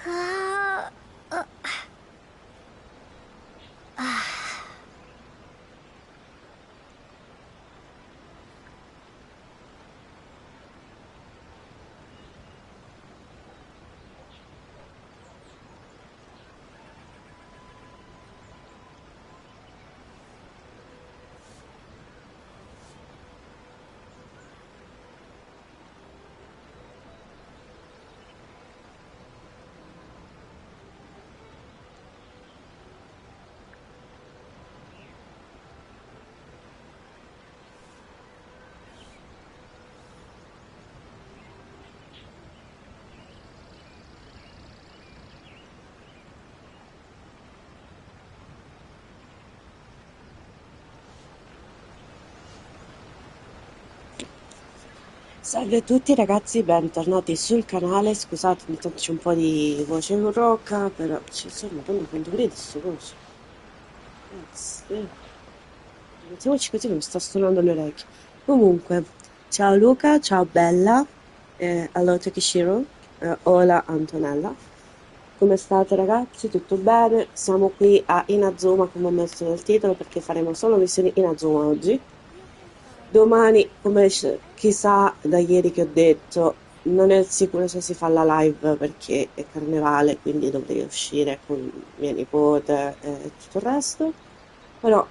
Uh, uh, Salve a tutti ragazzi, bentornati sul canale. Scusate, ogni tanto c'è un po' di voce rocca, però ci sono quando vedi sto coso. Ragazzi, mettiamoci così che mi sta suonando le orecchie. Comunque, ciao Luca, ciao Bella, hello Takeshiro, hola Antonella. Come state ragazzi? Tutto bene? Siamo qui a Inazuma, come ho messo nel titolo, perché faremo solo missioni Inazuma oggi. Domani, come chissà da ieri che ho detto, non è sicuro se si fa la live perché è carnevale, quindi dovrei uscire con mia nipote e tutto il resto. Però,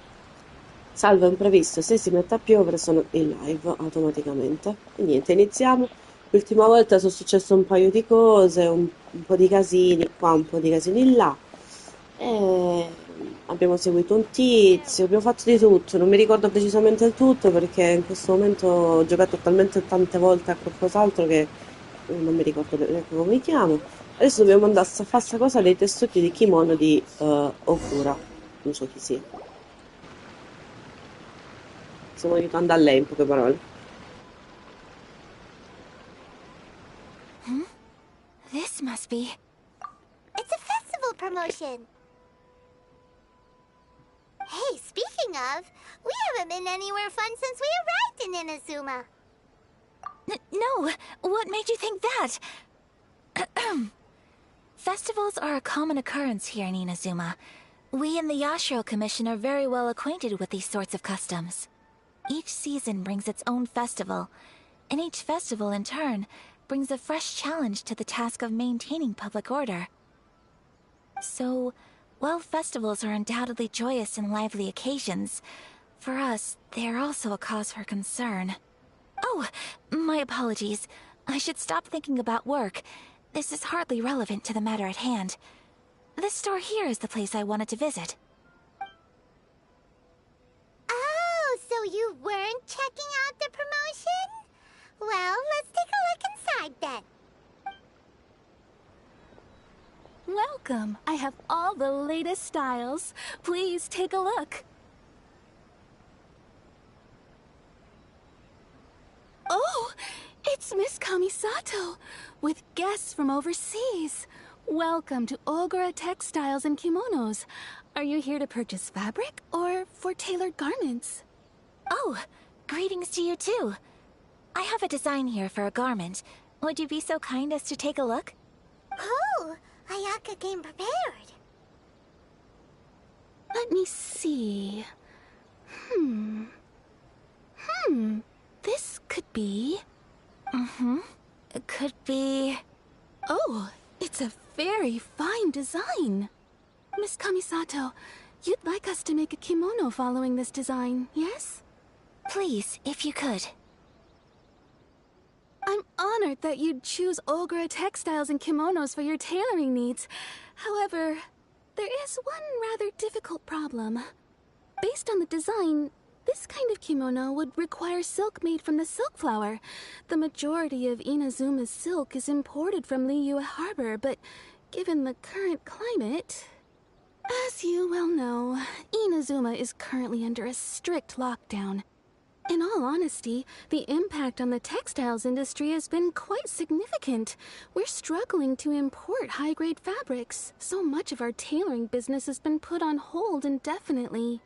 salvo imprevisto, se si mette a piovere sono in live automaticamente. E niente, iniziamo. L'ultima volta sono successe un paio di cose, un po' di casini qua, un po' di casini là. E abbiamo seguito un tizio, abbiamo fatto di tutto, non mi ricordo precisamente il tutto perché in questo momento ho giocato talmente tante volte a qualcos'altro che non mi ricordo neanche come mi chiamo. Adesso dobbiamo andare a fare sta cosa dei tessuti di kimono di Okura, non so chi sia. Stiamo aiutando a lei in poche parole. hmm? This must be... It's a festival promotion! Hey, speaking of, we haven't been anywhere fun since we arrived in Inazuma. No, what made you think that? Festivals are a common occurrence here in Inazuma. We in the Yashiro Commission are very well acquainted with these sorts of customs. Each season brings its own festival, and each festival in turn brings a fresh challenge to the task of maintaining public order. So, while festivals are undoubtedly joyous and lively occasions, for us, they are also a cause for concern. Oh, my apologies. I should stop thinking about work. This is hardly relevant to the matter at hand. This store here is the place I wanted to visit. Oh, so you weren't checking out the promotion? Well, let's take a look inside then. Welcome! I have all the latest styles. Please take a look. Oh, it's Miss Kamisato, with guests from overseas. Welcome to Ogura Textiles and Kimonos. Are you here to purchase fabric or for tailored garments? Oh, greetings to you too. I have a design here for a garment. Would you be so kind as to take a look? Oh, Ayaka came prepared. Let me see. This could be... It could be... Oh, it's a very fine design. Miss Kamisato, you'd like us to make a kimono following this design, yes? Please, if you could. I'm honored that you'd choose Ogura Textiles and Kimonos for your tailoring needs. However, there is one rather difficult problem. Based on the design, this kind of kimono would require silk made from the silk flower. The majority of Inazuma's silk is imported from Liyue Harbor, but given the current climate... As you well know, Inazuma is currently under a strict lockdown. In all honesty, the impact on the textiles industry has been quite significant. We're struggling to import high-grade fabrics. So much of our tailoring business has been put on hold indefinitely.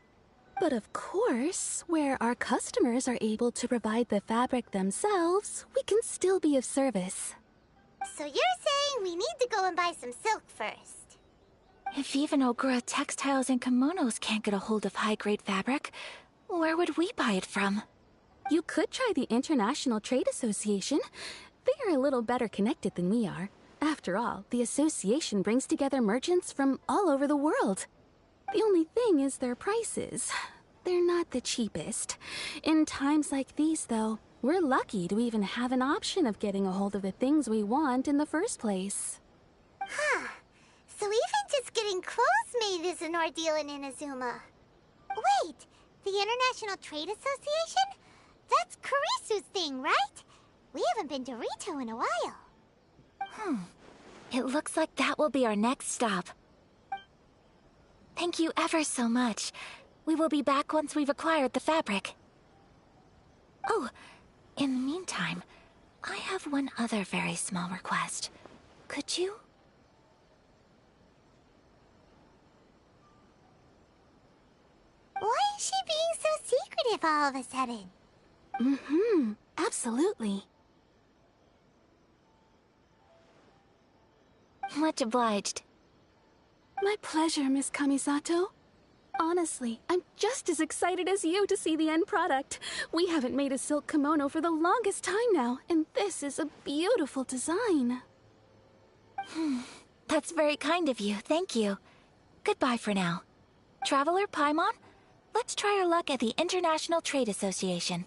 But of course, where our customers are able to provide the fabric themselves, we can still be of service. So you're saying we need to go and buy some silk first? If even Ogura textiles and kimonos can't get a hold of high-grade fabric, where would we buy it from? You could try the International Trade Association. They are a little better connected than we are. After all, the association brings together merchants from all over the world. The only thing is their prices. They're not the cheapest. In times like these, though, we're lucky to even have an option of getting a hold of the things we want in the first place. Huh. So even just getting clothes made is an ordeal in Inazuma. Wait, the International Trade Association? That's Kurisu's thing, right? We haven't been to Rito in a while. It looks like that will be our next stop. Thank you ever so much. We will be back once we've acquired the fabric. Oh, in the meantime, I have one other very small request. Could you? Why is she being so secretive all of a sudden? Absolutely. Much obliged. My pleasure, Miss Kamisato. Honestly, I'm just as excited as you to see the end product. We haven't made a silk kimono for the longest time now, and this is a beautiful design. That's very kind of you, thank you. Goodbye for now. Traveler Paimon, let's try our luck at the International Trade Association.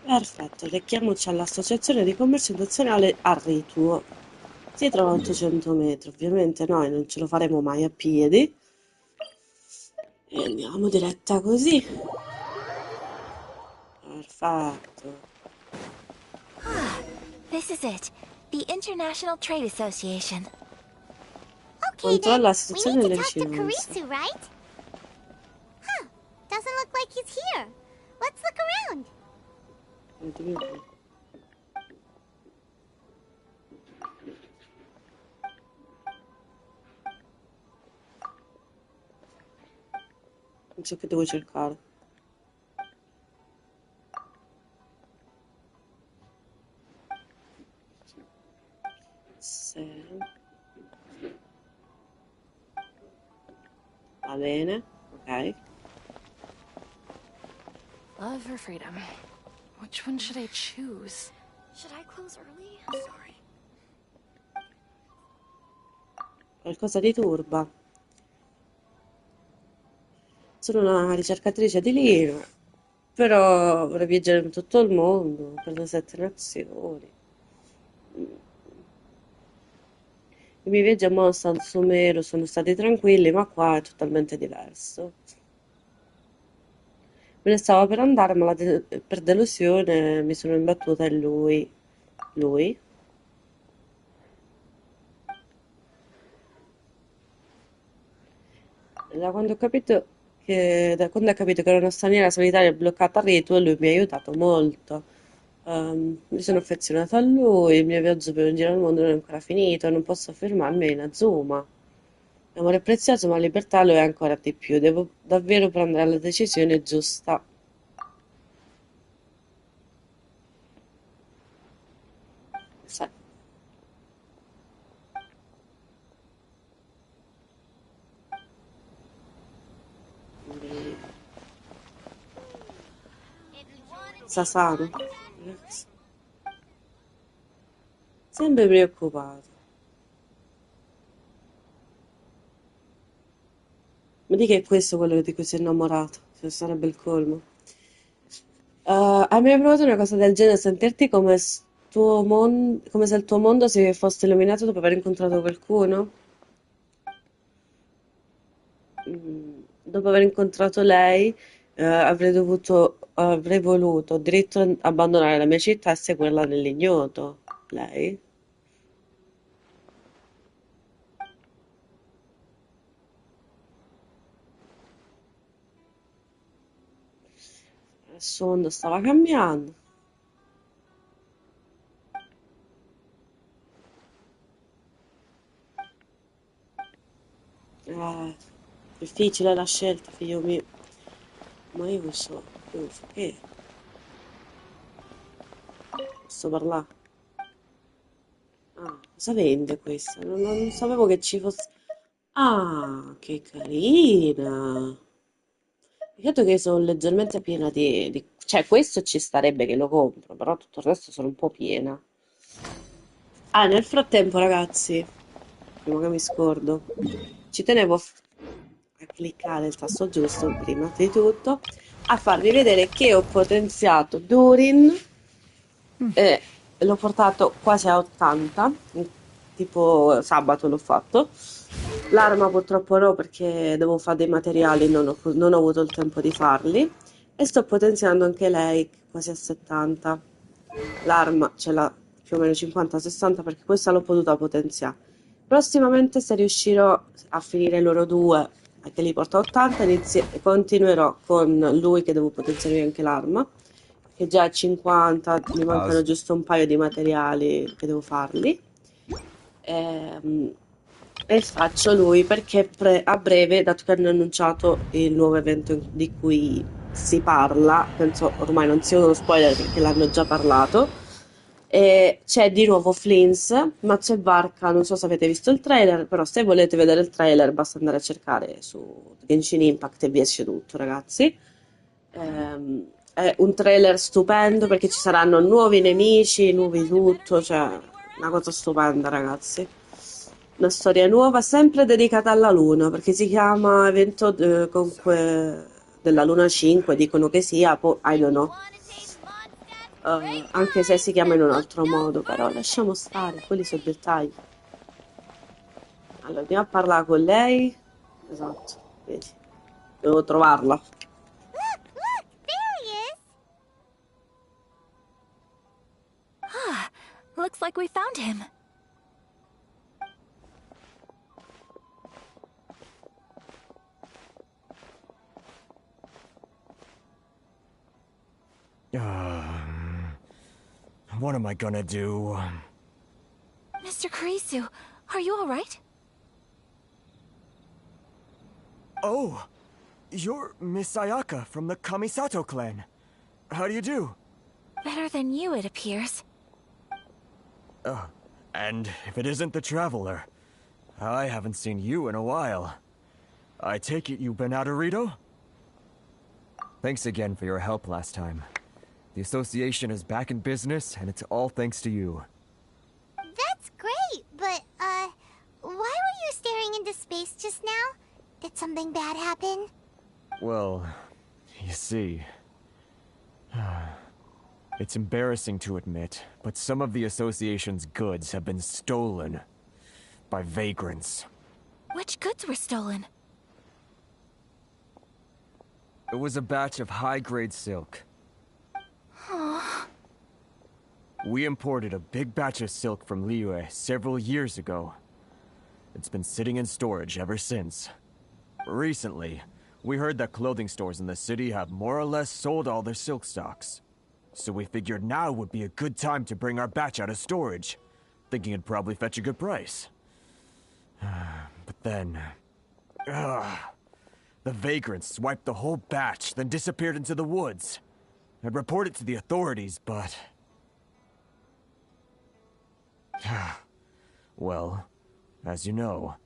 Perfetto, rechiamoci all'Associazione di Commercio Internazionale a Rituo. Si trova a 800 metri, ovviamente noi non ce lo faremo mai a piedi. E andiamo diretta così. Perfetto. This is it, the International Trade Association. Okay then, Controlla la we situazione need to delle talk to vicinanze. Kurisu, right? Huh, doesn't look like he's here. Let's look around. Non so che devo cercare. Se... Va bene, ok. Love or freedom? Which one should I choose? Should I close early? Sorry. Qualcosa ti turba. Sono una ricercatrice di linea, però vorrei viaggiare in tutto il mondo, per le 7 nazioni. I miei viaggi a Mostar, Sumero sono stati tranquilli, ma qua è totalmente diverso. Me ne stavo per andare, ma per delusione mi sono imbattuta in lui. Lui? Da quando ho capito che ero una straniera solitaria bloccata a Rito, lui mi ha aiutato molto. Mi sono affezionata a lui, il mio viaggio per un giro al mondo non è ancora finito, non posso fermarmi a Inazuma. L'amore è prezioso, ma la libertà lo è ancora di più. Devo davvero prendere la decisione giusta. Sai. Sasano. Sempre preoccupato. Ma di che è questo quello di cui sei innamorato? Se sarebbe il colmo. Hai mai provato una cosa del genere? Sentirti come, come se il tuo mondo si fosse illuminato dopo aver incontrato qualcuno? Dopo aver incontrato lei, avrei voluto diritto abbandonare la mia città e seguirla nell'ignoto. Lei? Il suo mondo stava cambiando. Eh, difficile la scelta, figlio mio. Ma io so che? Posso parlare? Ah, cosa vende questa? Non sapevo che ci fosse... Ah, che carina! Peccato che sono leggermente piena Cioè, questo ci starebbe che lo compro, però tutto il resto sono un po' piena. Ah, nel frattempo, ragazzi, prima che mi scordo, ci tenevo a cliccare il tasto giusto, prima di tutto, a farvi vedere che ho potenziato Durin e l'ho portato quasi a 80, tipo sabato l'ho fatto. L'arma purtroppo no perché devo fare dei materiali, non ho avuto il tempo di farli. E sto potenziando anche lei quasi a 70. L'arma ce l'ha più o meno 50-60 perché questa l'ho potuta potenziare. Prossimamente se riuscirò a finire loro due e che li porto a 80, continuerò con lui che devo potenziare anche l'arma che già a 50, mi mancano giusto un paio di materiali che devo farli. Ehm, E, faccio lui perché a breve, dato che hanno annunciato il nuovo evento di cui si parla, penso ormai non sia uno spoiler perché l'hanno già parlato, e c'è di nuovo Flins, ma c'è Barca, non so se avete visto il trailer, però se volete vedere il trailer basta andare a cercare su Genshin Impact e vi esce tutto, ragazzi. È un trailer stupendo perché ci saranno nuovi nemici, nuovi tutto, cioè una cosa stupenda, ragazzi. Una storia nuova, sempre dedicata alla Luna, perché si chiama evento della Luna 5, dicono che sia, poi I don't know. Anche se si chiama in un altro modo, però lasciamo stare, quelli sono dettagli. Allora, andiamo a parlare con lei. Esatto, vedi. Devo trovarla. Look, there he is! Ah, looks like we found him. What am I gonna do? Mr. Kurisu, are you alright? Oh, you're Miss Sayaka from the Kamisato clan. How do you do? Better than you, it appears. And if it isn't the Traveler, I haven't seen you in a while. I take it you've been out of Rito? Thanks again for your help last time. The association is back in business, and it's all thanks to you. That's great, but, why were you staring into space just now? Did something bad happen? Well, you see... It's embarrassing to admit, but some of the association's goods have been stolen by vagrants. Which goods were stolen? It was a batch of high-grade silk. We imported a big batch of silk from Liyue several years ago. It's been sitting in storage ever since. Recently, we heard that clothing stores in the city have more or less sold all their silk stocks. So we figured now would be a good time to bring our batch out of storage, thinking it'd probably fetch a good price. But then... the vagrants swiped the whole batch, then disappeared into the woods. I'd report it to the authorities, but... Well, as you know,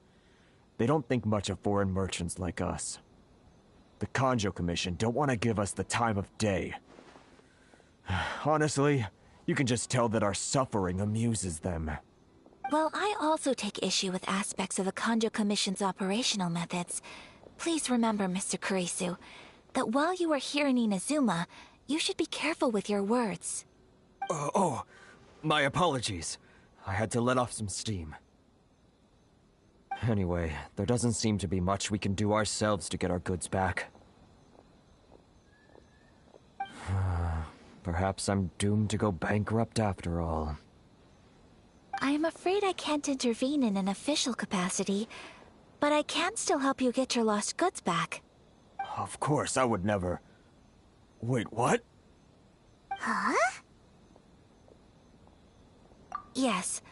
they don't think much of foreign merchants like us. The Kanjo Commission don't want to give us the time of day. Honestly, you can just tell that our suffering amuses them. Well, I also take issue with aspects of the Kanjo Commission's operational methods. Please remember, Mr. Kurisu, that while you are here in Inazuma, you should be careful with your words. My apologies. I had to let off some steam. Anyway, there doesn't seem to be much we can do ourselves to get our goods back. Perhaps I'm doomed to go bankrupt after all. I am afraid I can't intervene in an official capacity, but I can still help you get your lost goods back. Of course, I would never... Wait, what? Huh? Yes,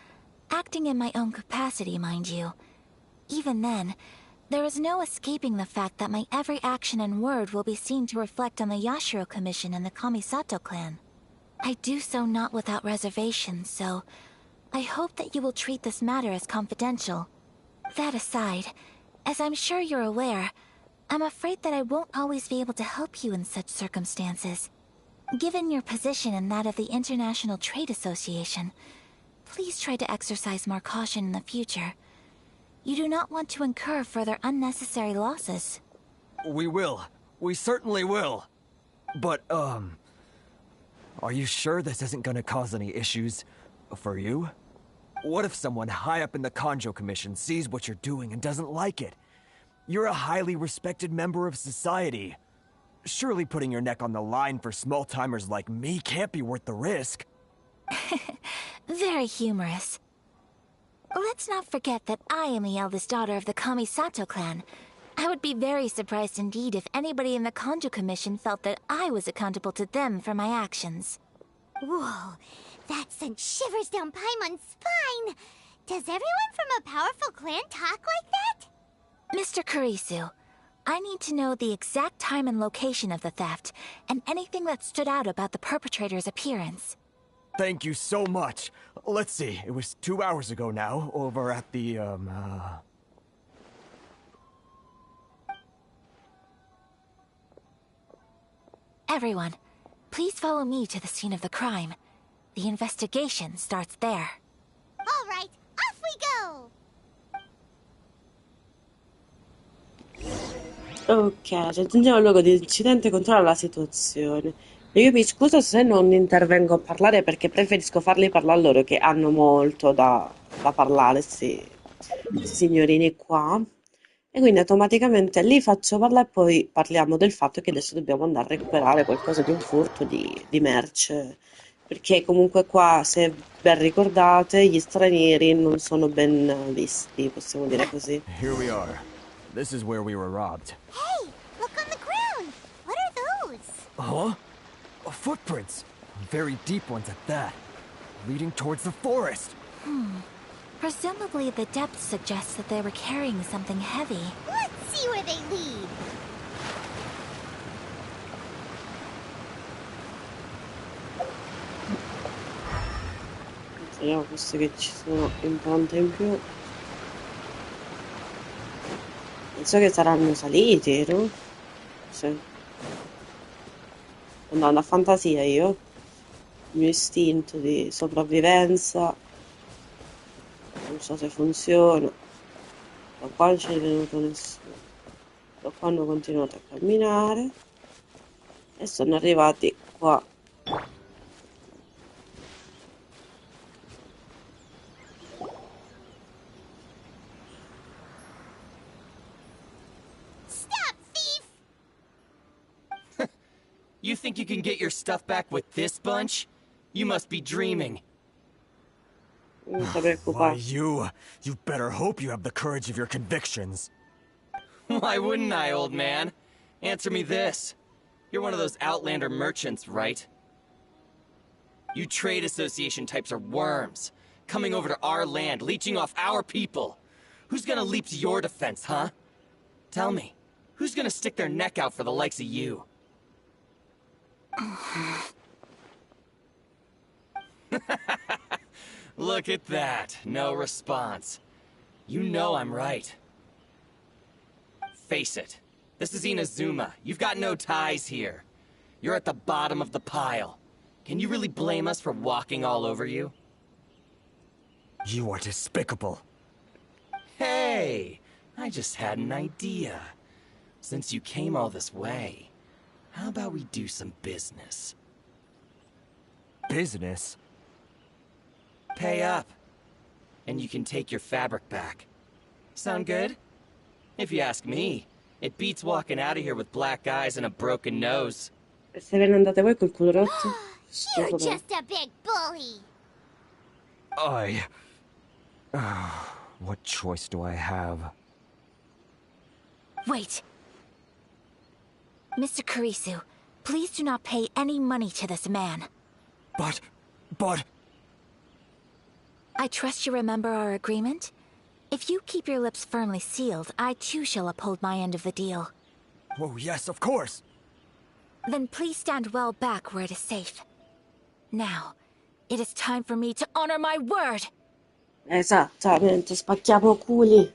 acting in my own capacity, mind you. Even then, there is no escaping the fact that my every action and word will be seen to reflect on the Yashiro Commission and the Kamisato clan. I do so not without reservation, so I hope that you will treat this matter as confidential. That aside, as I'm sure you're aware, I'm afraid that I won't always be able to help you in such circumstances. Given your position and that of the International Trade Association, please try to exercise more caution in the future. You do not want to incur further unnecessary losses. We will. We certainly will. But, are you sure this isn't gonna cause any issues for you? What if someone high up in the Kanjo Commission sees what you're doing and doesn't like it? You're a highly respected member of society. Surely putting your neck on the line for small-timers like me can't be worth the risk. Very humorous. Let's not forget that I am the eldest daughter of the Kamisato clan. I would be very surprised indeed if anybody in the Kanjo Commission felt that I was accountable to them for my actions. Whoa, that sent shivers down Paimon's spine! Does everyone from a powerful clan talk like that? Mr. Kurisu, I need to know the exact time and location of the theft, and anything that stood out about the perpetrator's appearance. Thank you so much. Let's see, it was 2 hours ago now, over at the, Everyone, please follow me to the scene of the crime. The investigation starts there. All right, off we go! Ok, raggiungiamo il luogo dell'incidente e controlla la situazione. Io mi scuso se non intervengo a parlare perché preferisco farli parlare loro che hanno molto da parlare, questi signorini qua. E quindi automaticamente li faccio parlare e poi parliamo del fatto che adesso dobbiamo andare a recuperare qualcosa di un furto di merce. Perché comunque qua, se ben ricordate, gli stranieri non sono ben visti, possiamo dire così. here we are. This is where we were robbed. Hey, look on the ground! What are those? Huh? Footprints. Very deep ones at that. Leading towards the forest. Presumably the depth suggests that they were carrying something heavy. Let's see where they lead. Vediamo queste che ci sono impronte in più. Penso che saranno saliti, no? Sì. Sto andando a fantasia io. Il mio istinto di sopravvivenza. Non so se funziona. Da qua non c'è venuto nessuno. Da qua hanno continuato a camminare. E sono arrivati qua. Stop, thief! You think you can get your stuff back with this bunch? You must be dreaming. Non ti Why, preoccupare. you better hope you have the courage of your convictions. Why wouldn't I, old man? Answer me this. You're one of those Outlander merchants, right? You trade association types are worms, coming over to our land, leeching off our people. Who's gonna leap to your defense, huh? Tell me, who's gonna stick their neck out for the likes of you? Look at that, no response. You know I'm right. Face it, this is Inazuma. You've got no ties here. You're at the bottom of the pile. Can you really blame us for walking all over you? You are despicable. Hey, I just had an idea. Since you came all this way, how about we do some business? Business? Pay up, and you can take your fabric back. Sound good? If you ask me, it beats walking out of here with black eyes and a broken nose. E se ve ne andate voi col culo rotto? You're Stufo. just a big bully! What choice do I have? Wait! Mr. Kurisu, please do not pay any money to this man. But... I trust you remember our agreement? If you keep your lips firmly sealed, I too shall uphold my end of the deal. Oh, yes, of course. Then please stand well back where it is safe. Now, it is time for me to honor my word! Esattamente, spacchiamo culi.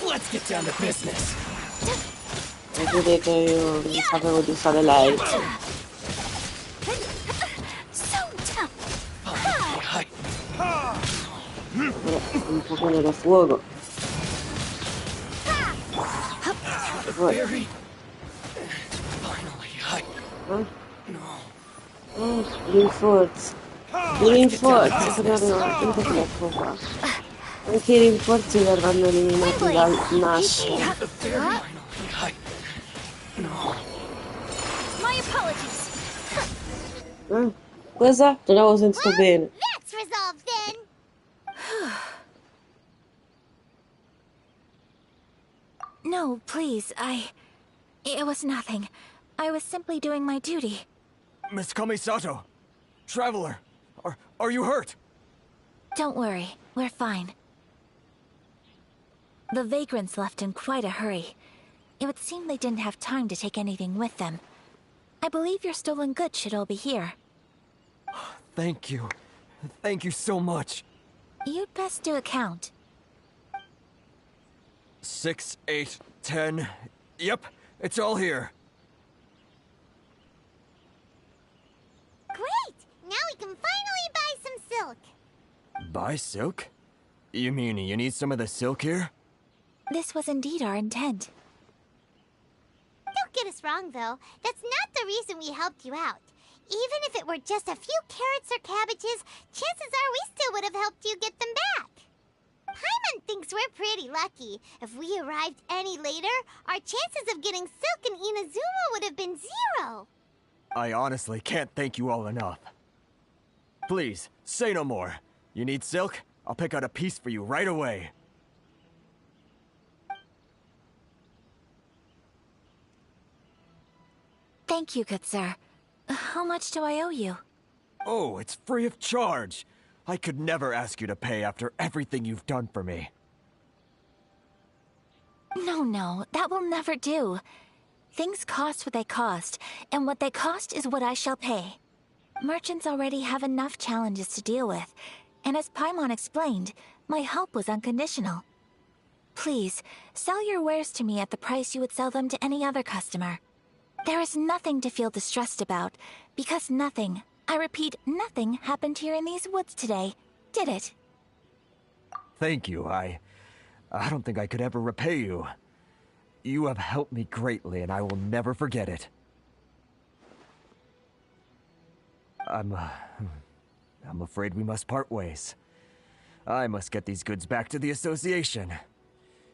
Let's get down to business. Vedete che io non sapevo di usare lei. Un pochino da fuoco. Finally. Rinforzi. I rinforzi saranno un po' troppo qua. Anche i rinforzi verranno eliminati dal nascere. My apologies! Cosa? Non avevo sentito bene. That's resolved then. No, please, It was nothing. I was simply doing my duty. Miss Kamisato! Traveler! Are you hurt? Don't worry, we're fine. The vagrants left in quite a hurry. It would seem they didn't have time to take anything with them. I believe your stolen goods should all be here. Thank you. Thank you so much. You'd best do a count. 6, 8, 10. Yep, it's all here. Great! Now we can finally buy some silk. Buy silk? You mean you need some of the silk here? This was indeed our intent. Don't get us wrong, though. That's not the reason we helped you out. Even if it were just a few carrots or cabbages, chances are we still would have helped you get them back. Paimon thinks we're pretty lucky. If we arrived any later, our chances of getting silk in Inazuma would have been 0. I honestly can't thank you all enough. Please, say no more. You need silk? I'll pick out a piece for you right away. Thank you, good sir. How much do I owe you? Oh, it's free of charge. I could never ask you to pay after everything you've done for me. No, that will never do. Things cost what they cost, and what they cost is what I shall pay. Merchants already have enough challenges to deal with, and as Paimon explained, my help was unconditional. Please, sell your wares to me at the price you would sell them to any other customer. There is nothing to feel distressed about, because nothing, I repeat, nothing happened here in these woods today, did it? Thank you. I don't think I could ever repay you. You have helped me greatly, and I will never forget it. I'm afraid we must part ways. I must get these goods back to the association.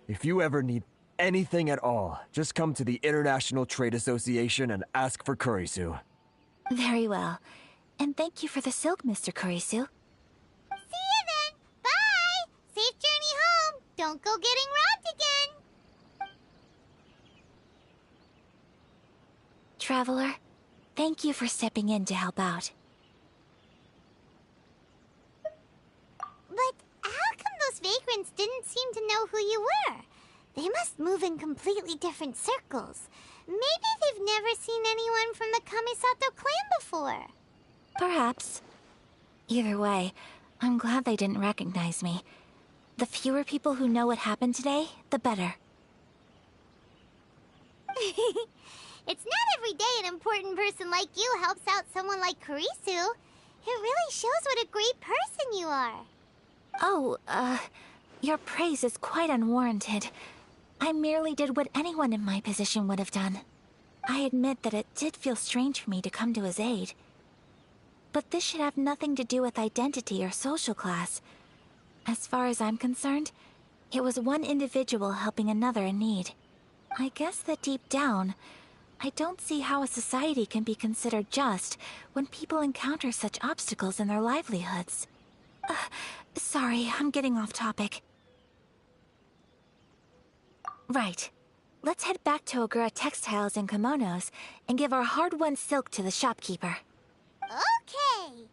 If you ever need anything at all, just come to the International Trade Association and ask for Kurisu. Very well. And thank you for the silk, Mr. Kurisu. See you then. Bye. Safe journey home. Don't go getting robbed again. Traveler, thank you for stepping in to help out. But how come those vagrants didn't seem to know who you were? They must move in completely different circles. Maybe they've never seen anyone from the Kamisato clan before. Perhaps. Either way, I'm glad they didn't recognize me. The fewer people who know what happened today, the better. It's not every day an important person like you helps out someone like Kurisu. It really shows what a great person you are. Oh, your praise is quite unwarranted. I merely did what anyone in my position would have done. I admit that it did feel strange for me to come to his aid. But this should have nothing to do with identity or social class. As far as I'm concerned, it was one individual helping another in need. I guess that deep down, I don't see how a society can be considered just when people encounter such obstacles in their livelihoods. Sorry, I'm getting off topic. Right. Let's head back to Ogura Textiles and Kimonos and give our hard-won silk to the shopkeeper. Okay.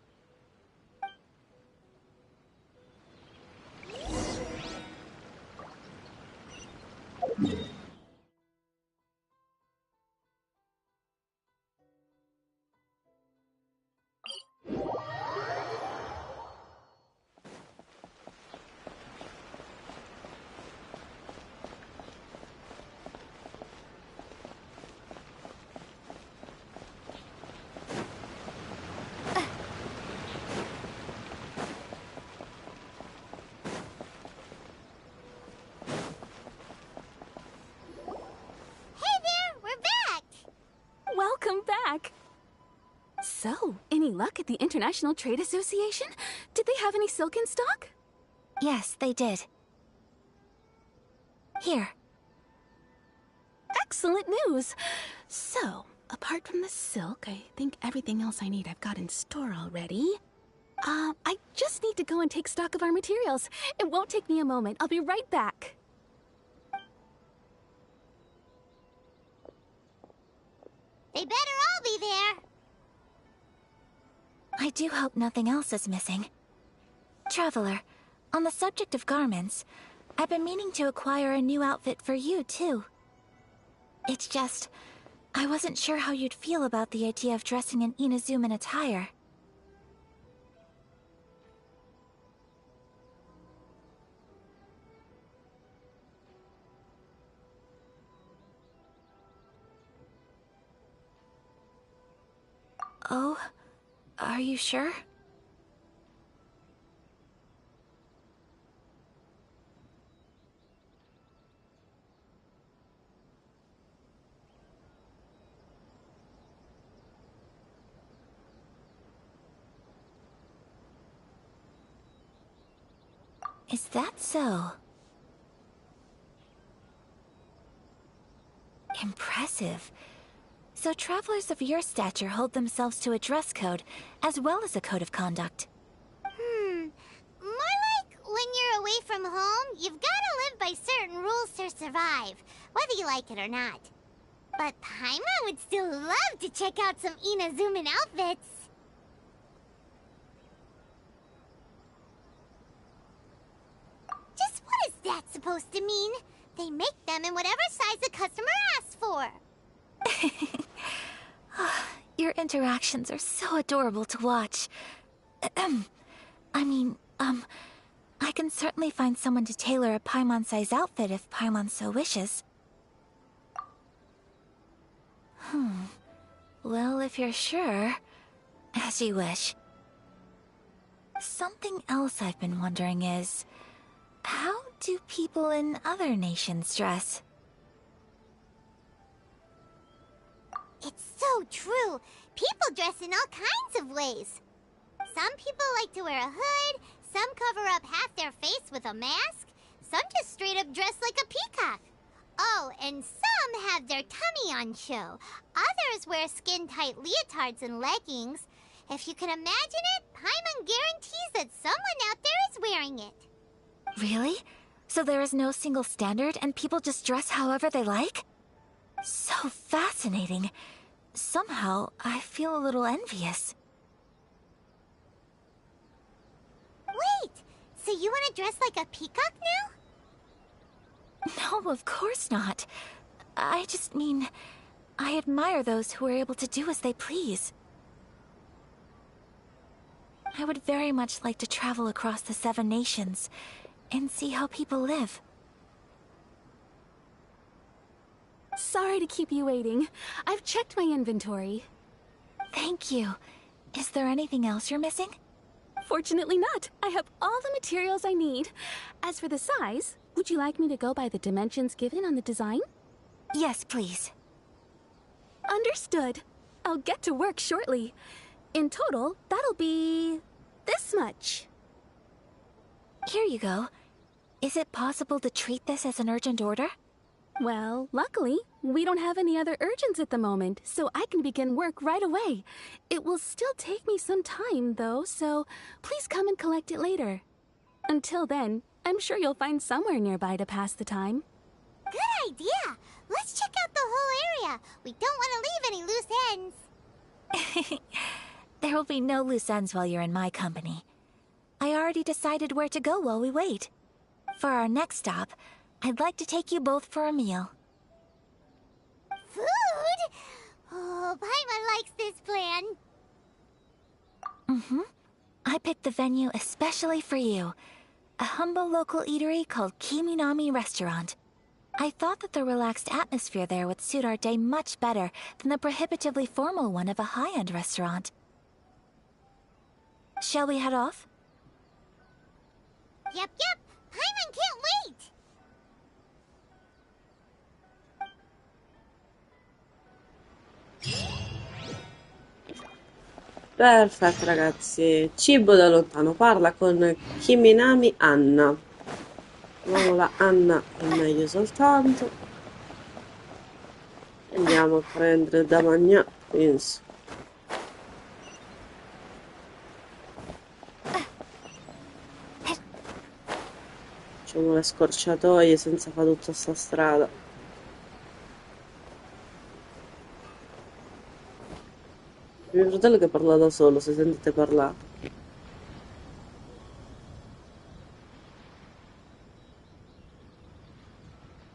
So, any luck at the International Trade Association? Did they have any silk in stock? Yes, they did. Here. Excellent news! So, apart from the silk, I think everything else I need I've got in store already. I just need to go and take stock of our materials. It won't take me a moment. I'll be right back. They better all be there. I do hope nothing else is missing. Traveler, on the subject of garments, I've been meaning to acquire a new outfit for you, too. It's just, I wasn't sure how you'd feel about the idea of dressing in Inazuman attire. Oh, are you sure? Is that so? Impressive. So travelers of your stature hold themselves to a dress code, as well as a code of conduct. More like when you're away from home, you've gotta live by certain rules to survive, whether you like it or not. But Paimon would still love to check out some Inazuman outfits. Just what is that supposed to mean? They make them in whatever size the customer asks for. Your interactions are so adorable to watch. I can certainly find someone to tailor a Paimon-size outfit if Paimon so wishes. Well, if you're sure, as you wish. Something else I've been wondering is, how do people in other nations dress? It's so true. People dress in all kinds of ways. Some people like to wear a hood, some cover up half their face with a mask, some just straight up dress like a peacock. Oh, and some have their tummy on show. Others wear skin-tight leotards and leggings. If you can imagine it, Paimon guarantees that someone out there is wearing it. Really? So there is no single standard and people just dress however they like? So fascinating. Somehow, I feel a little envious. Wait, so you want to dress like a peacock now? No, of course not. I just mean, I admire those who are able to do as they please. I would very much like to travel across the 7 nations and see how people live. Sorry to keep you waiting. I've checked my inventory. Thank you. Is there anything else you're missing? Fortunately not. I have all the materials I need. As for the size, would you like me to go by the dimensions given on the design? Yes, please. Understood. I'll get to work shortly. In total, that'll be this much. Here you go. Is it possible to treat this as an urgent order? Well, luckily, we don't have any other urgents at the moment, so I can begin work right away. It will still take me some time, though, so please come and collect it later. Until then, I'm sure you'll find somewhere nearby to pass the time. Good idea. Let's check out the whole area. We don't want to leave any loose ends. There will be no loose ends while you're in my company. I already decided where to go while we wait. For our next stop, I'd like to take you both for a meal. Food? Oh, Paimon likes this plan. I picked the venue especially for you. A humble local eatery called Kiminami Restaurant. I thought that the relaxed atmosphere there would suit our day much better than the prohibitively formal one of a high-end restaurant. Shall we head off? Yep. Paimon can't wait. Perfetto, ragazzi. Cibo da lontano. Parla con Kiminami Anna. Chiamiamola Anna è meglio soltanto. Andiamo a prendere da mangiare. Penso. Facciamo le scorciatoie senza fare tutta sta strada. Mio fratello che parla da solo, se sentite parlare.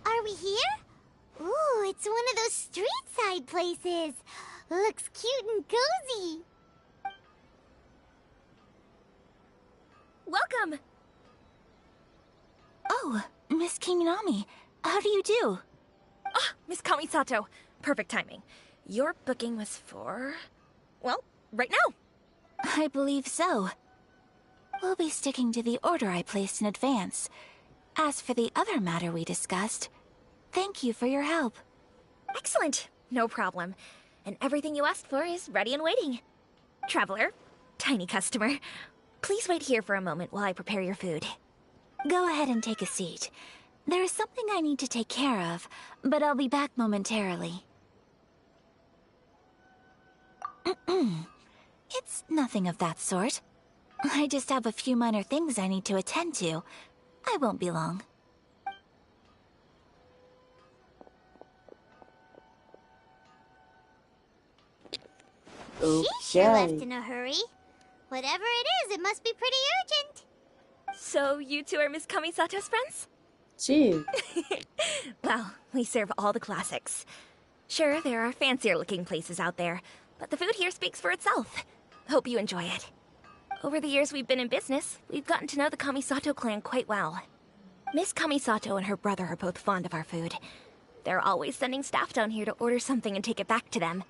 Are we here? Ooh, it's one of those street-side places. Looks cute and cozy. Welcome! Oh, Miss Kiminami, how do you do? Ah, Miss Kamisato. Perfect timing. Your booking was for... well, right now. I believe so. We'll be sticking to the order I placed in advance. As for the other matter we discussed, thank you for your help. Excellent. No problem. And everything you asked for is ready and waiting. Traveler, tiny customer, please wait here for a moment while I prepare your food. Go ahead and take a seat. There is something I need to take care of, but I'll be back momentarily. It's nothing of that sort. I just have a few minor things I need to attend to. I won't be long. She sure left Ok. in a hurry. Whatever it is, it must be pretty urgent. So, you two are Miss Kamisato's friends? Sì. Well, we serve all the classics. Sure, there are fancier-looking places out there, but the food here speaks for itself. Hope you enjoy it. Over the years we've been in business, we've gotten to know the Kamisato clan quite well. Miss Kamisato and her brother are both fond of our food. They're always sending staff down here to order something and take it back to them.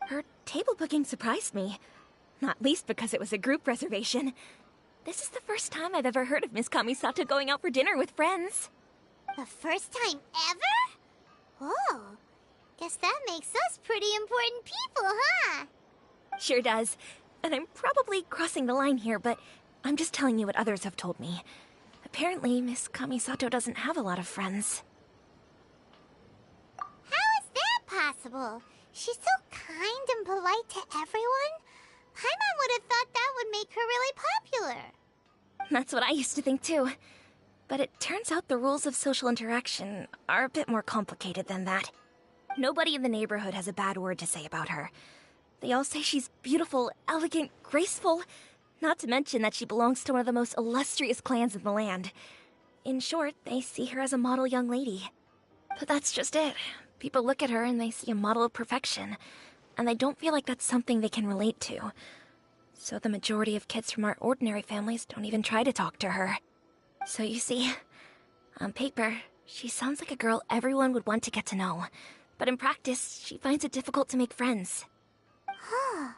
Her table booking surprised me, not least because it was a group reservation. This is the first time I've ever heard of Miss Kamisato going out for dinner with friends. The first time ever? Oh, guess that makes us pretty important people, huh? Sure does. And I'm probably crossing the line here, but I'm just telling you what others have told me. Apparently, Miss Kamisato doesn't have a lot of friends. How is that possible? She's so kind and polite to everyone. Paimon would have thought that would make her really popular. That's what I used to think too. But it turns out the rules of social interaction are a bit more complicated than that. Nobody in the neighborhood has a bad word to say about her. They all say she's beautiful, elegant, graceful, not to mention that she belongs to one of the most illustrious clans in the land. In short, they see her as a model young lady. But that's just it. People look at her and they see a model of perfection, and they don't feel like that's something they can relate to. So the majority of kids from our ordinary families don't even try to talk to her. So you see, on paper, she sounds like a girl everyone would want to get to know. But in practice, she finds it difficult to make friends. Huh.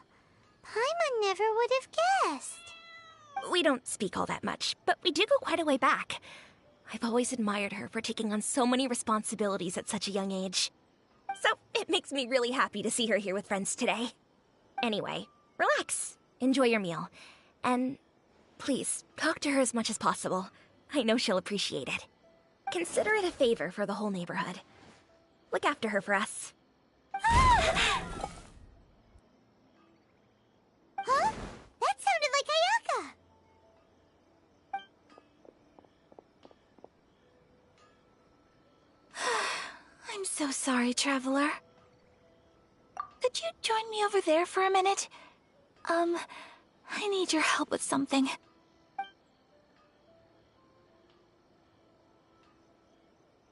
Paimon never would have guessed. We don't speak all that much, but we do go quite a way back. I've always admired her for taking on so many responsibilities at such a young age. So it makes me really happy to see her here with friends today. Anyway, relax, enjoy your meal, and please, talk to her as much as possible. I know she'll appreciate it. Consider it a favor for the whole neighborhood. Look after her for us. Huh? That sounded like Ayaka. I'm so sorry, Traveler. Could you join me over there for a minute? I need your help with something.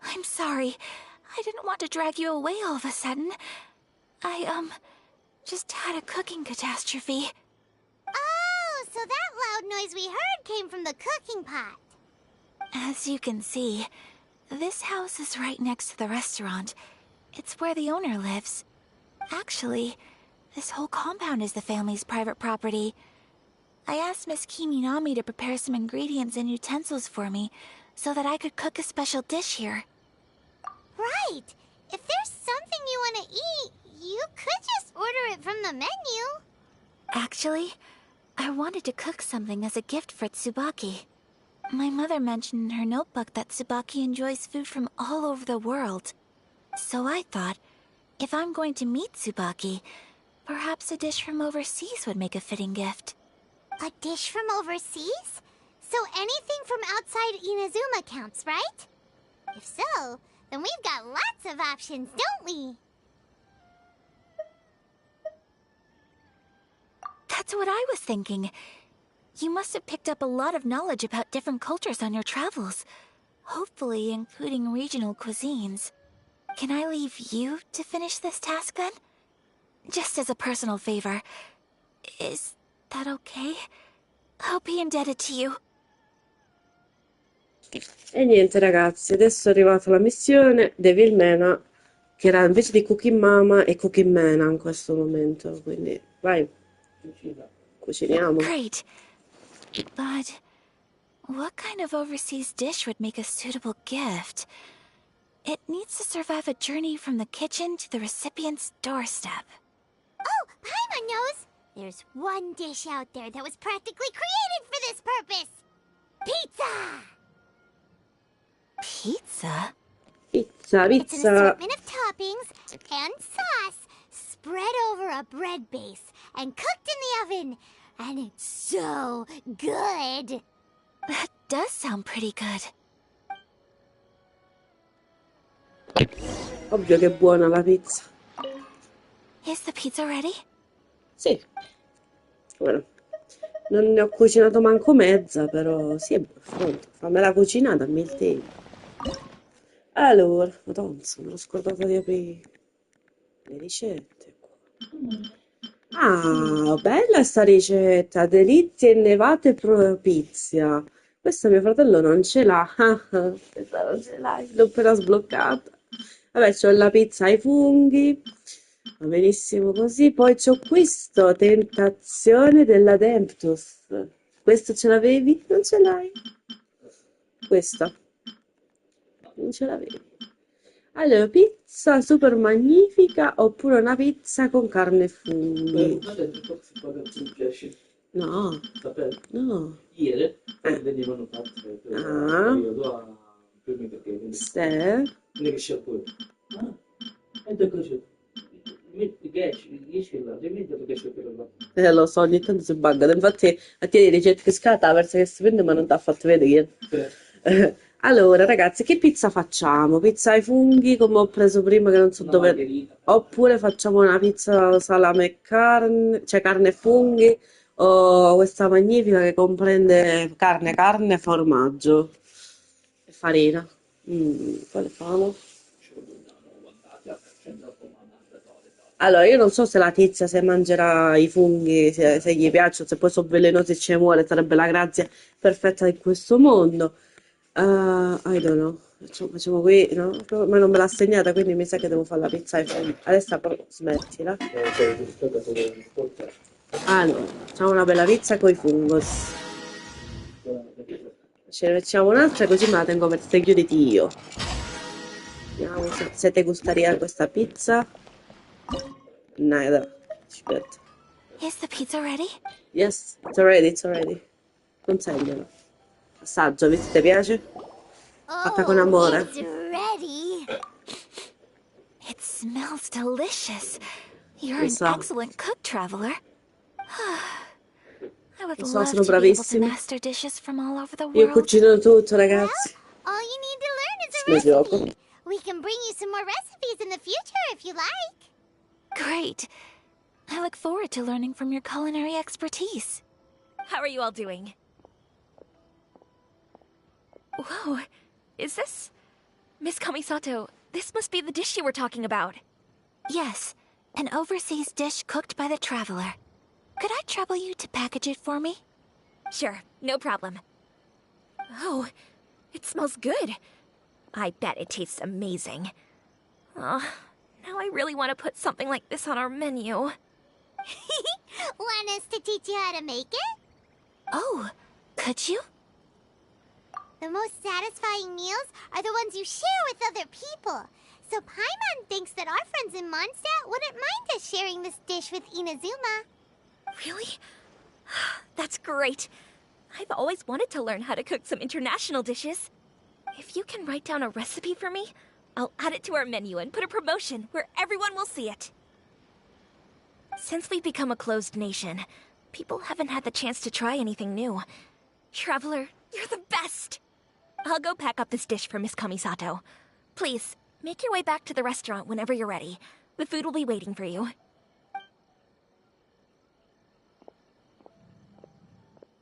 I'm sorry. I didn't want to drag you away all of a sudden. I, just had a cooking catastrophe. Oh, so that loud noise we heard came from the cooking pot. As you can see, this house is right next to the restaurant. It's where the owner lives. Actually, this whole compound is the family's private property. I asked Miss Kiminami to prepare some ingredients and utensils for me so that I could cook a special dish here. Right. If there's something you want to eat, you could just order it from the menu. Actually, I wanted to cook something as a gift for Tsubaki. My mother mentioned in her notebook that Tsubaki enjoys food from all over the world. So I thought, if I'm going to meet Tsubaki, perhaps a dish from overseas would make a fitting gift. A dish from overseas? So anything from outside Inazuma counts, right? If so, then we've got lots of options, don't we? That's what I was thinking. You must have picked up a lot of knowledge about different cultures on your travels, hopefully including regional cuisines. Can I leave you to finish this task then? Just as a personal favor. Is that okay? I'll be indebted to you. E niente ragazzi, adesso è arrivata la missione Devil Mena, che era invece di Cooking Mama e Cooking Mena in questo momento, quindi vai, cuciniamo. Great. But what kind of overseas dish would make a suitable gift? It needs to survive a journey from the kitchen to the recipient's doorstep. Oh, Paimon knows! There's one dish out there that was practically created for this purpose! Pizza! Pizza? Pizza, It's an pizza. assortment of toppings and sauce spread over a bread base and cooked in the oven. And it's so good! That does sound pretty good. Ovvio che è buona la pizza. Is the pizza ready? Sì. Bueno, non ne ho cucinato manco mezza, però sì, è pronto. Fammela cucinare, dammi il tempo. Allora, madonna, mi ero scordata di aprire le ricette qua. Ah, bella sta ricetta, delizie innevate propizia. Questa mio fratello non ce l'ha. Questa non ce l'hai, l'ho appena sbloccata. Vabbè, c'ho la pizza ai funghi, va benissimo così. Poi c'ho questo, tentazione dell'Adeptus. Questo ce l'avevi? Non ce l'hai? Questa, non ce l'avevi. Allora, pizza super magnifica oppure una pizza con carne e funghi? No, no. Ieri venivano fatte per Ah, periodo a primi perché sì. non è che c'è pure. E da così. Metti che dici là, metti perché c'è quello là. Lo so, ogni tanto si buggano. Infatti, a te le ricette che scatta, la versa che si prende, ma non ti ha fatto vedere. Allora, ragazzi, che pizza facciamo? Pizza ai funghi, come ho preso prima, che non so Una dove. margherita. Oppure facciamo una pizza salame e carne, cioè carne e funghi, o questa magnifica che comprende carne, formaggio e farina. Quale famo? Allora, io non so se la tizia se mangerà i funghi, se gli piacciono, se poi sono velenosi e ci muore, sarebbe la grazia perfetta di questo mondo. I don't know. Facciamo qui, no? Ma non me l'ha segnata, quindi mi sa che devo fare la pizza ai funghi. Adesso però smettila. Allora, facciamo una bella pizza con i fungos. Ce ne facciamo un'altra così me la tengo per seguito io. Vediamo se ti gustaría questa pizza. Nada. Aspetta. Is the pizza ready? Yes, it's already. Consegnalo. Assaggio, vedi se ti piace? Fatta con amore. It's ready! It smells delicious. You're Lo an so. excellent cook, traveler. I would Lo so, love sono to be able to bravissima. master dishes from all over the Io world. cucino tutto, ragazzi. All you need to learn is a Mi gioco. recipe. We can bring you some more recipes in the future if you like. Great. I look forward to learning from your culinary expertise. How are you all doing? Whoa, is this... Miss Kamisato, this must be the dish you were talking about. Yes, an overseas dish cooked by the traveler. Could I trouble you to package it for me? Sure, no problem. Oh, it smells good. I bet it tastes amazing. Oh, now I really want to put something like this on our menu. Want us to teach you how to make it? Oh, could you? The most satisfying meals are the ones you share with other people. So Paimon thinks that our friends in Mondstadt wouldn't mind us sharing this dish with Inazuma. Really? That's great. I've always wanted to learn how to cook some international dishes. If you can write down a recipe for me, I'll add it to our menu and put a promotion where everyone will see it. Since we've become a closed nation, people haven't had the chance to try anything new. Traveler, you're the best! I'll go pack up this dish for Miss Kamisato. Please, make your way back to the restaurant whenever you're ready. The food will be waiting for you.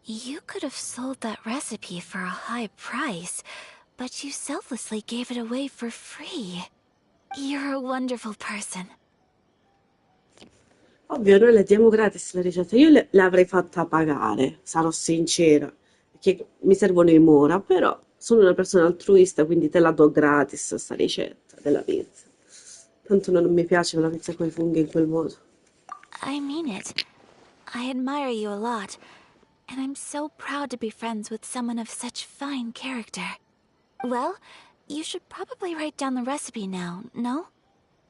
You could have sold that recipe for a high price, but you selflessly gave it away for free. You're a wonderful person. Ovvio, noi le diamo gratis la ricetta. Io l'avrei fatta pagare, sarò sincera, perché mi servono i mora, però sono una persona altruista, quindi te la do gratis, sta ricetta della pizza. Tanto non mi piace la pizza con i funghi in quel modo. I mean it. I admire you a lot, and I'm so proud to be friends with someone of such fine character. Well, you should probably write down the recipe now, no?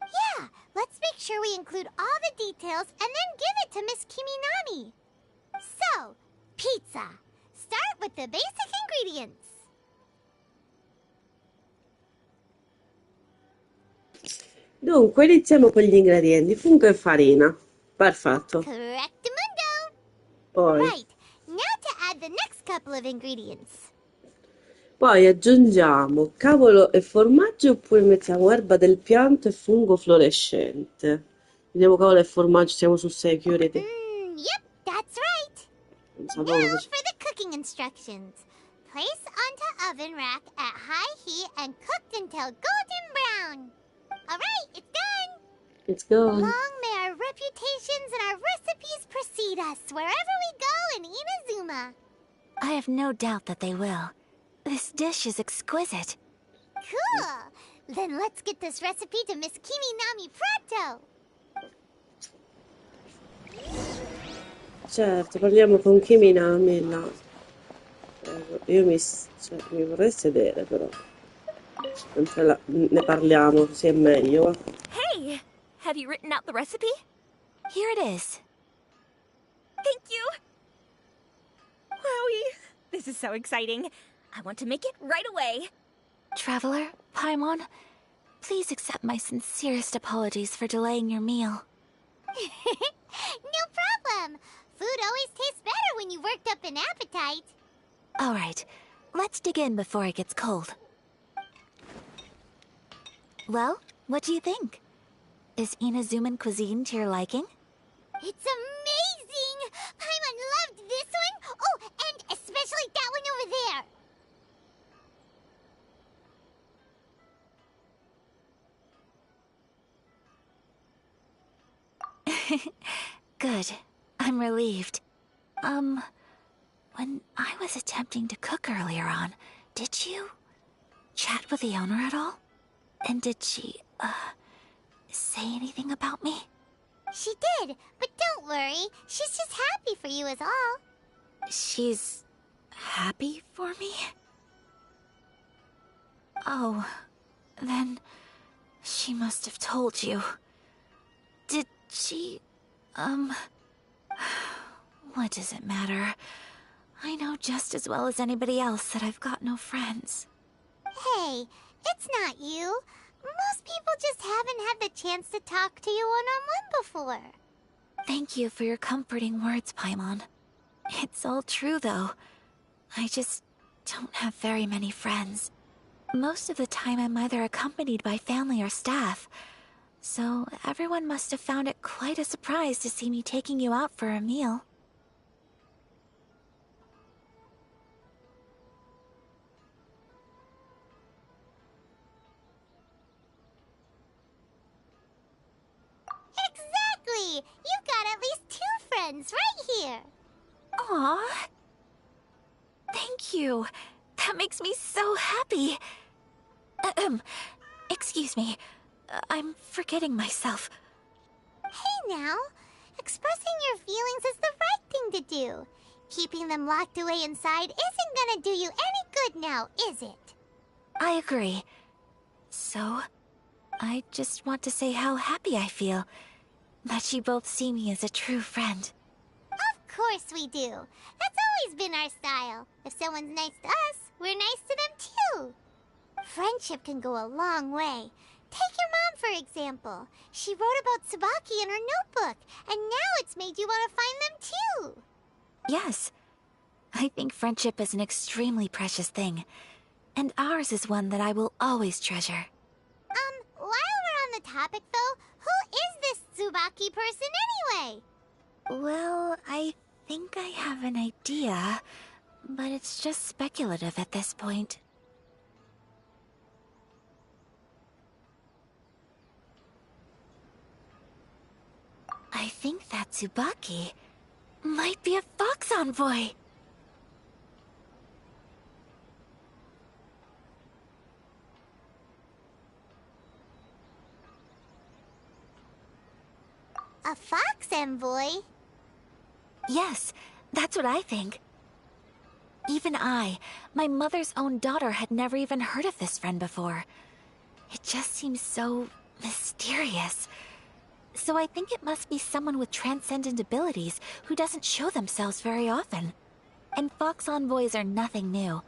Yeah, let's make sure we include all the details and then give it to Miss Kiminami. So, pizza. Start with the basic ingredients. Dunque, iniziamo con gli ingredienti: fungo e farina. Perfetto. Correctamundo. Poi, Right, now to add the next couple of ingredients. poi aggiungiamo cavolo e formaggio oppure mettiamo erba del pianto e fungo fluorescente. Vediamo cavolo e formaggio, siamo su security. Yep, that's right. Non Now sapevo che for the cooking instructions. Place onto oven rack at high heat and cooked until golden brown. Alright, it's done. It's gone. Long may our reputations and our recipes precede us wherever we go in Inazuma. I have no doubt that they will. This dish is exquisite. Cool. Then let's get this recipe to Miss Kiminami pronto. Certo, parliamo con Kiminami là. Io mi vorrei sedere però. Mentre ne parliamo, così è meglio. Hey! Have you written out the recipe? Here it is. Thank you! Wowie! This is so exciting. I want to make it right away. Traveler, Paimon, please accept my sincerest apologies for delaying your meal. No problem. Food always tastes better when you've worked up an appetite. All right, let's dig in before it gets cold. Well, what do you think? Is Inazuman cuisine to your liking? It's amazing! Paimon loved this one! Oh, and especially that one over there! Good. I'm relieved. When I was attempting to cook earlier on, did you chat with the owner at all? And did she, say anything about me? She did, but don't worry. She's just happy for you is all. She's happy for me? Oh, then she must have told you. Did she, what does it matter? I know just as well as anybody else that I've got no friends. Hey, it's not you. Most people just haven't had the chance to talk to you one-on-one before. Thank you for your comforting words, Paimon. It's all true, though. I just don't have very many friends. Most of the time I'm either accompanied by family or staff, so everyone must have found it quite a surprise to see me taking you out for a meal. Exactly! You've got at least 2 friends right here. Aw. Thank you. That makes me so happy. Excuse me. I'm forgetting myself. Hey now, expressing your feelings is the right thing to do. Keeping them locked away inside isn't gonna do you any good now, is it? I agree. So, I just want to say how happy I feel that you both see me as a true friend. course we do. That's always been our style. If someone's nice to us, we're nice to them too. Friendship can go a long way. Take your mom, for example. She wrote about Tsubaki in her notebook, and now it's made you want to find them too. Yes. I think friendship is an extremely precious thing. And ours is one that I will always treasure. While we're on the topic though, who is this Tsubaki person anyway? Well, I think I have an idea, but it's just speculative at this point. I think that Tsubaki might be a fox envoy. A fox envoy? Yes, that's what I think. Even I, my mother's own daughter, had never even heard of this friend before. It just seems so mysterious. So I think it must be someone with transcendent abilities who doesn't show themselves very often. And fox envoys are nothing new.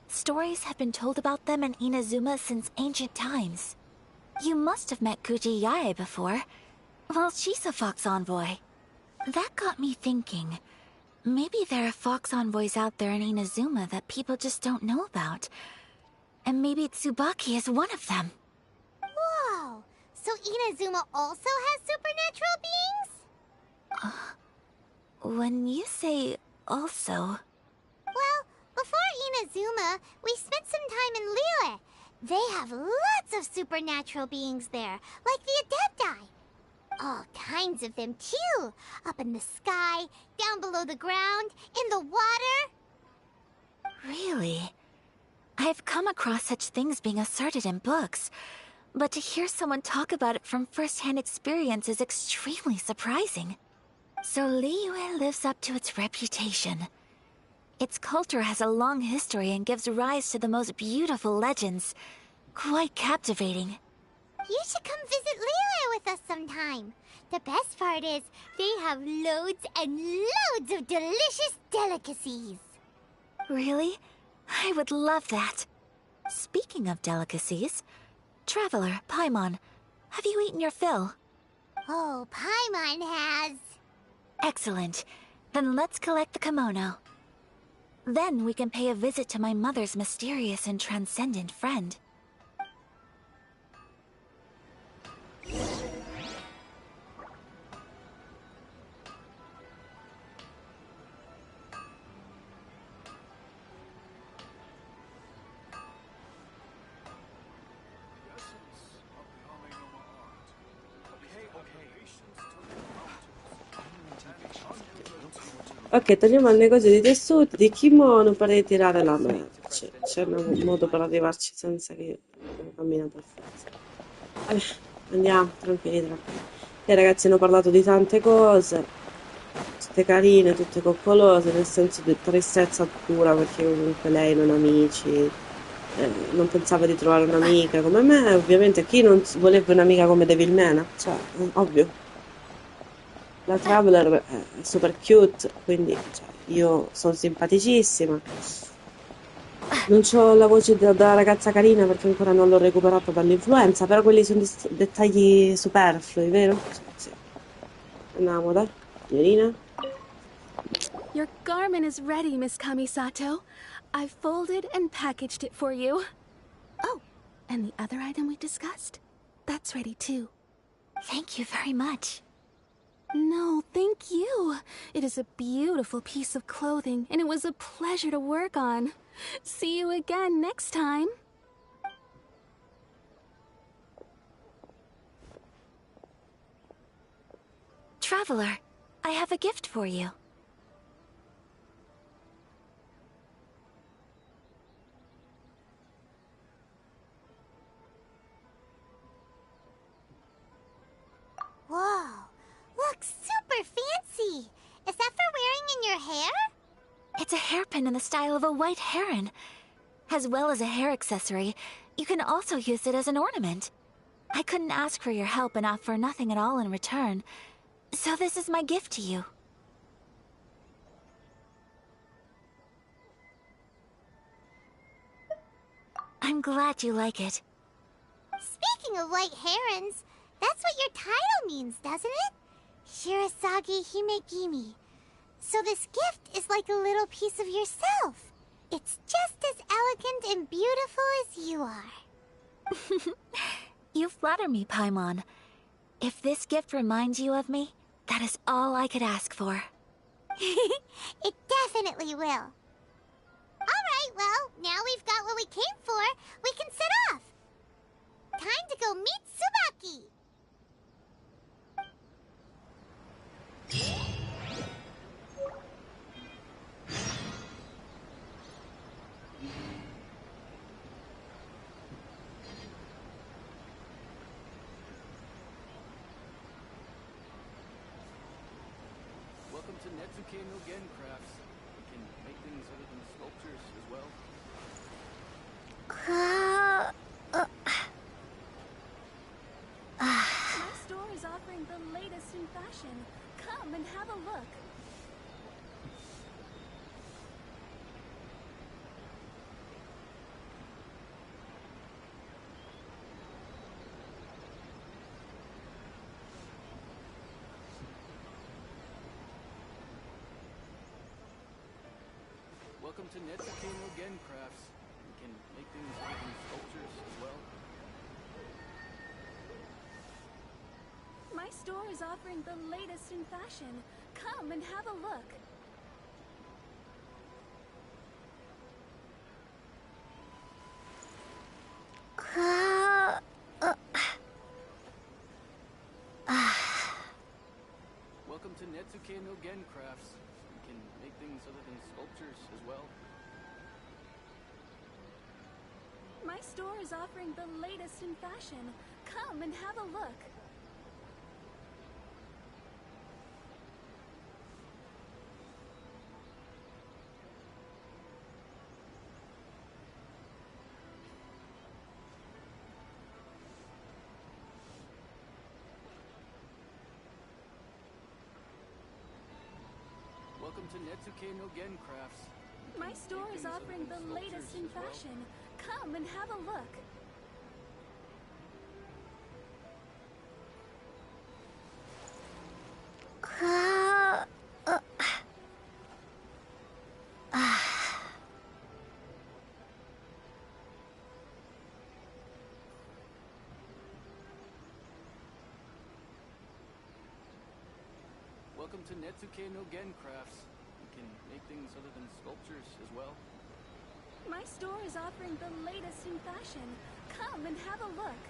Stories have been told about them in Inazuma since ancient times. You must have met Kuji Yae before. Well, she's a fox envoy. That got me thinking. Maybe there are fox envoys out there in Inazuma that people just don't know about. And maybe Tsubaki is one of them. Whoa! So Inazuma also has supernatural beings? When you say also... Well, before Inazuma, we spent some time in Liyue. They have lots of supernatural beings there, like the Adepti. All kinds of them, too. Up in the sky, down below the ground, in the water. Really? I've come across such things being asserted in books, but to hear someone talk about it from first-hand experience is extremely surprising. So Liyue lives up to its reputation. Its culture has a long history and gives rise to the most beautiful legends. Quite captivating. You should come visit Liyue with us sometime. The best part is, they have loads and loads of delicious delicacies. Really? I would love that. Speaking of delicacies, Traveler, Paimon, have you eaten your fill? Oh, Paimon has. Excellent. Then let's collect the kimono. Then we can pay a visit to my mother's mysterious and transcendent friend. Ok, torniamo al negozio di tessuti, di kimono per ritirare la merce. C'è un modo per arrivarci senza che cammina per forza. Vabbè, andiamo, tranquilli. Le ragazzi hanno parlato di tante cose, tutte carine, tutte coccolose, nel senso di tristezza pura, perché comunque lei non ha amici, non pensava di trovare un'amica come me, ovviamente chi non voleva un'amica come Devilmena, cioè, ovvio. La Traveler è super cute, quindi cioè, io sono simpaticissima. Non c'ho la voce da ragazza carina perché ancora non l'ho recuperata dall'influenza, però quelli sono dettagli superflui, vero? Sì. Andiamo, dai, signorina. Your garment is ready, Miss Kamisato. I've folded and packaged it for you. Oh, and the other item we discussed? That's ready too. Thank you very much. No, thank you. It is a beautiful piece of clothing, and it was a pleasure to work on. See you again next time. Traveler, I have a gift for you. Whoa, looks super fancy. Is that for wearing in your hair? It's a hairpin in the style of a white heron. As well as a hair accessory, you can also use it as an ornament. I couldn't ask for your help and offer nothing at all in return, so this is my gift to you. I'm glad you like it. Speaking of white herons, that's what your title means, doesn't it? Shirasagi Himegimi. So this gift is like a little piece of yourself. It's just as elegant and beautiful as you are. You flatter me, Paimon. If this gift reminds you of me, that is all I could ask for. It definitely will. Alright, well, now we've got what we came for. We can set off. Time to go meet Tsubaki. Welcome to Netsuke no Gen Crafts. We can make things other than sculptures as well. My store is offering the latest in fashion. Come and have a look. Welcome to Netsuke no Gen Crafts. We can make things other than sculptures as well. My store is offering the latest in fashion. Come and have a look. Welcome to Netsuke no Gen Crafts. We can make things other than sculptures as well. My store is offering the latest in fashion. Come and have a look. Welcome to Netsuke no Gen Crafts. We My can store make is things other offering than the latest sculptures in as well. fashion. Come and have a look. Welcome to Netsuke no Gen Crafts. We can make things other than sculptures as well. My store is offering the latest in fashion. Come and have a look.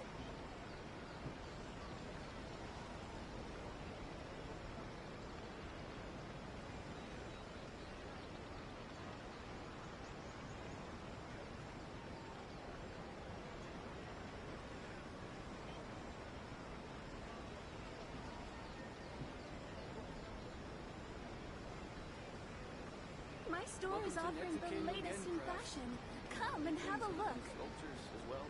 My store Welcome is to offering Netsuke the no latest Gen in Crafts. fashion. We can Come make and have a things other look. than sculptures as well.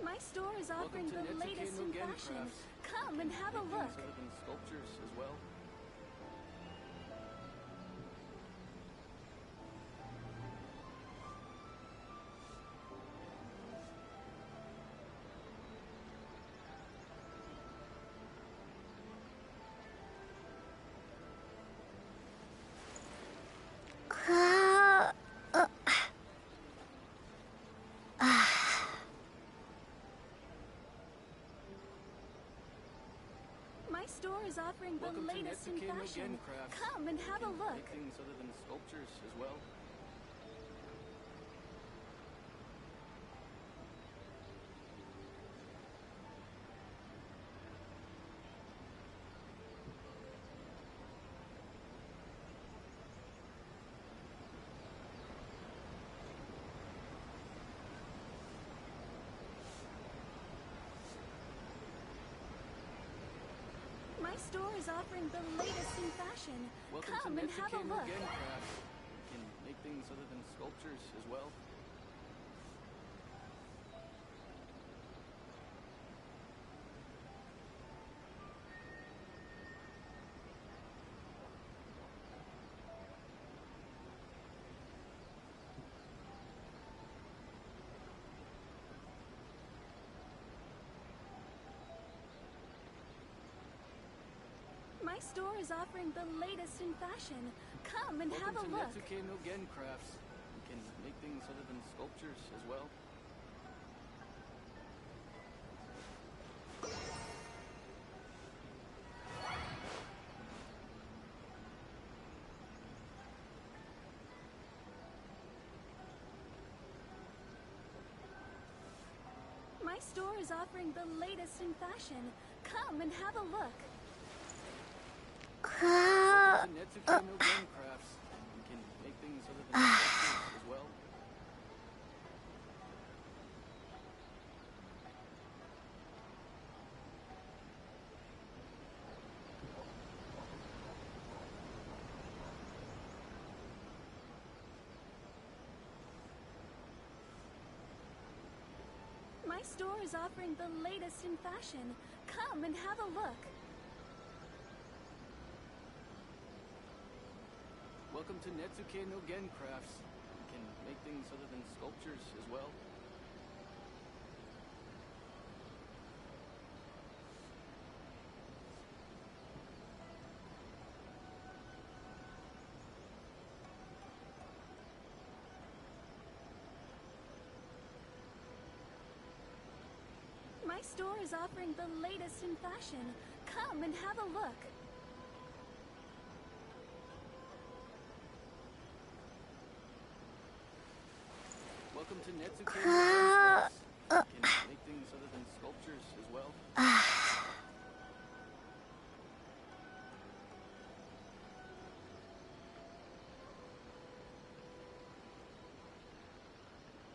My store is offering Welcome to the Netsuke latest no in Gen fashion. Crafts. Come and have a Make look. things other than sculptures as well. My store is offering the Welcome to latest in Netsuke no fashion. Gen Crafts. Come and have a We can look. Make things other than sculptures as well. My store is offering the latest in fashion. Welcome Come to and have a Netsuke no look. Gen Crafts. We can make things other than sculptures as well. My store is offering the latest in fashion. Come and have a Welcome to look. Netsuke no Gen Crafts. We can make things other than sculptures as well. My store is offering the latest in fashion. Come and have a look. Welcome to Netsuke no Gen Crafts. We can make things other than sculptures as well. My store is offering the latest in fashion. Come and have a look. Welcome to Netsuke no Gen Crafts. We can make things other than sculptures as well. My store is offering the latest in fashion. Come and have a look. Welcome to Netsuke no Gen Crafts. We can make things other than sculptures as well.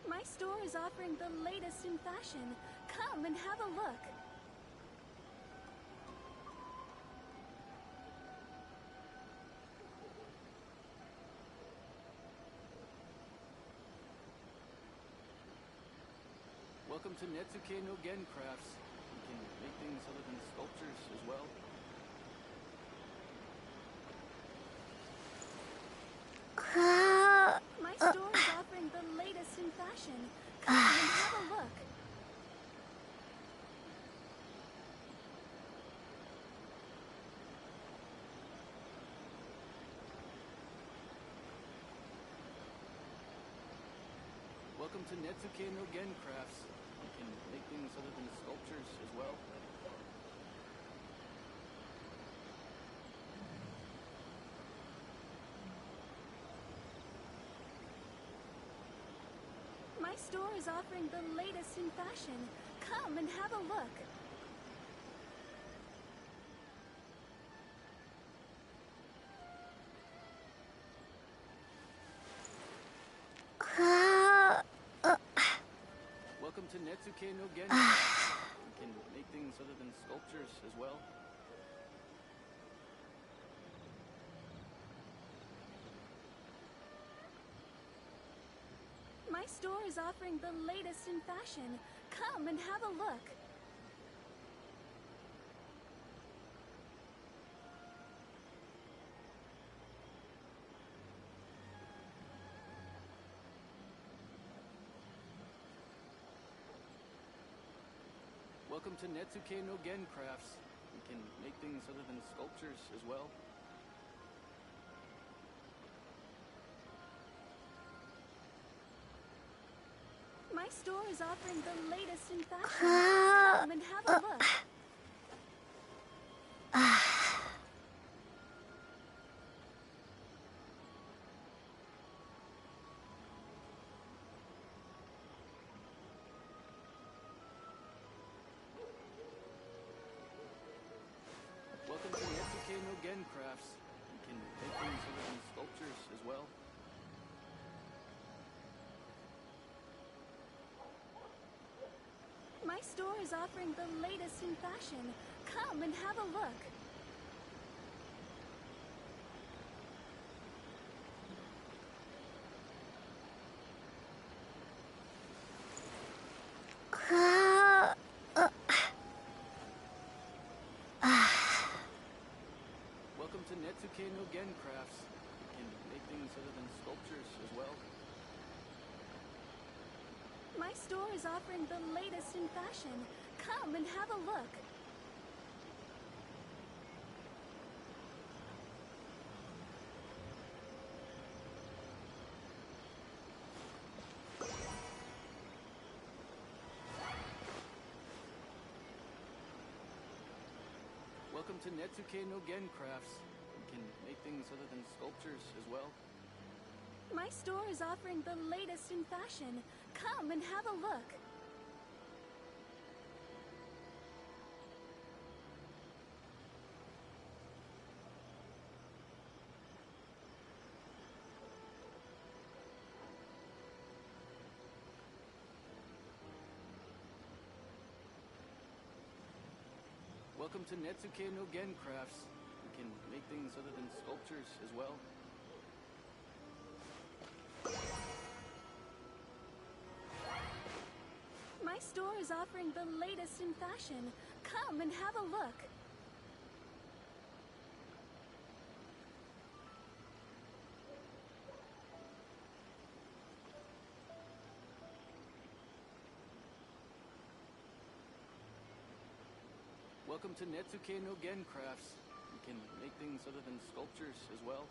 My store is offering the latest in fashion. Come and have a look. Welcome to Netsuke no Gen Crafts. We can make things other than sculptures as well. My store is offering the latest in fashion. Come and have a look. Welcome to Netsuke no Gen Crafts. We can make things other than sculptures as well. My store is offering the latest in fashion. Come and have a look. Welcome to Netsuke no Gen Crafts. We can make things other than sculptures as well. My store is offering the latest in fashion. Come and have a look. Welcome to Netsuke no Gen Crafts. We can make things other than sculptures as well. My store is offering the latest in fashion. Come and have a look. Welcome to Netsuke no Gen Crafts. We can make things other than sculptures as well. My store is offering the latest in fashion. Come and have a look. Netsuke no Gen crafts. We can make things other than sculptures as well. My store is offering the latest in fashion. Come and have a look. Welcome to Netsuke no Gen crafts. We can make things other than sculptures as well. My store is offering the latest in fashion. Come and have a look. Welcome to Netsuke no Gen crafts. We can make things other than sculptures as well. My store is offering the latest in fashion. Come and have a look. Welcome to Netsuke no Gen crafts. We can make things other than sculptures as well.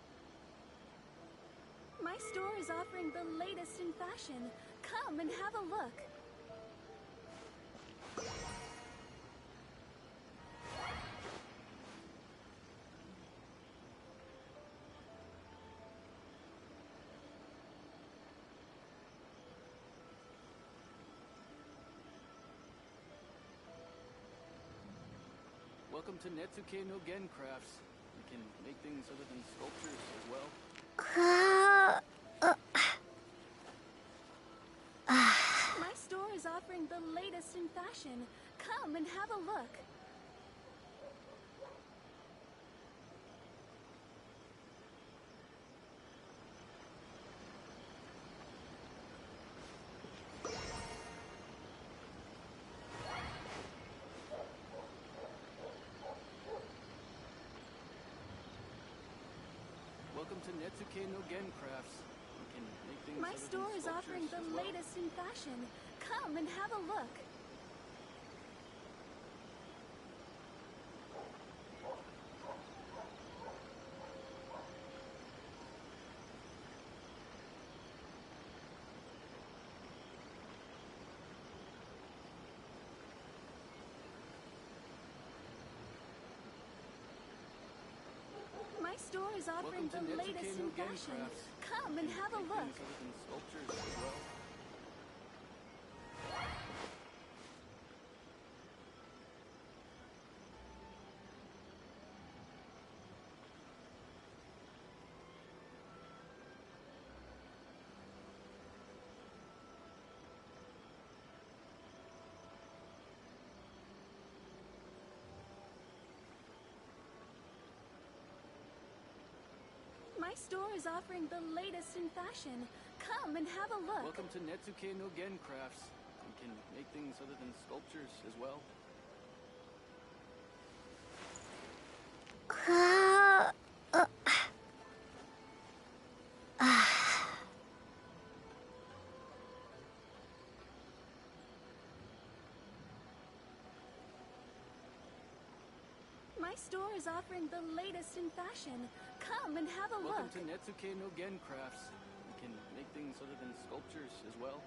My store is offering the latest in fashion. Come and have a look. Welcome to Netsuke no Gen crafts. We can make things other than sculptures as well. My store is offering the latest in fashion. Come and have a look. Welcome to Netsuke no Gen crafts. We can make things My other store than is offering sculptures the as well. latest in fashion. Come and have a look. My store is offering Welcome to the Netsuke latest no in Gen fashion. crafts. Come and have a Make look. things other than sculptures as well. My store is offering the latest in fashion. Come and have a look. Welcome to Netsuke no Gen crafts. We can make things other than sculptures as well. My store is offering the latest in fashion. Come and have a Welcome look. to Netsuke no Gen crafts. We can make things other than sculptures as well.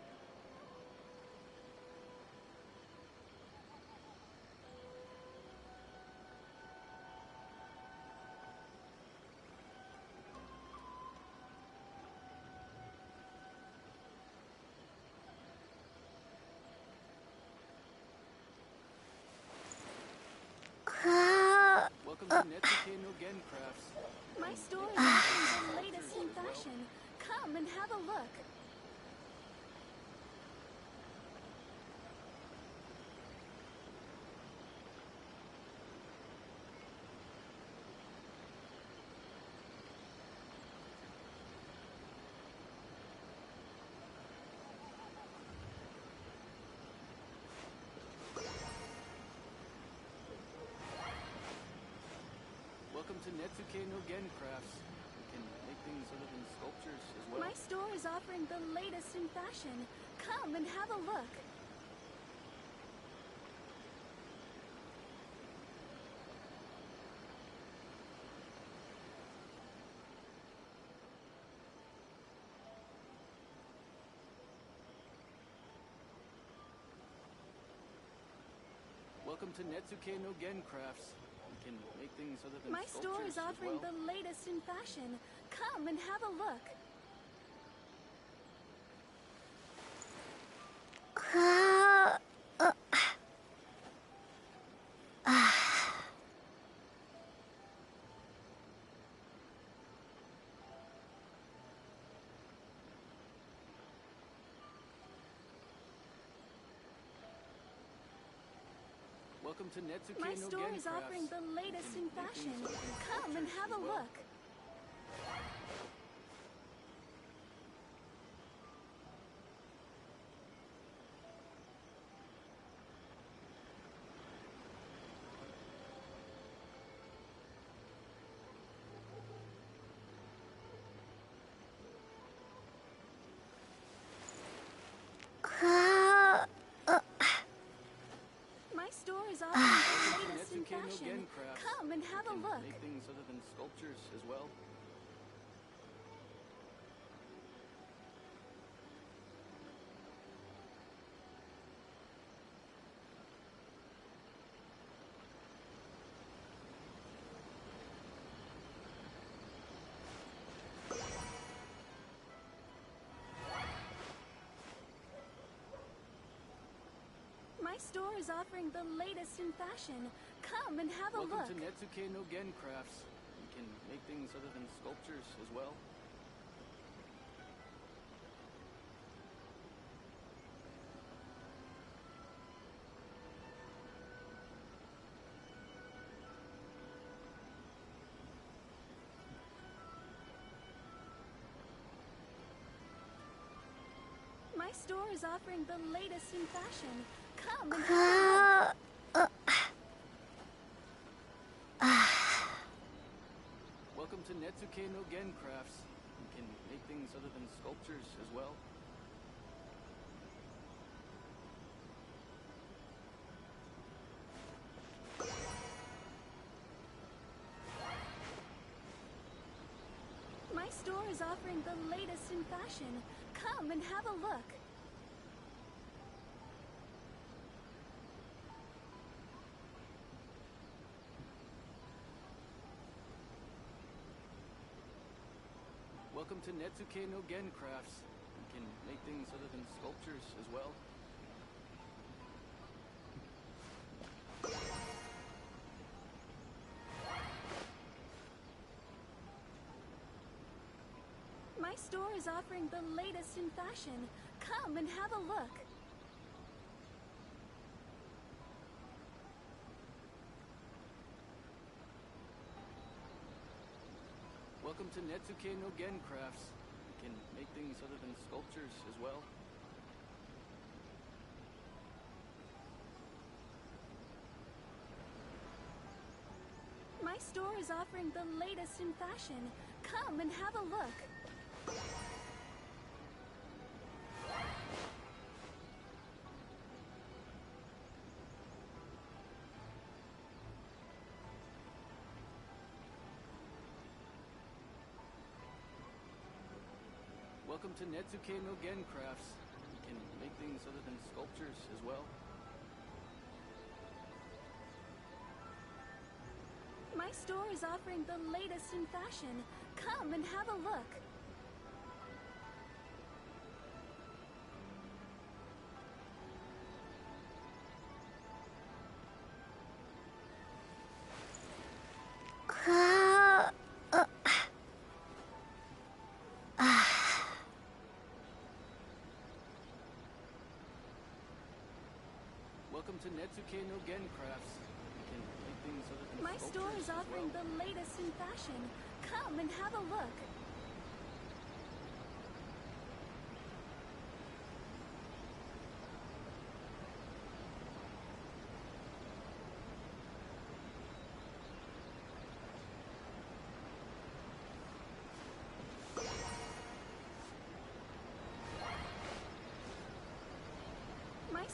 Welcome to Netsuke no Gen crafts. My store is offering the latest in fashion. Come and have a look. Welcome to Netsuke no Gen Crafts. We can make things other than sculptures as well. My store is offering the latest in fashion. Come and have a look. Welcome to Netsuke no Gen Crafts. We can make things other than My sculptures store is as offering well. the latest in fashion. Come and have a look. Welcome to Netsuke My no store Gen is Crafts. offering the latest in We can make fashion. things other than Come and sculptures have a as well. look. My store is offering the latest in Netsuke no fashion. Gen Crafts. Come and have a We can look. make things other than sculptures as well. My store is offering the latest in fashion. Come and have a Welcome look. to Netsuke no Gen Crafts. We can make things other than sculptures as well. My store is offering the latest in fashion. Come and have a look. Welcome to Netsuke no Gen Crafts. We can make things other than sculptures as well. My store is offering the latest in fashion. Come and have a look. Welcome to Netsuke no Gen Crafts. We can make things other than sculptures as well. My store is offering the latest in fashion. Come and have a look. Welcome to Netsuke no Gen Crafts. We can make things other than sculptures as well. My store is offering the latest in fashion. Come and have a look. Welcome to Netsuke no Gen Crafts. We can make things other than sculptures as well. My store is offering the latest in fashion. Come and have a look. Welcome to Netsuke no Gen Crafts. We can make things other than My store sculptures is as offering well. the latest in fashion. Come and have a look.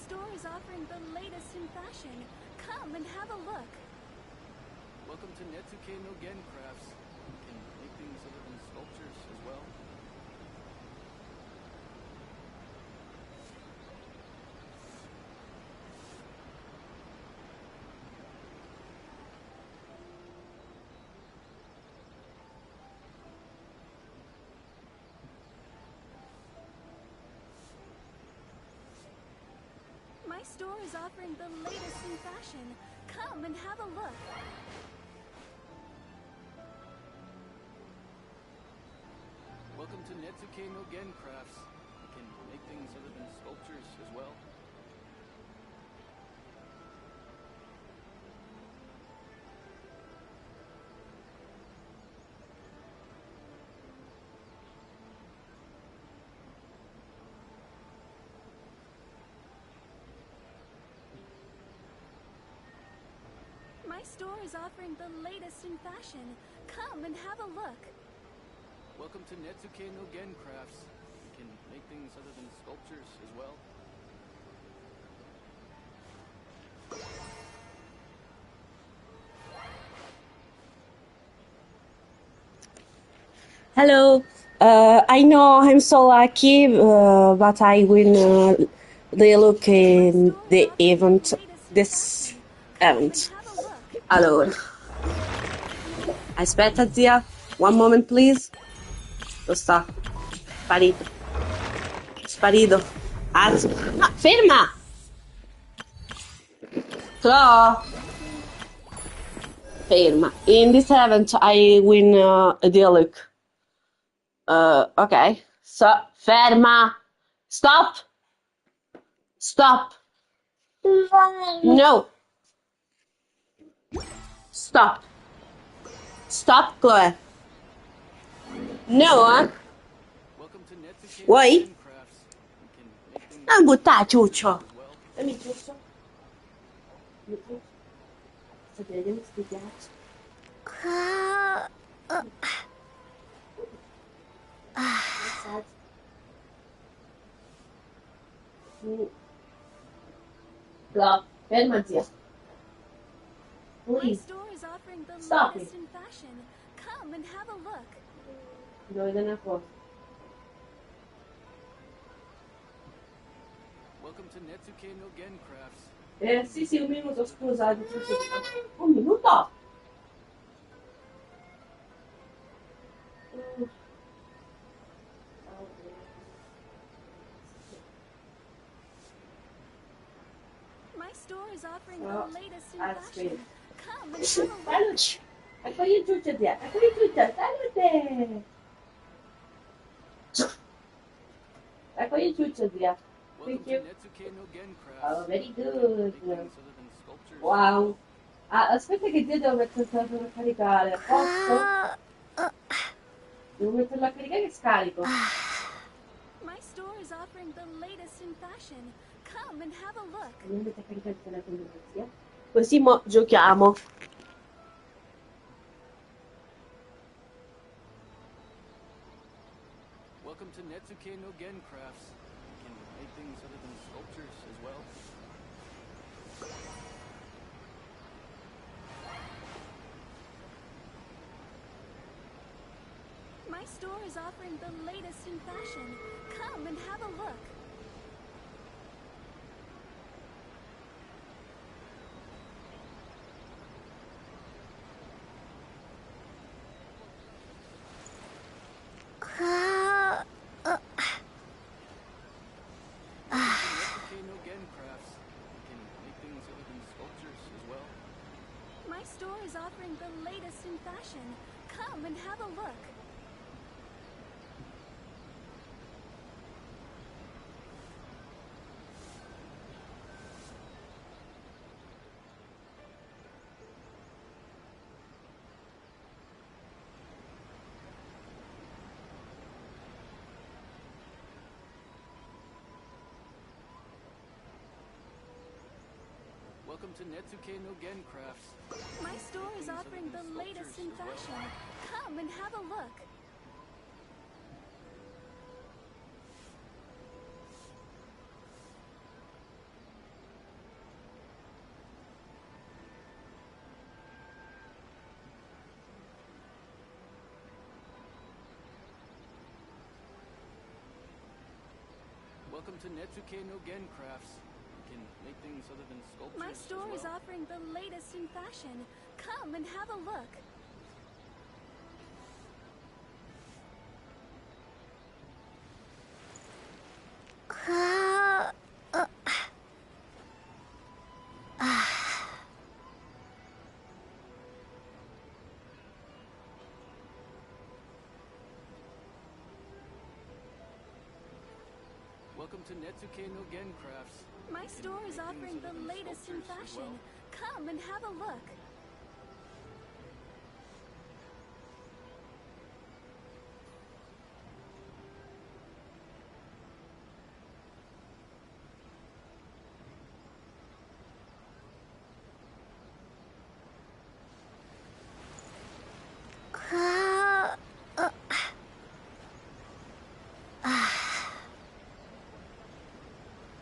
store is offering the latest in fashion. Come and have a look. Welcome to Netsuke no Gen Crafts. You can make things other than sculptures as well. My store is offering the latest in fashion. Come and have a look. Welcome to Netsuke no Gen Crafts. You can make things other than sculptures as well. My store is offering the latest in fashion. Come and have a look. Welcome to Netsuke no Gen Crafts. You can make things other than sculptures as well. Hello. I know I'm so lucky, but I win the look in the event. This event. Allora. Aspetta, zia. One moment, please. Dove sta? Sparito. Sparito. Alzo. No, ferma! Clo. Ferma. In this event, I win the look. Okay. So, ferma. Stop. Stop. No. Stop. Stop, Chloe. No, Welcome to Netsuke no Vuoi? Gen Crafts. You can make things Non buttare, ciuccio. as well. Dammi ciuccio. Sapete, mi spiace. Chloe, ferma, zia. My Please. store is offering the Stop latest it. in fashion. Come and have a look. Devo vedere una cosa. Welcome to Netsuke no Gen Crafts. Sì, un minuto, scusa. Un minuto? My store is offering Oh, the latest in that's fashion. great. Come and have a look. Salute! Ecco io ciuccio, zia. Ecco io ciuccio. Salute! Ecco io ciuccio, zia. Welcome Thank to you. Netsuke no Gen Crafts. Oh, very You can good. make things other than sculptures as Wow. well. Ah, aspetta che zia devo mettere il telefono a caricare. Posso? Devo metterlo a caricare e scarico. My store is offering the latest in fashion. Come and have a look. Devo mettere a caricare il telefono, zia. Così mo giochiamo. Welcome to Netsuke no Gen Crafts. You can make things other than sculptures as well. My store is offering the latest in fashion. Come and have a look. Netsuke no Gen Crafts. You can make things other than sculptures as well. My store is offering the latest in fashion. Come and have a look. Welcome to Netsuke no Gen Crafts. My store is offering the latest in fashion. Come and have a look. Welcome to Netsuke no Gen Crafts. We can make things other than sculptures My as store is well. offering the latest in fashion. Come and have a look. Welcome to Netsuke no Gen Crafts. My We can store is make things offering the other than latest in sculptures as fashion. well. Come and have a look.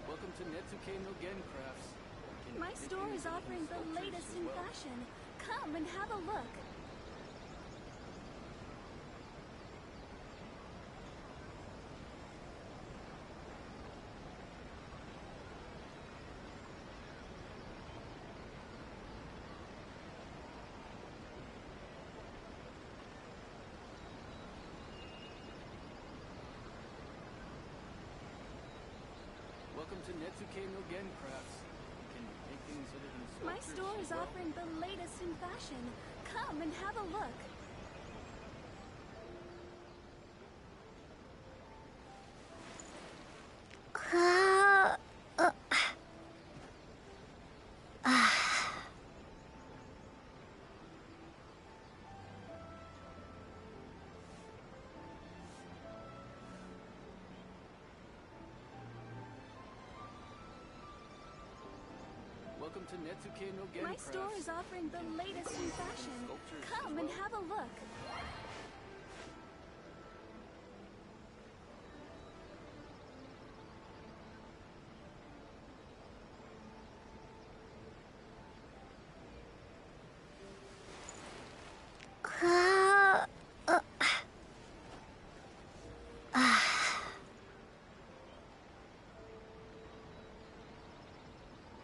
Welcome to Netsuke no Gen Crafts. We can My make store things is other offering than the sculptures latest as in well. fashion. Come and have a look. Welcome to Netsuke no Gen Crafts. We can make things other than sculptures My store as is well. offering the latest in fashion. Come and have a look. Welcome to Netsuke no Gen My Crafts. store is offering the latest in fashion. Sculptures Come as and well. have a look.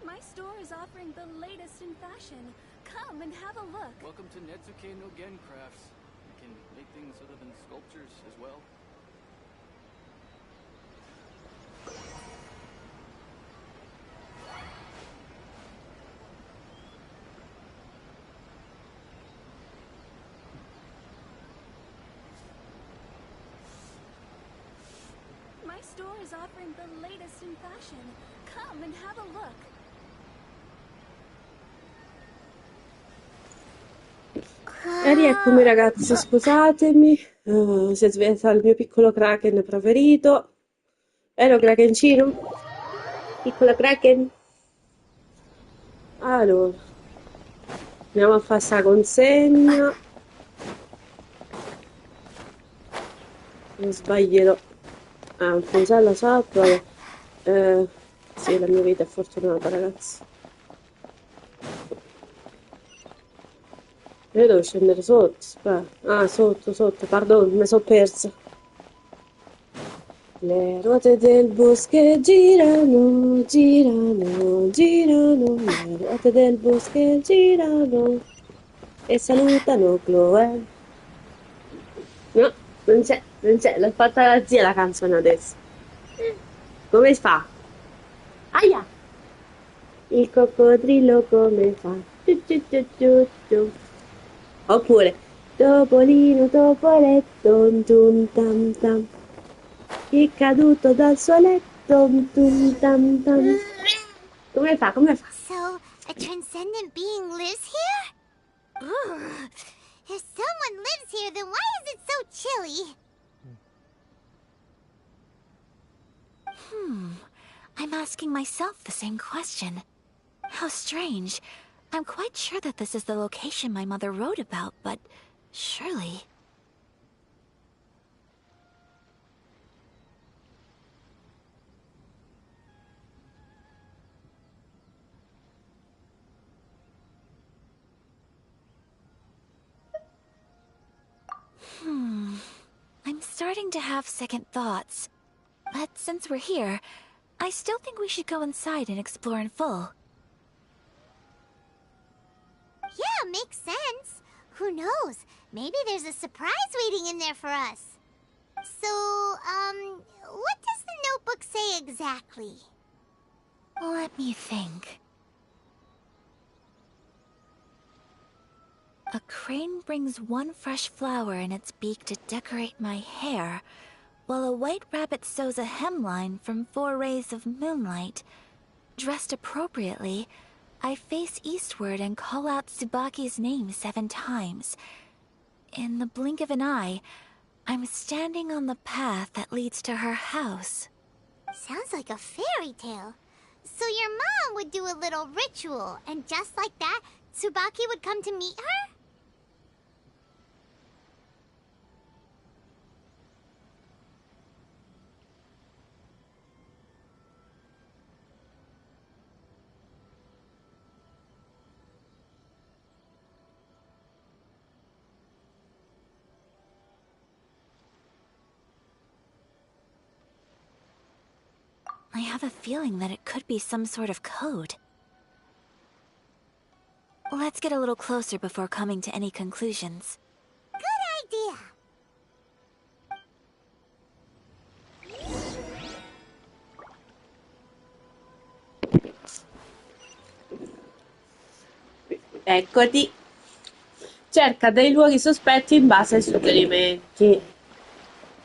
My store is offering the latest in fashion. Come and have a look. Welcome to Netsuke no Gen Crafts. We can make things other than sculptures as well. My store is offering the latest in fashion. Come and have a look. E rieccomi ragazzi, scusatemi, si è svegliato il mio piccolo Kraken preferito. Vero Krakencino? Piccolo Kraken? Allora, andiamo a fare sta consegna. Non sbaglierò. Ah, un punsello sotto, vabbè. Sì, la mia vita è fortunata ragazzi. Io devo scendere sotto, aspetta. Ah, sotto, pardon, mi sono persa. Le ruote del bosco girano, girano, girano, le ruote del bosco girano e salutano Chloe. No, non c'è, l'ha fatta la zia la canzone adesso. Come fa? Aia! Il coccodrillo come fa? Ciu, ciu, ciu, ciu, ciu. Oppure Topolino, Topoletto, tum tam tam, è caduto dal suo letto, tum tam tam. Come fa? Come fa? So, a transcendent being lives here? Ugh. If someone lives here, then why is it so chilly? I'm asking myself the same question. How strange. I'm quite sure that this is the location my mother wrote about, but surely... I'm starting to have second thoughts. But since we're here, I still think we should go inside and explore in full. Yeah, makes sense. Who knows? Maybe there's a surprise waiting in there for us. So, what does the notebook say exactly? Let me think. A crane brings one fresh flower in its beak to decorate my hair, while a white rabbit sews a hemline from 4 rays of moonlight. Dressed appropriately, I face eastward and call out Tsubaki's name 7 times. In the blink of an eye, I'm standing on the path that leads to her house. Sounds like a fairy tale. So your mom would do a little ritual, and just like that, Tsubaki would come to meet her? I have a feeling that it could be some sort of code. Let's get a little closer before coming to any conclusions. Good idea. Eccoti. Cerca dei luoghi sospetti in base ai suggerimenti.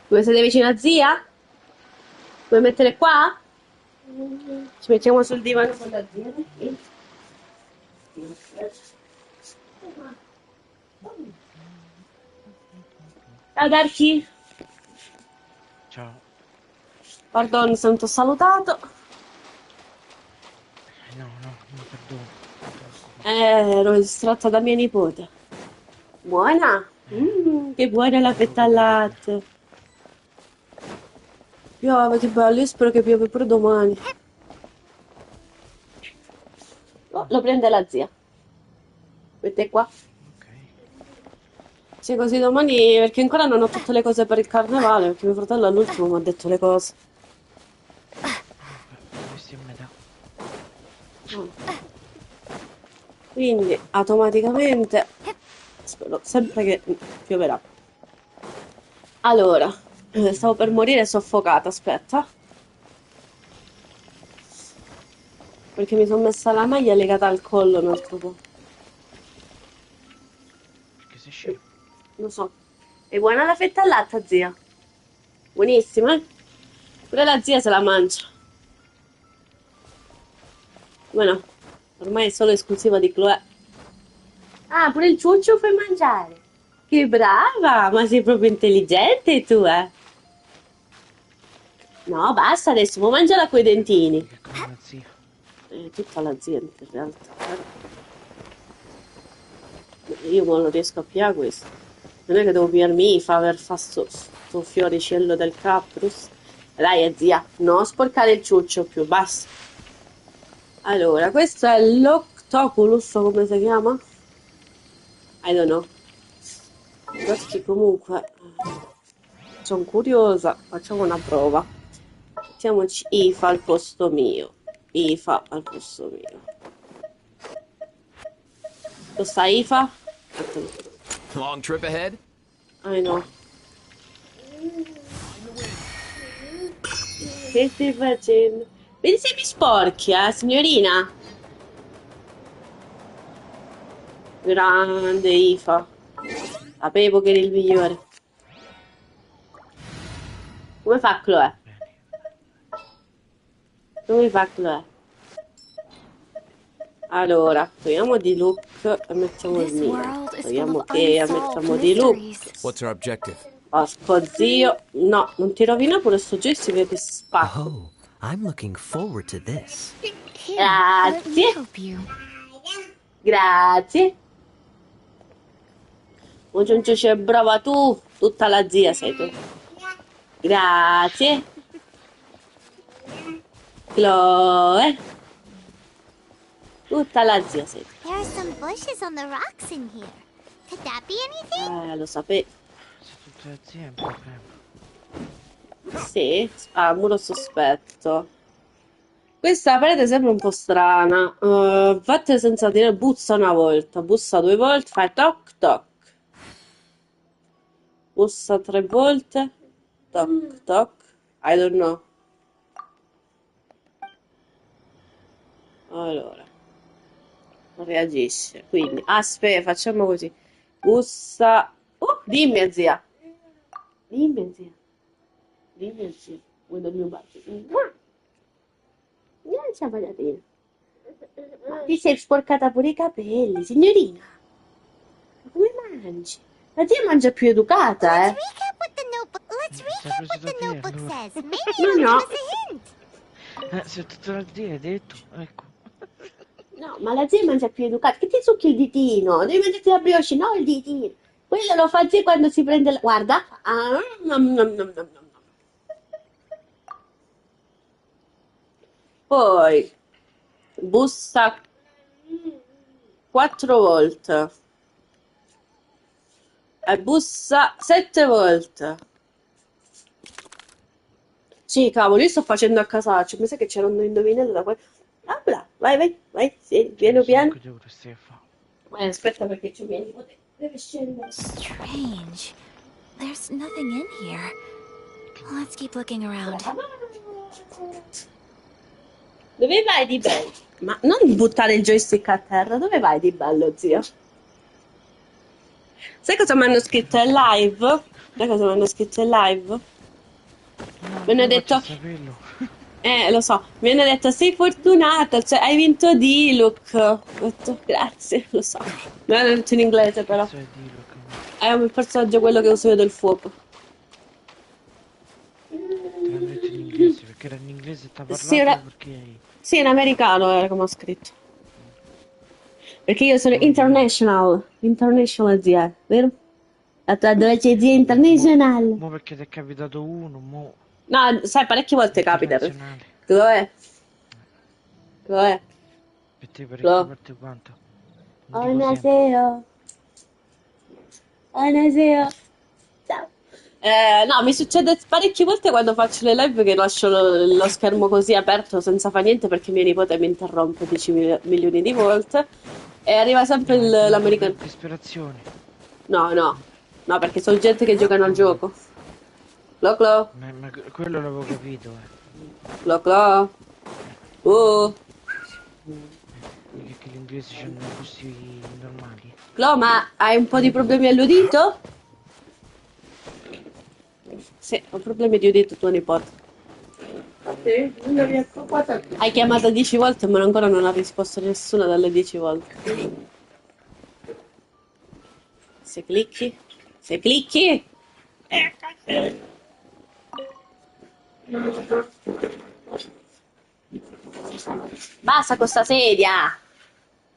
Vuoi sedere vicino a zia? Vuoi mettere qua? Ci mettiamo sul divano con la zia. Ciao Darky. Ciao. Pardon se non ti ho salutato. No, mi perdono. Ero distratta da mia nipote. Buona? Che buona la fetta al latte. Piove, che bello, io spero che piove pure domani. Oh, lo prende la zia. Mette qua. Ok. Sì, così domani, perché ancora non ho tutte le cose per il carnevale, perché mio fratello all'ultimo mi ha detto le cose. Questi a metà. Quindi automaticamente spero sempre che pioverà. Allora, stavo per morire soffocata, aspetta. Perché mi sono messa la maglia legata al collo un altro po'. Perché sei scemo? Lo so. È buona la fetta al latte, zia? Buonissima, eh? Pure la zia se la mangia. Bueno, ormai è solo esclusiva di Chloe. Ah, pure il ciuccio fai mangiare. Che brava, ma sei proprio intelligente tu, eh? No, basta adesso, puoi mangiarla coi dentini. Che come la zia. Tutta l'azienda in realtà. Io non lo riesco a pigliare questo. Non è che devo pigliarmi IFA per fare sto fioricello del Caprus. Dai, zia, non sporcare il ciuccio più, basta. Allora, questo è l'Octoculus, come si chiama? I don't know. Questi comunque sono curiosa, facciamo una prova. Mettiamoci IFA al posto mio. IFA al posto mio. Lo sta IFA? Long trip ahead? I know. Che stai facendo? Vedi se mi sporchi, signorina? Grande IFA. Sapevo che eri il migliore. Come fa Chloe? Come fa Chloe? Allora, togliamo di look e mettiamo il mio. Togliamo che e mettiamo di look. What's our objective? Porco zio. No, non ti rovina pure sto gesto che ti spacco. Oh, I'm looking forward to this. Grazie. Grazie. Oggi c'è brava tu. Tutta la zia sei tu. Grazie. Chloe. Tutta la zia sei tu. There are some bushes on the rocks in here. Could that be anything? Lo sapevo. Se tutte le zie è un problema. Sì, ah, muro sospetto. Questa parete sembra un po' strana. Vattene senza dire, buzza una volta, bussa due volte, fai toc toc. Bussa tre volte, toc toc. I don't know. Allora, non reagisce. Quindi, aspetta, facciamo così. Bussa. Dimmi, zia. Dimmi, zia. Dimmi, zia. Vuoi del mio bacio? Non c'è bagatina. Ti sei sporcata pure i capelli, signorina. Ma come mangi? La zia mangia più educata, Let's eh? recap what the notebook. Let's Sei recap preso what da the te notebook allora. says. Maybe No, it'll no. give us a hint. Se tutto la zia hai detto, ecco. No, ma la zia mangia più educata. Che ti succhi il ditino? Devi mangiarti la brioche, no il ditino. Quello lo fa zia quando si prende la... Guarda. Ah, nom, nom, nom, nom, nom. Poi bussa quattro volte. E bussa sette volte. Sì, cavolo, io sto facendo a casaccio. Mi sa che c'era un indovinello da qua. Ah, là. Vai, vai, vai. Sì, piano piano. 5 euro stai a fare. Aspetta perché c'è mia nipote. Deve scendere. Strange. There's nothing in here. Let's keep looking around. Dove vai di bello? Ma non buttare il joystick a terra. Dove vai di bello, zio? Sai cosa mi hanno scritto in live? Sai cosa mi hanno scritto in live? No, Mi hanno come faccio a detto... saperlo? Lo so, mi hanno detto sei fortunata, cioè hai vinto Diluc. Ho detto grazie, lo so. Mi hanno detto in inglese però. Cazzo è dirlo? È un personaggio quello che uso io del fuoco. Te l'hanno detto in inglese, perché era in inglese e ti ha Sì, parlato perché... sì, in americano era come ho scritto. Perché io sono Poi io... international zia, vero? La tua dolce zia international. Mo perché ti è capitato uno, mo... No, sai, parecchie volte capita. Internazionale. Chloe, Chloe, Per te parecchie Chloe. volte quanto? Non dico sempre. Buonasera. Buonasera. Ciao. No, mi succede parecchie volte quando faccio le live che lascio lo schermo così aperto senza fare niente perché mia nipote mi interrompe 10 milioni di volte e arriva sempre No, è venuto per l'americano. disperazione. No, no, no, perché sono gente che giocano al No, gioco. Clo clo, ma quello l'avevo capito, clo clo. Uh, Che gli inglesi hanno i gusti normali. Clo, ma hai un po' di problemi all'udito? Sì, ho problemi di udito tuo nipote. Sì, non riesco a... Hai chiamato 10 volte ma ancora non ha risposto nessuna delle 10 volte. Se clicchi? Se clicchi? Basta con sta sedia!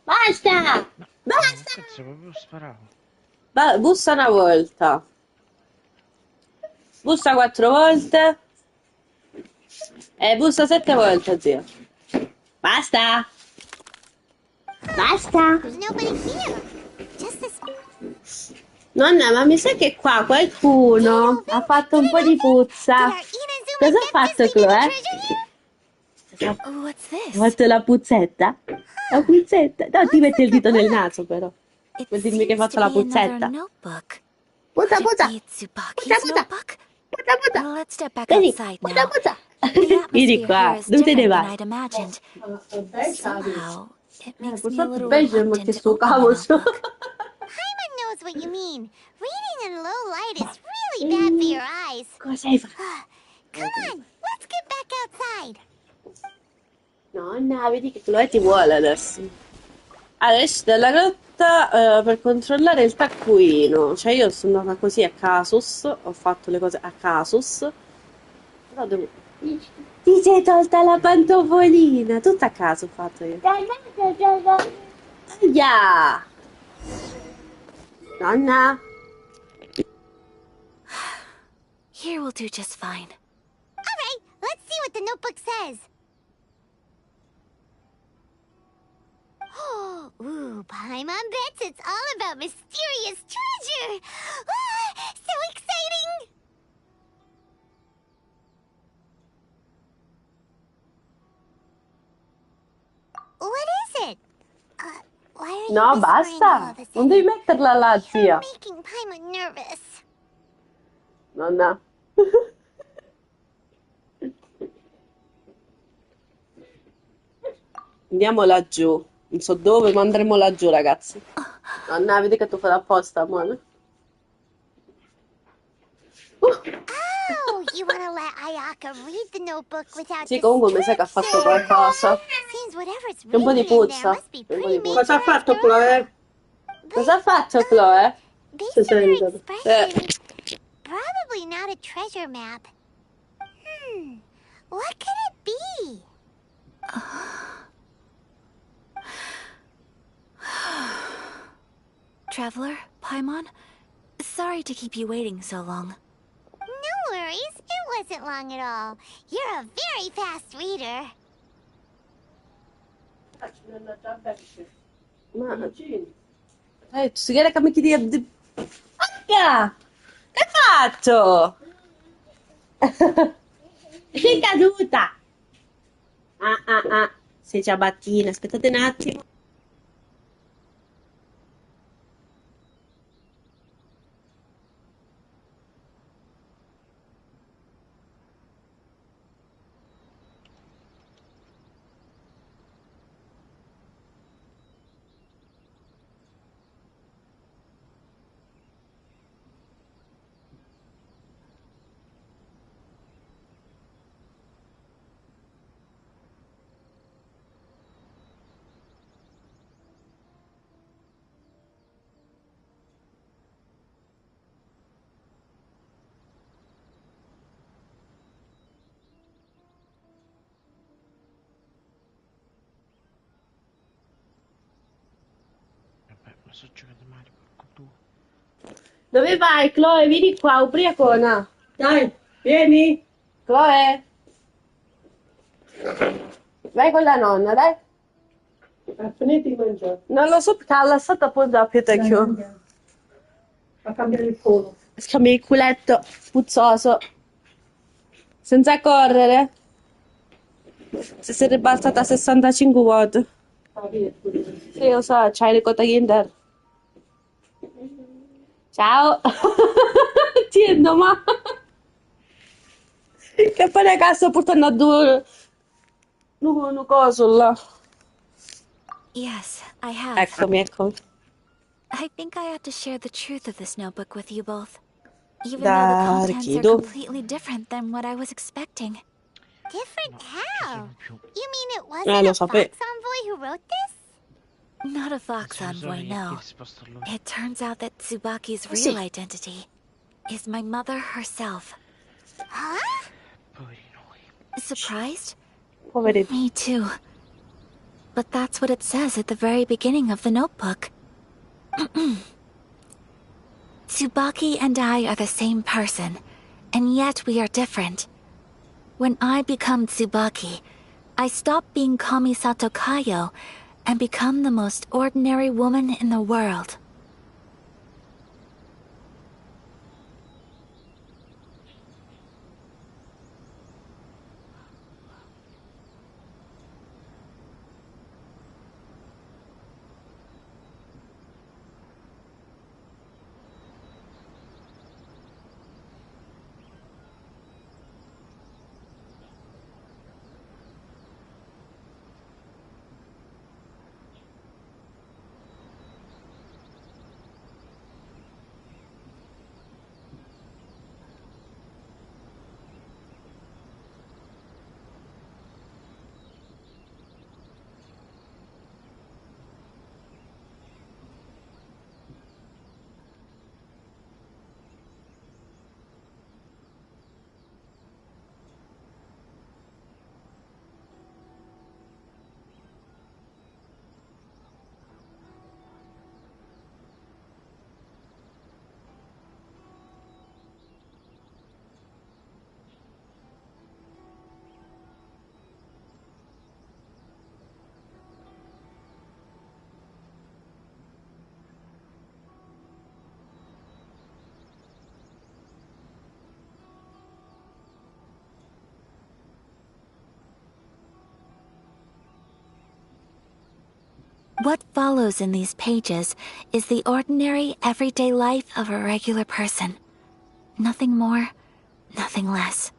Basta! No, Basta! cazzo, proprio sparavo. Bussa una volta. Bussa 4 volte. E bussa 7 volte, zio. Basta! Basta! There's nobody here. Just this. Nonna, ma mi sa che qua qualcuno ha fatto un po' di Did puzza. our Inazuma Cosa ha Vet just fatto, leave any Chloe? treasure here? What's Ha this? fatto la puzzetta? La puzzetta? No, ti Looks metti il like a dito nel book. naso, però. It Vuol dirmi che hai seems fatto to la be another puzzetta. notebook. Puzza, Could it puzza! be Puzza, Tsubaki's puzza! notebook? Puzza, puzza! Let's step back Vedi, outside puzza, now. puzza! The Vieni atmosphere here qua, is dove te ne different than vai? I'd imagined. Somehow, it makes me a Purtroppo il little Belgium ha reluctant to chiesto open the caos. notebook. Paimon knows what you mean. Reading in low light is really bad for your eyes. Cosa hai fatto? Come on, let's get back outside. Nonna, vedi che Chloe ti vuole adesso. Allora, esci dalla grotta per controllare il taccuino. Cioè, io sono andata così a casus, ho fatto le cose a casus. Però devo... Ti sei tolta la pantofolina, tutta a caso ho fatto io. Aia! Nonna! Here will do just fine. All right, let's see what the notebook says. Ooh, Paimon bets it's all about mysterious treasure. Ah, so exciting! No, basta. Non devi metterla là, zia. Making Paimon nervous. Nonna. Andiamo laggiù. Non so dove, ma andremo laggiù, ragazzi. Nonna, vedi che tu fai apposta, amore. Oh, you want to let Ayaka read the notebook without Sì, comunque mi sa che ha fatto qualcosa. Seems whatever's C'è un po' di written in there puzza. must be C'è un po' pretty di puzza. Cosa ha major fatto after all. Chloe? Cosa ha fatto, Chloe? Based Si on her sente. expression, probably not a treasure map. What could it be? Traveler, Paimon, sorry to keep you waiting so long. No worries, it wasn't long at all. You're a very fast reader. Ma... si chiede che mi chiedi di... Porca! Che hai fatto? Sei caduta! Sei ciabattina, aspettate un attimo. Vabbè, ma sto giocando male, porco tu. Dove vai, Chloe? Vieni qua, ubriacona. Dai, vieni. Chloe? Vai con la nonna, dai. Finiti di mangiare. Non lo so perché ha lasciato appunto a Pietecchio. A cambiare il culo. Scambi il culetto puzzoso. Senza correre. Si sarebbe alzata a 65 watt. Sì, lo so, c'hai le cotte Kinder. Ciao. Tiendo, ma... Che poi a casa portando a due... Un coso là. Yes, I have. Eccomi. I think I ought to share the truth of this notebook with you both. Even though the Da contents are Rikido. completely different than what I was expecting. Different how? più. You mean it wasn't lo a sapevo. Fox Envoy who wrote this? Not a Fox Adesso Envoy, che no. risposto all'uomo. It turns out that Tsubaki's Oh, sì. real identity is my mother herself. Huh? Poveri noi. Surprised? Poveri. Me too. But that's what it says at the very beginning of the notebook. Tsubaki and I are the same person, and yet we are different. When I become Tsubaki, I stop being Kamisato Kayo and become the most ordinary woman in the world. What follows in these pages is the ordinary, everyday life of a regular person. Nothing more, nothing less.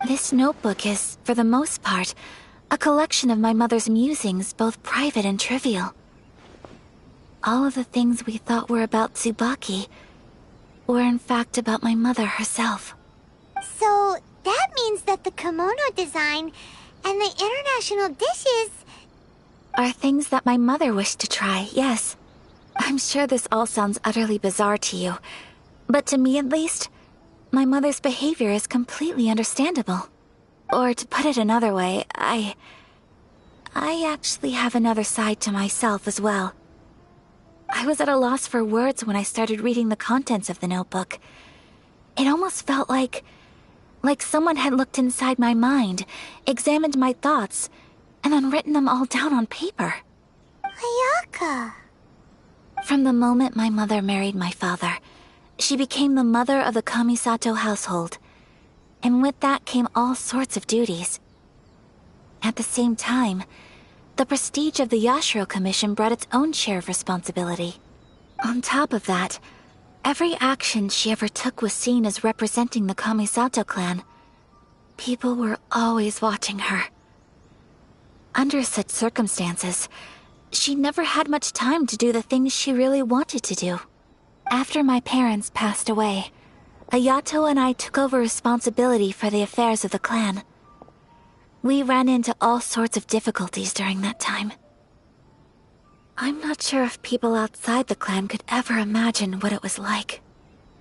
This notebook is, for the most part, a collection of my mother's musings, both private and trivial. All of the things we thought were about Tsubaki were in fact about my mother herself. So, that means that the kimono design and the international dishes... are things that my mother wished to try, yes. I'm sure this all sounds utterly bizarre to you, but to me at least, my mother's behavior is completely understandable. Or to put it another way, I actually have another side to myself as well. I was at a loss for words when I started reading the contents of the notebook. It almost felt like someone had looked inside my mind, examined my thoughts, and then written them all down on paper. Ayaka. From the moment my mother married my father, she became the mother of the Kamisato household, and with that came all sorts of duties. At the same time, the prestige of the Yashiro Commission brought its own share of responsibility. On top of that, every action she ever took was seen as representing the Kamisato clan. People were always watching her. Under such circumstances, she never had much time to do the things she really wanted to do. After my parents passed away, Ayato and I took over responsibility for the affairs of the clan. We ran into all sorts of difficulties during that time. I'm not sure if people outside the clan could ever imagine what it was like.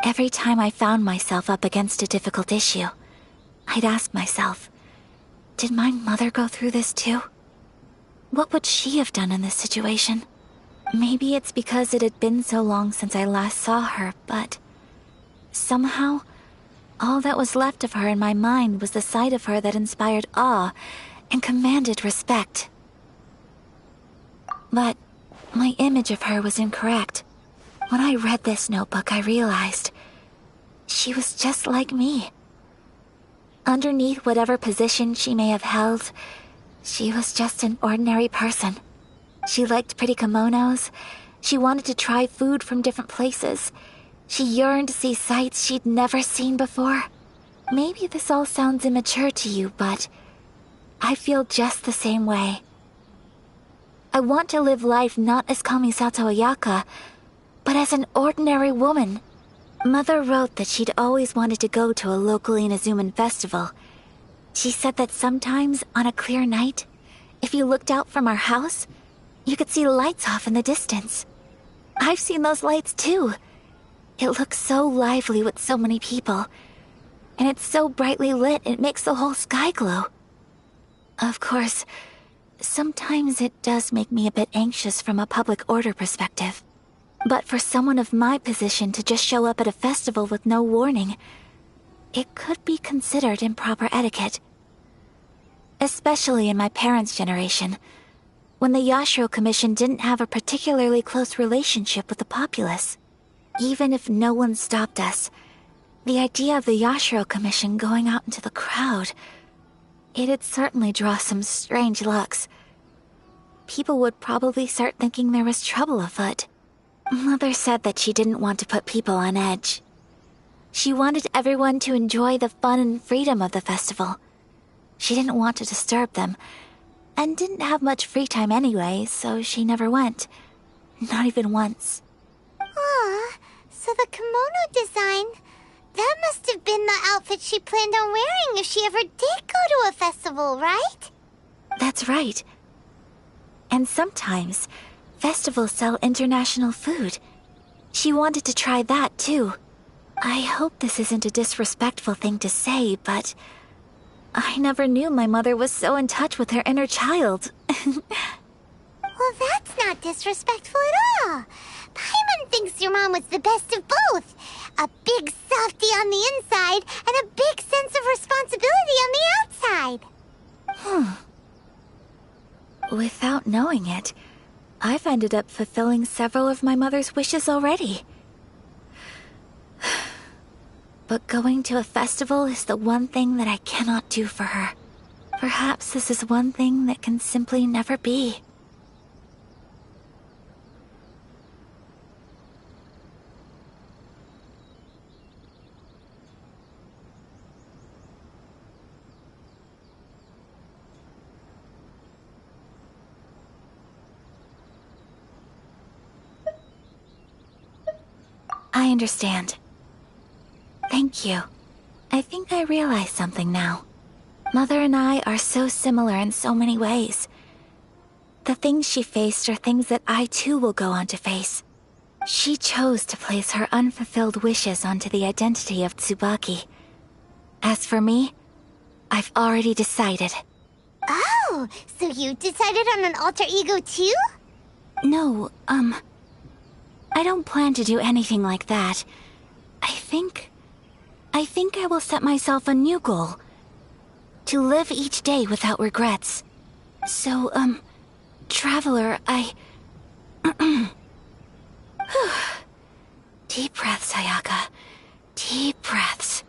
Every time I found myself up against a difficult issue, I'd ask myself, did my mother go through this too? What would she have done in this situation? Maybe it's because it had been so long since I last saw her, but somehow, all that was left of her in my mind was the side of her that inspired awe and commanded respect. But my image of her was incorrect. When I read this notebook, I realized she was just like me. Underneath whatever position she may have held, she was just an ordinary person. She liked pretty kimonos. She wanted to try food from different places. She yearned to see sights she'd never seen before. Maybe this all sounds immature to you, but I feel just the same way. I want to live life not as Kamisato Ayaka, but as an ordinary woman. Mother wrote that she'd always wanted to go to a local Inazuman festival. She said that sometimes, on a clear night, if you looked out from our house, you could see lights off in the distance. I've seen those lights too. It looks so lively with so many people. And it's so brightly lit, it makes the whole sky glow. Of course, sometimes it does make me a bit anxious from a public order perspective. But for someone of my position to just show up at a festival with no warning, it could be considered improper etiquette. Especially in my parents' generation, when the Yashiro Commission didn't have a particularly close relationship with the populace. Even if no one stopped us, the idea of the Yashiro Commission going out into the crowd, it'd certainly draw some strange looks. People would probably start thinking there was trouble afoot. Mother said that she didn't want to put people on edge. She wanted everyone to enjoy the fun and freedom of the festival. She didn't want to disturb them, and didn't have much free time anyway, so she never went. Not even once. Aw, so the kimono design, that must have been the outfit she planned on wearing if she ever did go to a festival, right? That's right. And sometimes, festivals sell international food. She wanted to try that too. I hope this isn't a disrespectful thing to say, but I never knew my mother was so in touch with her inner child. Well, that's not disrespectful at all. Paimon thinks your mom was the best of both. A big softie on the inside and a big sense of responsibility on the outside. Without knowing it, I've ended up fulfilling several of my mother's wishes already. But going to a festival is the one thing that I cannot do for her. Perhaps this is one thing that can simply never be. I understand. Thank you. I think I realize something now. Mother and I are so similar in so many ways. The things she faced are things that I too will go on to face. She chose to place her unfulfilled wishes onto the identity of Tsubaki. As for me, I've already decided. Oh, so you decided on an alter ego too? No, I don't plan to do anything like that. I think I will set myself a new goal. To live each day without regrets. So, Traveler, Deep breaths, Ayaka. Deep breaths.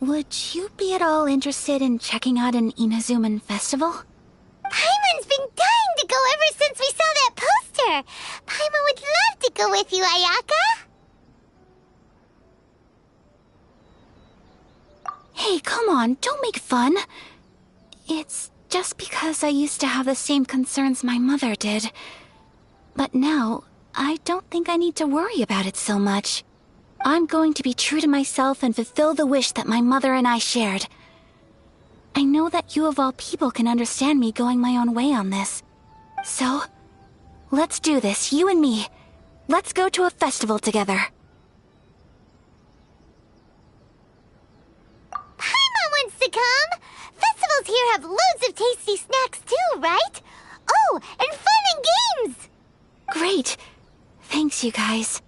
Would you be at all interested in checking out an Inazuman festival? Paimon's been dying to go ever since we saw that poster! Paimon would love to go with you, Ayaka! Hey, come on, don't make fun. It's just because I used to have the same concerns my mother did. But now, I don't think I need to worry about it so much. I'm going to be true to myself and fulfill the wish that my mother and I shared. I know that you of all people can understand me going my own way on this. So, let's do this, you and me. Let's go to a festival together. Paimon wants to come! Festivals here have loads of tasty snacks too, right? Oh, and fun and games! Great. Thanks, you guys.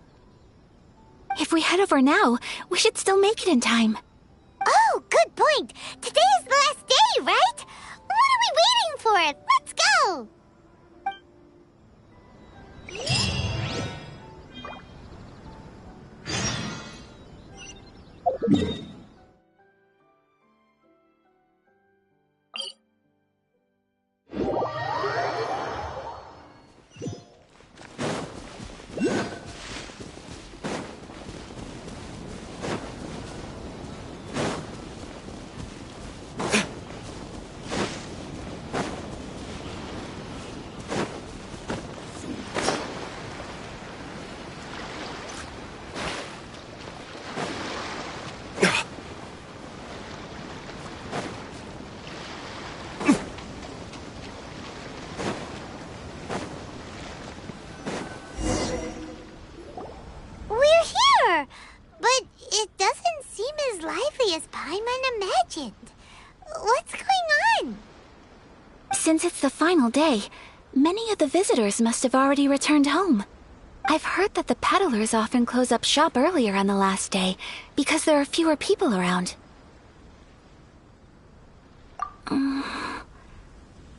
If we head over now, we should still make it in time. Oh, good point! Today is the last day, right? What are we waiting for? Let's go! As Paimon imagined. What's going on? Since it's the final day, many of the visitors must have already returned home. I've heard that the peddlers often close up shop earlier on the last day because there are fewer people around.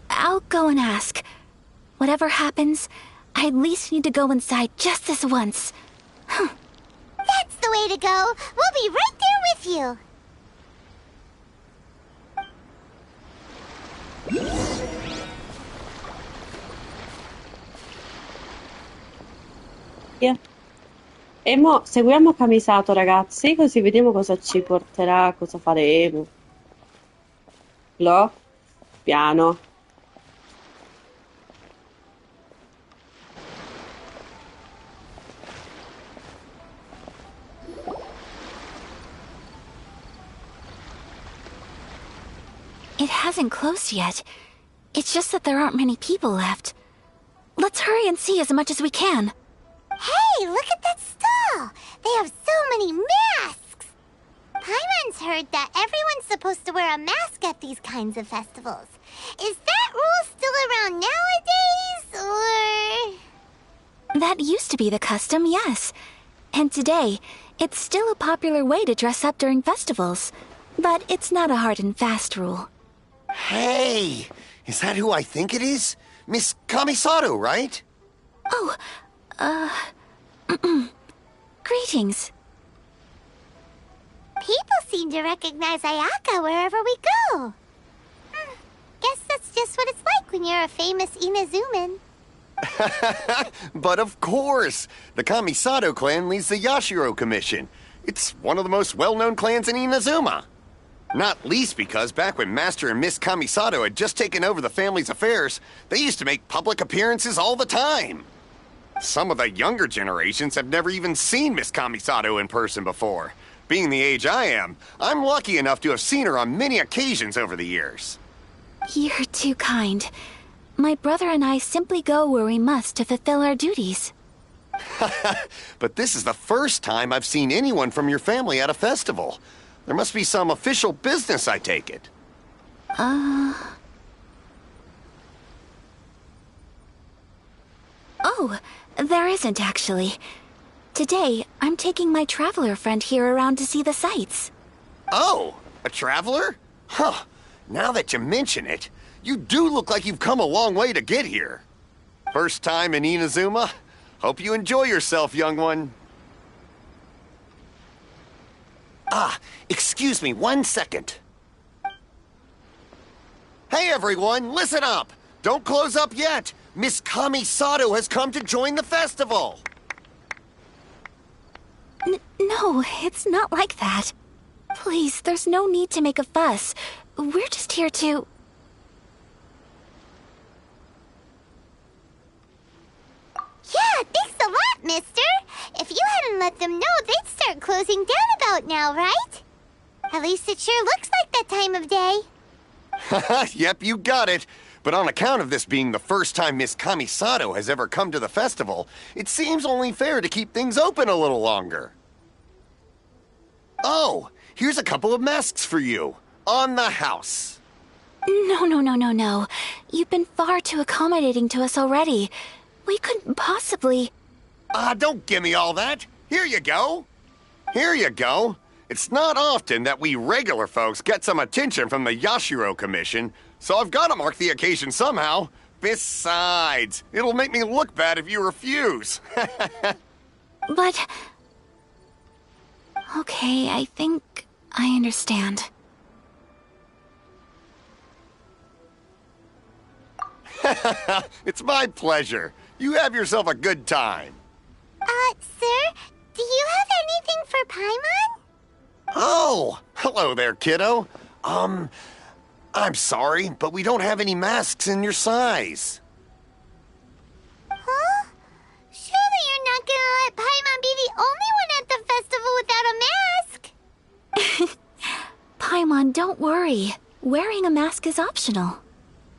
I'll go and ask. Whatever happens, I at least need to go inside just this once. That's the way to go. We'll be right there with you. E mo seguiamo Kamisato, ragazzi, così vediamo cosa ci porterà, cosa faremo. Lo? Piano. It hasn't closed yet. It's just that there aren't many people left. Let's hurry and see as much as we can. Hey, look at that stall! They have so many masks! Paimon's heard that everyone's supposed to wear a mask at these kinds of festivals. Is that rule still around nowadays, or...? That used to be the custom, yes. And today, it's still a popular way to dress up during festivals. But it's not a hard and fast rule. Hey! Is that who I think it is? Miss Kamisato, right? Oh, greetings. People seem to recognize Ayaka wherever we go. Guess that's just what it's like when you're a famous Inazuman. But of course! The Kamisato clan leads the Yashiro Commission. It's one of the most well-known clans in Inazuma. Not least because back when Master and Miss Kamisato had just taken over the family's affairs, they used to make public appearances all the time. Some of the younger generations have never even seen Miss Kamisato in person before. Being the age I am, I'm lucky enough to have seen her on many occasions over the years. You're too kind. My brother and I simply go where we must to fulfill our duties. But this is the first time I've seen anyone from your family at a festival. There must be some official business, I take it. Oh, there isn't actually. Today, I'm taking my traveler friend here around to see the sights. Oh, a traveler? Huh. Now that you mention it, you do look like you've come a long way to get here. First time in Inazuma? Hope you enjoy yourself, young one. Ah, excuse me 1 second. Hey everyone, listen up! Don't close up yet! Miss Kamisato has come to join the festival! No, it's not like that. Please, there's no need to make a fuss. We're just here to... Yeah, thanks a lot, mister. If you hadn't let them know, they'd start closing down about now, right? At least it sure looks like that time of day. Yep, you got it. But on account of this being the first time Miss Kamisato has ever come to the festival, it seems only fair to keep things open a little longer. Oh, here's a couple of masks for you. On the house. No. You've been far too accommodating to us already. We couldn't possibly... Don't give me all that. Here you go. Here you go. It's not often that we regular folks get some attention from the Yashiro Commission, so I've got to mark the occasion somehow. Besides, it'll make me look bad if you refuse. But... Okay, I think I understand. It's my pleasure. You have yourself a good time. Sir, do you have anything for Paimon? Oh, hello there, kiddo. I'm sorry, but we don't have any masks in your size. Huh? Surely you're not gonna let Paimon be the only one at the festival without a mask? Paimon, don't worry. Wearing a mask is optional.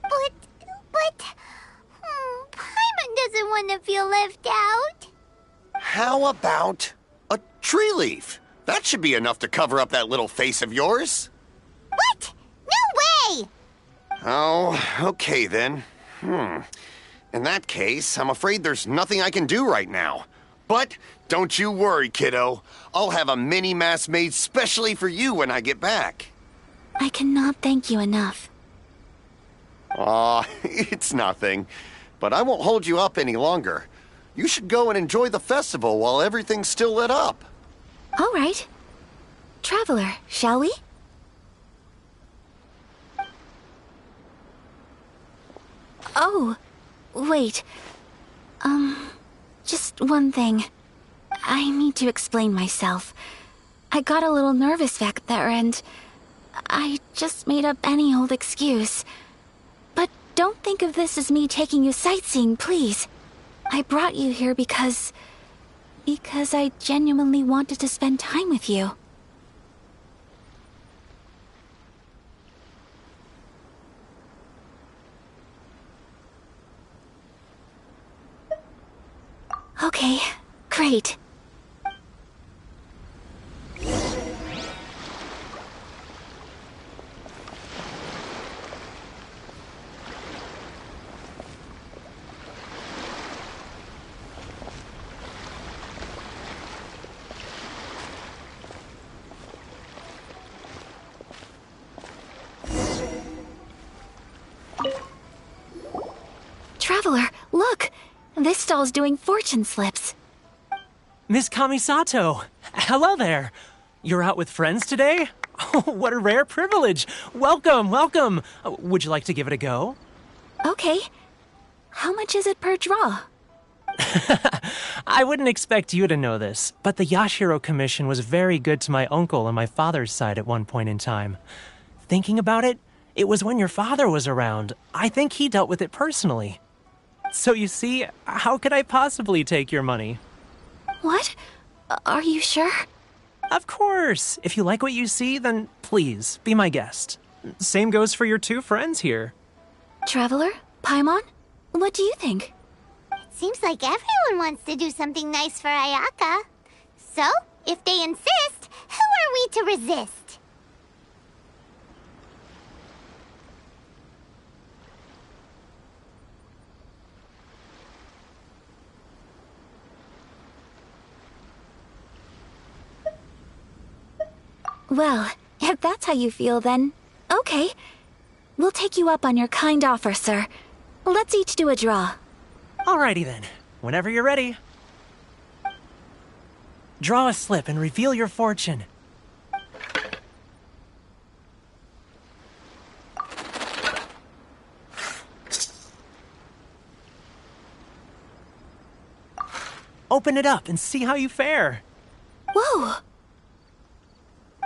But... Paimon doesn't want to feel left out. How about a tree leaf? That should be enough to cover up that little face of yours. What? No way! Oh, okay then. In that case, I'm afraid there's nothing I can do right now. But don't you worry, kiddo. I'll have a mini mask made specially for you when I get back. I cannot thank you enough. Aw, it's nothing. But I won't hold you up any longer. You should go and enjoy the festival while everything's still lit up. All right. Traveler, shall we? Oh, wait. Just one thing. I need to explain myself. I got a little nervous back there and I just made up any old excuse. But don't think of this as me taking you sightseeing, please. I brought you here because I genuinely wanted to spend time with you. Okay, great. Traveler, look! This stall's doing fortune slips. Miss Kamisato! Hello there! You're out with friends today? Oh, what a rare privilege! Welcome, welcome! Would you like to give it a go? Okay. How much is it per draw? I wouldn't expect you to know this, but the Yashiro Commission was very good to my uncle on my father's side at one point in time. Thinking about it, it was when your father was around. I think he dealt with it personally. So you see, how could I possibly take your money? What? Are you sure? Of course! If you like what you see, then please, be my guest. Same goes for your two friends here. Traveler? Paimon? What do you think? It seems like everyone wants to do something nice for Ayaka. So, if they insist, who are we to resist? Well, if that's how you feel, then okay. We'll take you up on your kind offer, sir. Let's each do a draw. Alrighty then. Whenever you're ready. Draw a slip and reveal your fortune. Open it up and see how you fare. Whoa!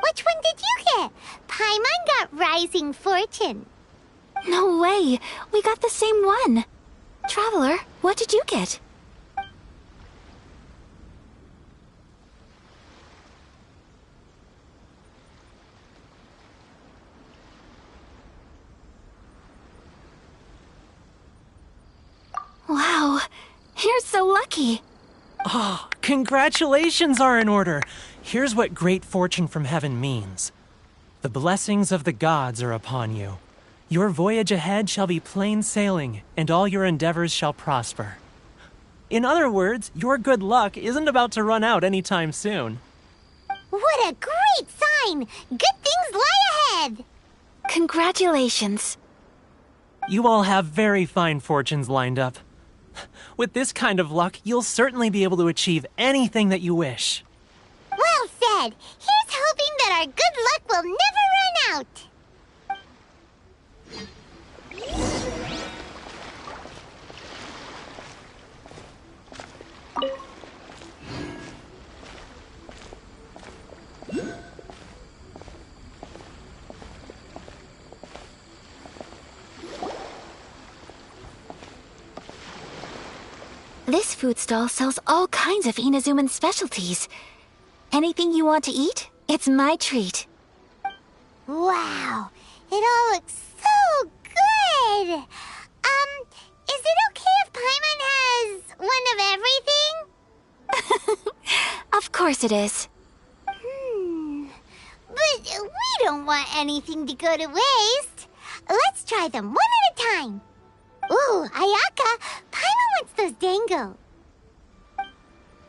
Which one did you get? Paimon got Rising Fortune. No way! We got the same one! Traveler, what did you get? Wow, you're so lucky! Oh, congratulations are in order. Here's what great fortune from heaven means. The blessings of the gods are upon you. Your voyage ahead shall be plain sailing, and all your endeavors shall prosper. In other words, your good luck isn't about to run out anytime soon. What a great sign! Good things lie ahead! Congratulations. You all have very fine fortunes lined up. With this kind of luck, you'll certainly be able to achieve anything that you wish. Well said! Here's hoping that our good luck will never run out! This food stall sells all kinds of Inazuman specialties. Anything you want to eat, it's my treat. Wow, it all looks so good! Is it okay if Paimon has one of everything? Of course it is. But we don't want anything to go to waste. Let's try them one at a time. Ooh, Ayaka, Paimon wants those dango.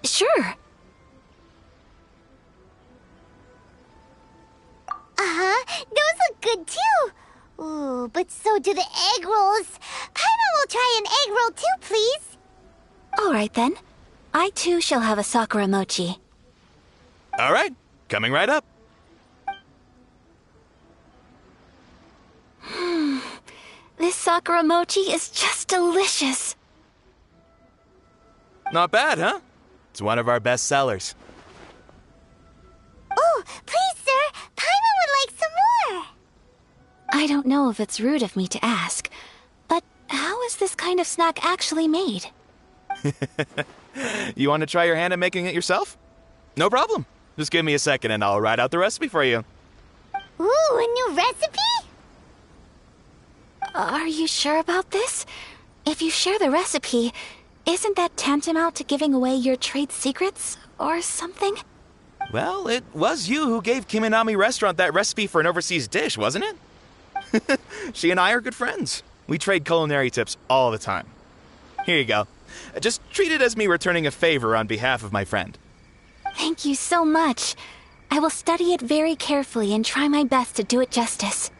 Sure. Those look good too. Ooh, but so do the egg rolls. Paimon will try an egg roll too, please. All right then. I too shall have a Sakura mochi. All right, coming right up. This Sakura mochi is just delicious. Not bad, huh? It's one of our best sellers. Oh, please, sir. Paimon would like some more. I don't know if it's rude of me to ask, but how is this kind of snack actually made? You want to try your hand at making it yourself? No problem. Just give me a second and I'll write out the recipe for you. Ooh, a new recipe? Are you sure about this? If you share the recipe, isn't that tantamount to giving away your trade secrets or something? Well, it was you who gave Kiminami Restaurant that recipe for an overseas dish, wasn't it? She and I are good friends. We trade culinary tips all the time. Here you go. Just treat it as me returning a favor on behalf of my friend. Thank you so much. I will study it very carefully and try my best to do it justice.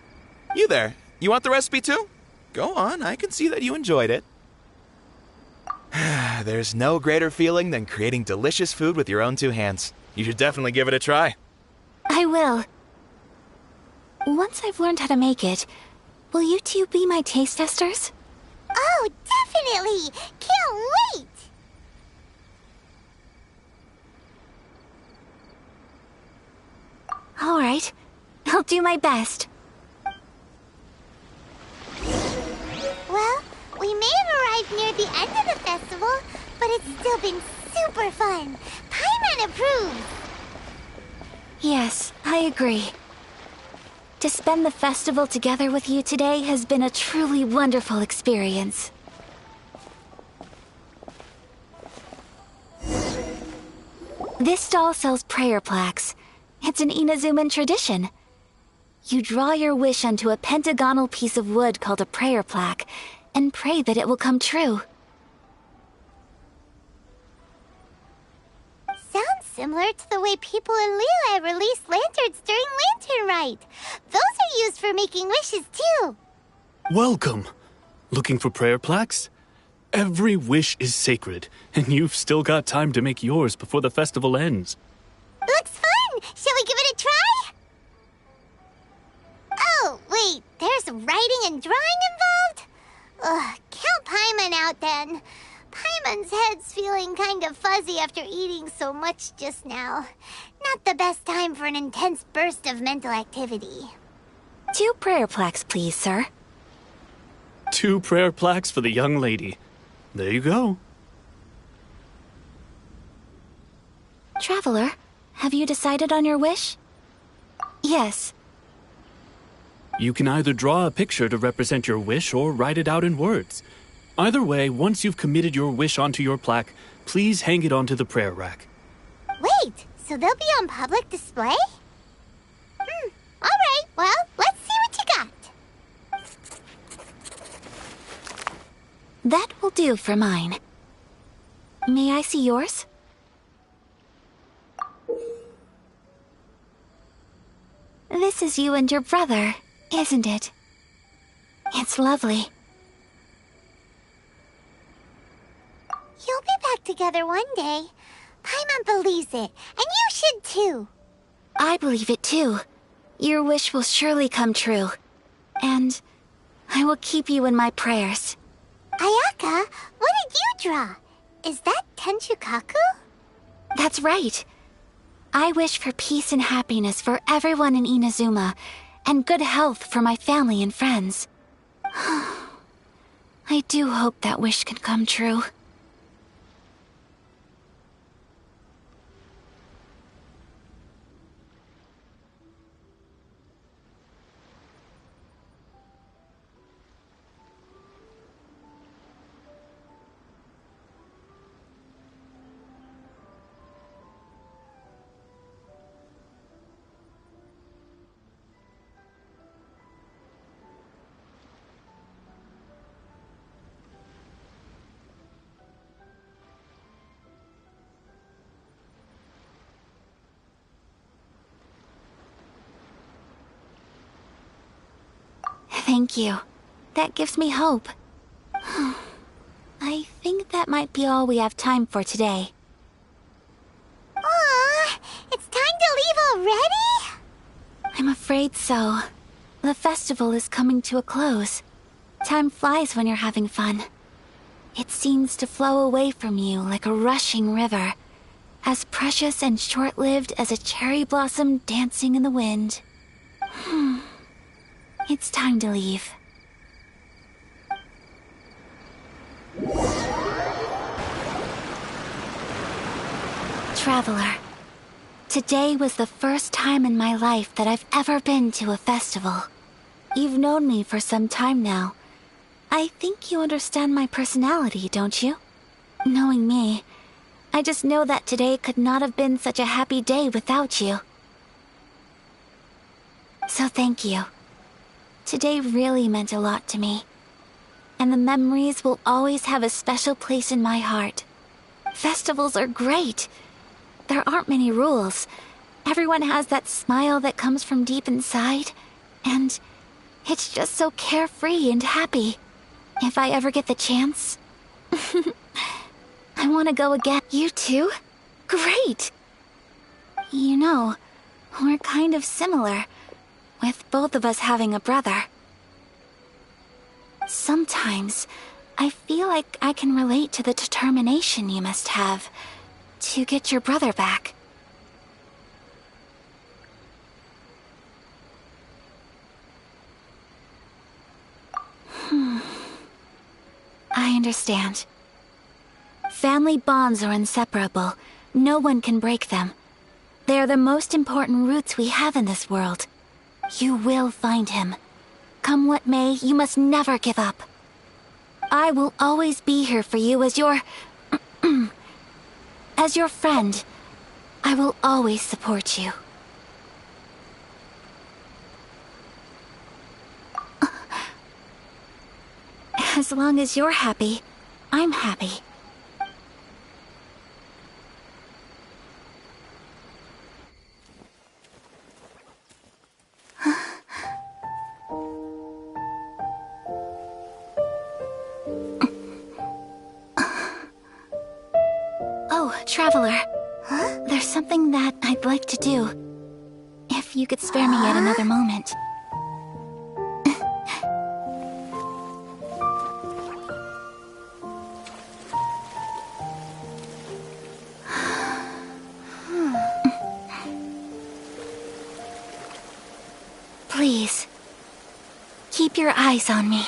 You there. You want the recipe too? Go on, I can see that you enjoyed it. There's no greater feeling than creating delicious food with your own two hands. You should definitely give it a try. I will. Once I've learned how to make it, will you two be my taste testers? Oh, definitely! Can't wait! All right. I'll do my best. Well, we may have arrived near the end of the festival, but it's still been super fun. Paimon approves! Yes, I agree. To spend the festival together with you today has been a truly wonderful experience. This stall sells prayer plaques. It's an Inazuman tradition. You draw your wish onto a pentagonal piece of wood called a prayer plaque, and pray that it will come true. Sounds similar to the way people in Liyue release lanterns during Lantern Rite. Those are used for making wishes, too. Welcome! Looking for prayer plaques? Every wish is sacred, and you've still got time to make yours before the festival ends. Looks fun! Shall we give it a try? Oh, wait, there's writing and drawing involved? Ugh, count Paimon out then. Paimon's head's feeling kind of fuzzy after eating so much just now. Not the best time for an intense burst of mental activity. 2 prayer plaques, please, sir. 2 prayer plaques for the young lady. There you go. Traveler, have you decided on your wish? Yes. You can either draw a picture to represent your wish or write it out in words. Either way, once you've committed your wish onto your plaque, please hang it onto the prayer rack. Wait, so they'll be on public display? Alright, well, let's see what you got. That will do for mine. May I see yours? This is you and your brother, isn't it? It's lovely. You'll be back together one day. Paimon believes it, and you should too. I believe it too. Your wish will surely come true. And I will keep you in my prayers. Ayaka, what did you draw? Is that Tenshukaku? That's right. I wish for peace and happiness for everyone in Inazuma, and good health for my family and friends. I do hope that wish can come true. Thank you. That gives me hope. I think that might be all we have time for today. Aw, it's time to leave already? I'm afraid so. The festival is coming to a close. Time flies when you're having fun. It seems to flow away from you like a rushing river, as precious and short-lived as a cherry blossom dancing in the wind. It's time to leave. Traveler, today was the first time in my life that I've ever been to a festival. You've known me for some time now. I think you understand my personality, don't you? Knowing me, I just know that today could not have been such a happy day without you. So thank you. Today really meant a lot to me. And the memories will always have a special place in my heart. Festivals are great. There aren't many rules. Everyone has that smile that comes from deep inside. And it's just so carefree and happy. If I ever get the chance, I want to go again. You too? Great! You know, we're kind of similar, with both of us having a brother. Sometimes, I feel like I can relate to the determination you must have to get your brother back. I understand. Family bonds are inseparable. No one can break them. They are the most important roots we have in this world. You will find him. Come what may, you must never give up. I will always be here for you as your... as your friend. I will always support you. As long as you're happy, I'm happy. Oh, Traveler. Huh? There's something that I'd like to do. If you could spare me yet another moment. Please, keep your eyes on me.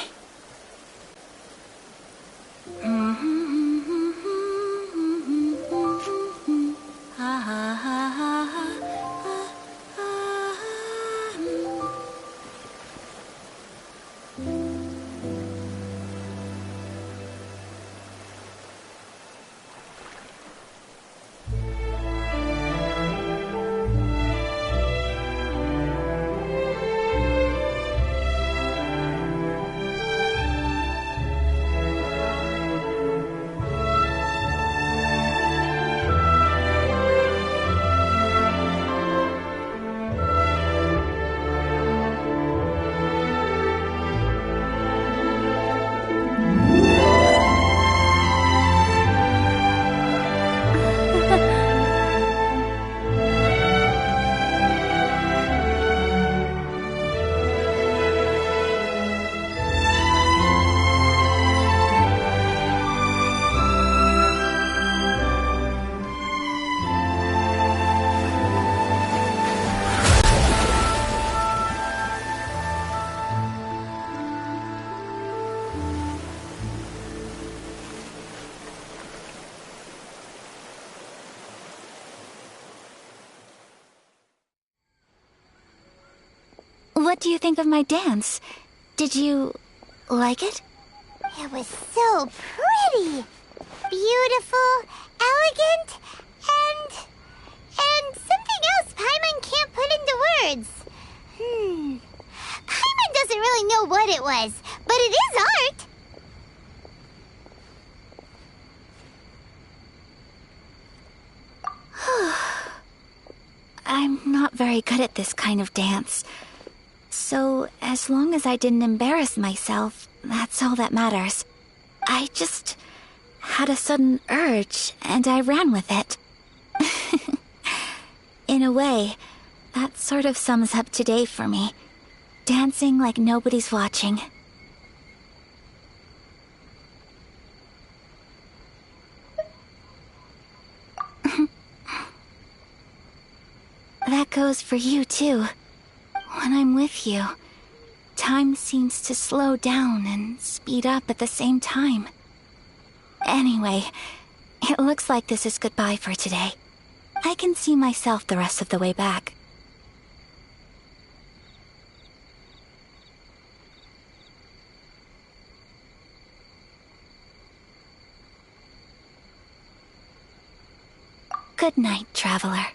What do you think of my dance? Did you like it? It was so pretty! Beautiful, elegant, and something else Paimon can't put into words. Paimon doesn't really know what it was, but it is art! I'm not very good at this kind of dance. So, as long as I didn't embarrass myself, that's all that matters. I just had a sudden urge, and I ran with it. In a way, that sort of sums up today for me. Dancing like nobody's watching. That goes for you, too. When I'm with you, Time seems to slow down and speed up at the same time. Anyway, it looks like this is goodbye for today. I can see myself the rest of the way back. Good night, traveler.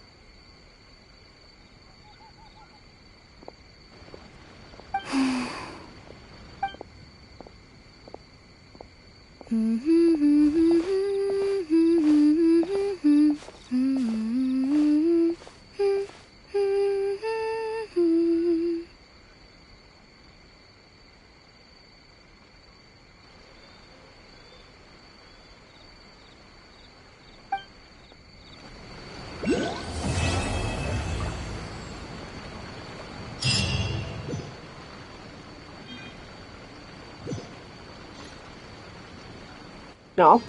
No.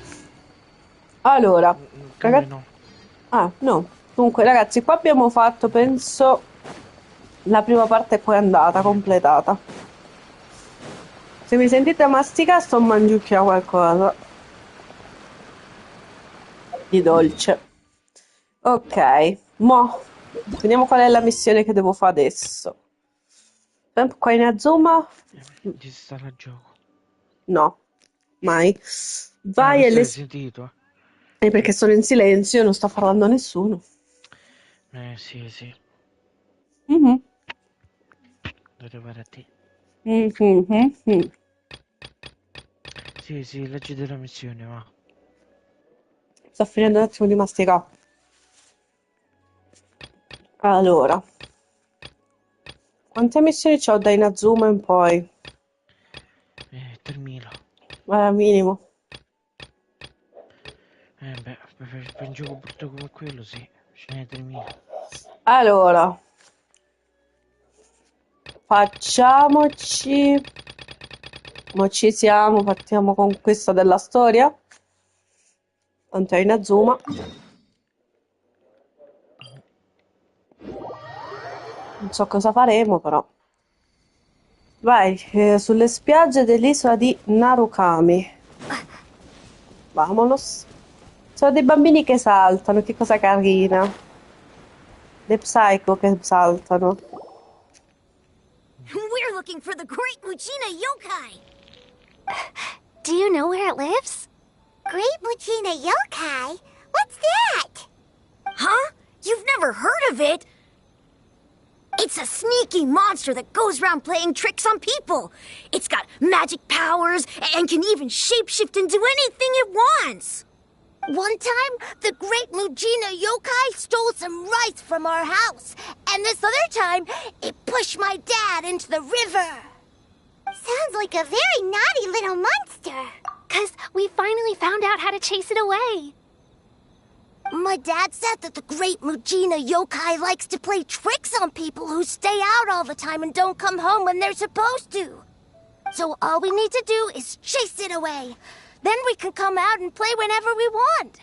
Allora, Come no? ah, no. Comunque, ragazzi, qua abbiamo fatto, penso, la prima parte è poi andata, completata. Se mi sentite masticare, sto mangiucchiando qualcosa di dolce. Ok, mo, vediamo qual è la missione che devo fare adesso. Sempre qua in Inazuma? Disinstalla il gioco. No, mai. Ah, Vai e questo le... l'hai sentito? perché sono in silenzio, non sto parlando a nessuno. Sì, sì. Mhm. Lo devo fare a te. Mhm. Sì, sì, leggi della missione, va. Sto finendo un attimo di masticare. Allora, quante missioni c'ho da Inazuma in poi? 3000. Minimo. Beh, per un gioco brutto come quello, sì. Ce n'è 3000. Allora, facciamoci... Mo ci siamo, partiamo con questa della storia. Tanto è Inazuma. Non so cosa faremo, però. Vai, sulle spiagge dell'isola di Narukami. Vamonos. Sono dei bambini che saltano, che cosa carina. Le psycho che saltano. We're looking for the Great Muchina Yokai! Do you know where it lives? Great Muchina Yokai? What's that? Huh? You've never heard of it? It's a sneaky monster that goes around playing tricks on people. It's got magic powers and can even shapeshift into anything it wants. One time, the Great Mujina Yokai stole some rice from our house. And this other time, it pushed my dad into the river. Sounds like a very naughty little monster. 'Cause we finally found out how to chase it away. My dad said that the Great Mujina Yokai likes to play tricks on people who stay out all the time and don't come home when they're supposed to. So all we need to do is chase it away. Then we can come out and play whenever we want.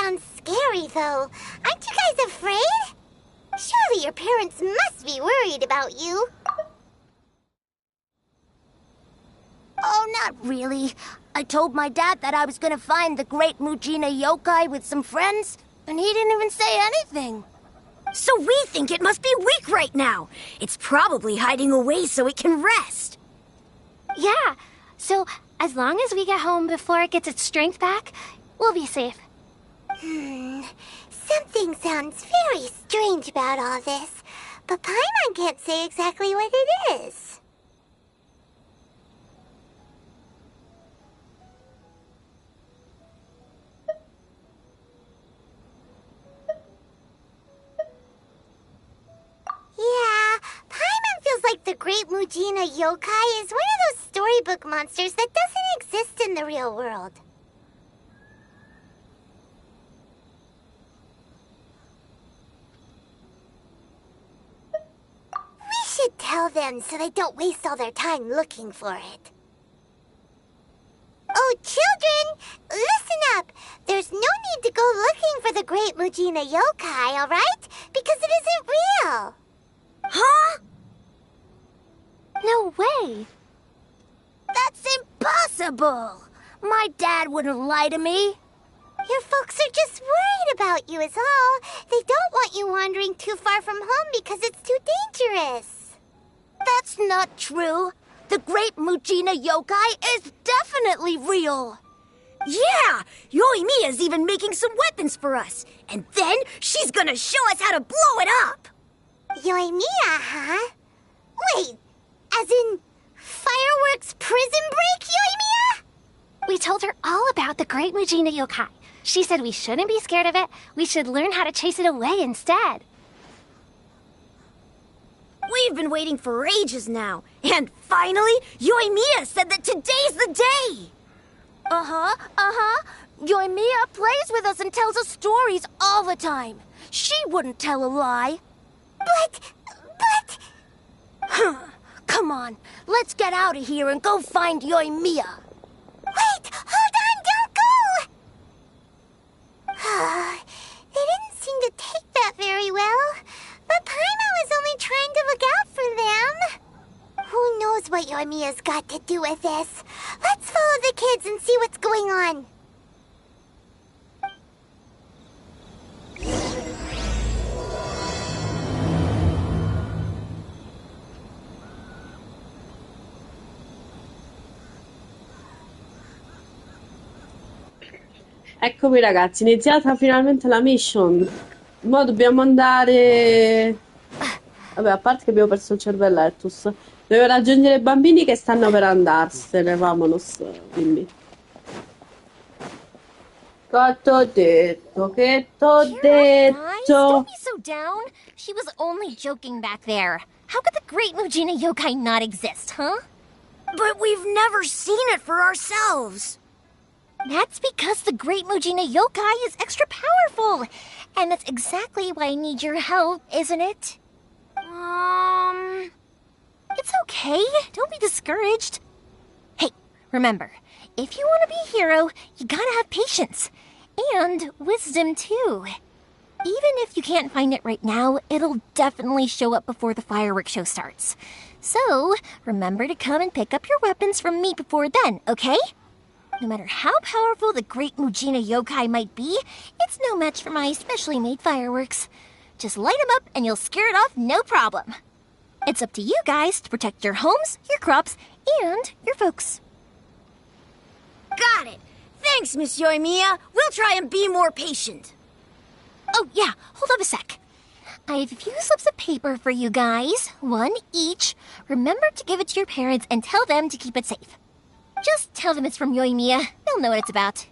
sounds scary, though. Aren't you guys afraid? Surely your parents must be worried about you. Oh, not really. I told my dad that I was gonna find the great Mujina yokai with some friends, and he didn't even say anything. So we think it must be weak right now. It's probably hiding away so it can rest. Yeah, so as long as we get home before it gets its strength back, we'll be safe. Something sounds very strange about all this, but Paimon can't say exactly what it is. Yeah, Paimon feels like the Great Mujina Yokai is one of those storybook monsters that doesn't exist in the real world. We should tell them so they don't waste all their time looking for it. Oh, children, listen up. There's no need to go looking for the Great Mujina Yokai, all right? Because it isn't real. Huh? No way. That's impossible! My dad wouldn't lie to me. Your folks are just worried about you is all. They don't want you wandering too far from home because it's too dangerous. That's not true. The great Mujina yokai is definitely real. Yeah! Yoimiya's even making some weapons for us. And then she's gonna show us how to blow it up! Yoimiya, huh? Wait, as in fireworks prison break, Yoimiya? We told her all about the great Mujina yokai. She said we shouldn't be scared of it. We should learn how to chase it away instead. We've been waiting for ages now. And finally, Yoimiya said that today's the day! Yoimiya plays with us and tells us stories all the time. She wouldn't tell a lie. But... Come on, let's get out of here and go find Yoimiya. Wait, hold on, don't go! They didn't seem to take that very well. But Paimon was only trying to look out for them. Who knows what Yoimiya's got to do with this? Let's follow the kids and see what's going on. Eccomi ragazzi, iniziata finalmente la mission. Ora dobbiamo andare... Vabbè, a parte che abbiamo perso il cervellettus. Dobbiamo raggiungere i bambini che stanno per andarsene. Vamonos, bimbi. Che t'ho detto? Che t'ho detto? Guys, don't be so down. She was only joking back there. How could the great Mujina yokai not exist, huh? But we've never seen it for ourselves. That's because the great Mujina yokai is extra powerful. And that's exactly why I need your help, isn't it? It's okay. Don't be discouraged. Hey, remember, if you want to be a hero, you gotta have patience. And wisdom, too. Even if you can't find it right now, it'll definitely show up before the fireworks show starts. So, remember to come and pick up your weapons from me before then, okay? No matter how powerful the great Mujina yokai might be, it's no match for my specially made fireworks. Just light them up and you'll scare it off no problem. It's up to you guys to protect your homes, your crops, and your folks. Got it. Thanks, Miss Yoimiya. We'll try and be more patient. Oh, yeah, hold up a sec. I have a few slips of paper for you guys, one each. Remember to give it to your parents and tell them to keep it safe. Just tell them it's from Yoimiya. They'll know what it's about.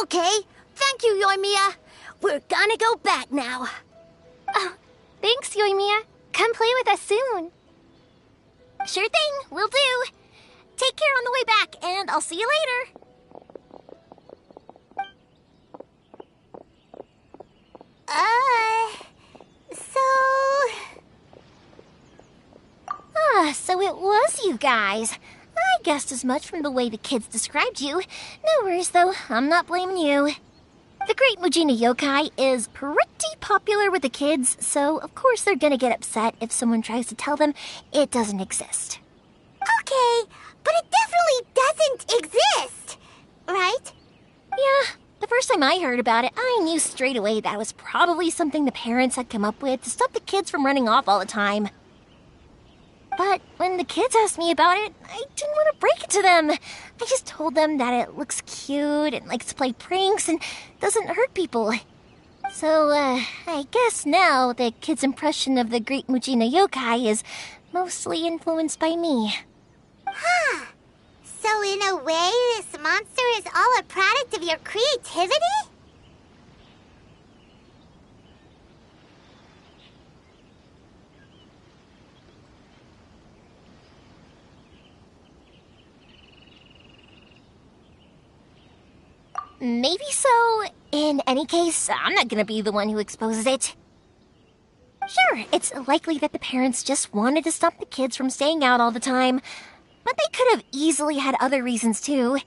Okay, thank you, Yoimiya. We're gonna go back now. Oh, thanks, Yoimiya. Come play with us soon. Sure thing, will do. Take care on the way back, and I'll see you later. So it was you guys. I guessed as much from the way the kids described you. No worries, though. I'm not blaming you. The Great Mujina Yokai is pretty popular with the kids, so of course they're gonna get upset if someone tries to tell them it doesn't exist. Okay, but it definitely doesn't exist, right? Yeah, the first time I heard about it, I knew straight away that was probably something the parents had come up with to stop the kids from running off all the time. But when the kids asked me about it, I didn't want to break it to them. I just told them that it looks cute and likes to play pranks and doesn't hurt people. So, I guess now the kids' impression of the Great Mujina Yokai is mostly influenced by me. Huh. So in a way, this monster is all a product of your creativity? Maybe so. In any case, I'm not gonna be the one who exposes it. Sure, it's likely that the parents just wanted to stop the kids from staying out all the time, but they could have easily had other reasons too.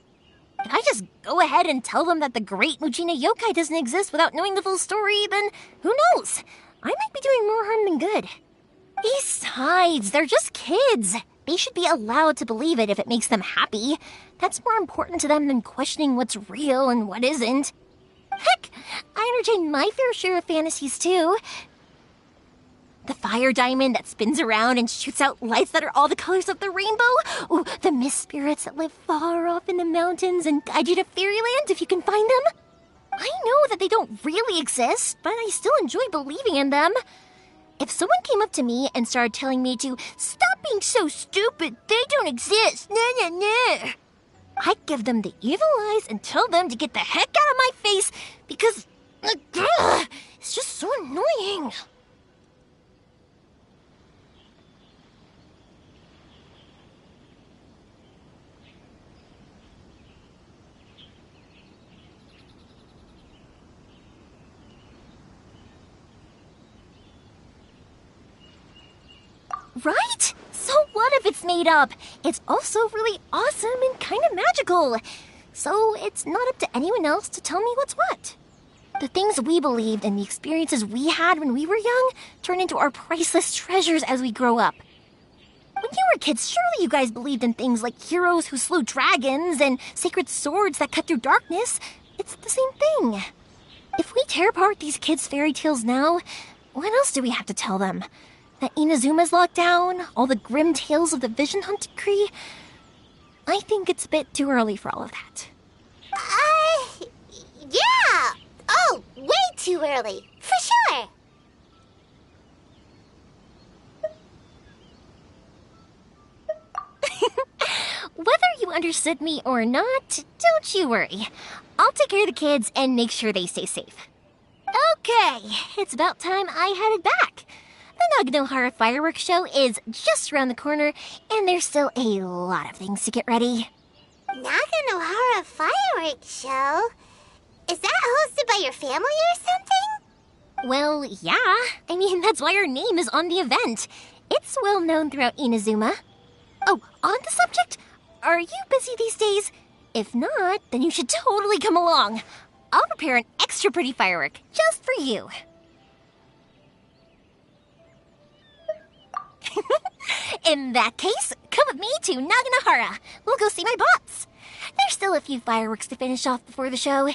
If I just go ahead and tell them that the Great Mujina Yokai doesn't exist without knowing the full story, then who knows? I might be doing more harm than good. Besides, they're just kids. They should be allowed to believe it if it makes them happy. That's more important to them than questioning what's real and what isn't. Heck, I entertain my fair share of fantasies too. The fire diamond that spins around and shoots out lights that are all the colors of the rainbow. Ooh, the mist spirits that live far off in the mountains and guide you to fairyland if you can find them. I know that they don't really exist, but I still enjoy believing in them. If someone came up to me and started telling me to stop being so stupid, they don't exist, nah. I'd give them the evil eyes and tell them to get the heck out of my face because it's just so annoying. Right? So what if it's made up? It's also really awesome and kind of magical. So it's not up to anyone else to tell me what's what. The things we believed and the experiences we had when we were young turn into our priceless treasures as we grow up. When you were kids, surely you guys believed in things like heroes who slew dragons and sacred swords that cut through darkness. It's the same thing. If we tear apart these kids' fairy tales now, what else do we have to tell them? That Inazuma's locked down, all the grim tales of the Vision Hunt decree. I think it's a bit too early for all of that. Yeah! Oh, way too early, for sure! Whether you understood me or not, don't you worry. I'll take care of the kids and make sure they stay safe. Okay, it's about time I headed back. The Naganohara fireworks show is just around the corner, and there's still a lot of things to get ready. Naganohara fireworks show? Is that hosted by your family or something? Well, yeah. I mean, that's why our name is on the event. It's well known throughout Inazuma. Oh, on the subject, are you busy these days? If not, then you should totally come along. I'll prepare an extra pretty firework just for you. In that case, come with me to Naganohara. We'll go see my bots. There's still a few fireworks to finish off before the show.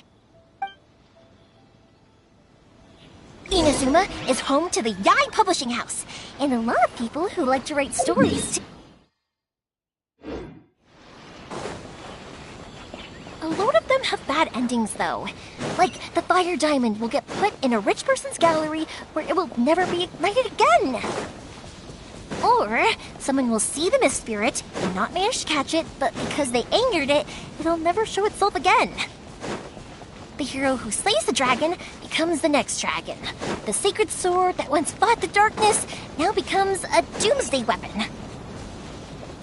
Inazuma is home to the Yai Publishing House, and a lot of people who like to write stories. A lot of them have bad endings, though. Like, the fire diamond will get put in a rich person's gallery where it will never be ignited again. Or someone will see the mist spirit and not manage to catch it, but because they angered it, it'll never show itself again. the hero who slays the dragon becomes the next dragon. The sacred sword that once fought the darkness now becomes a doomsday weapon.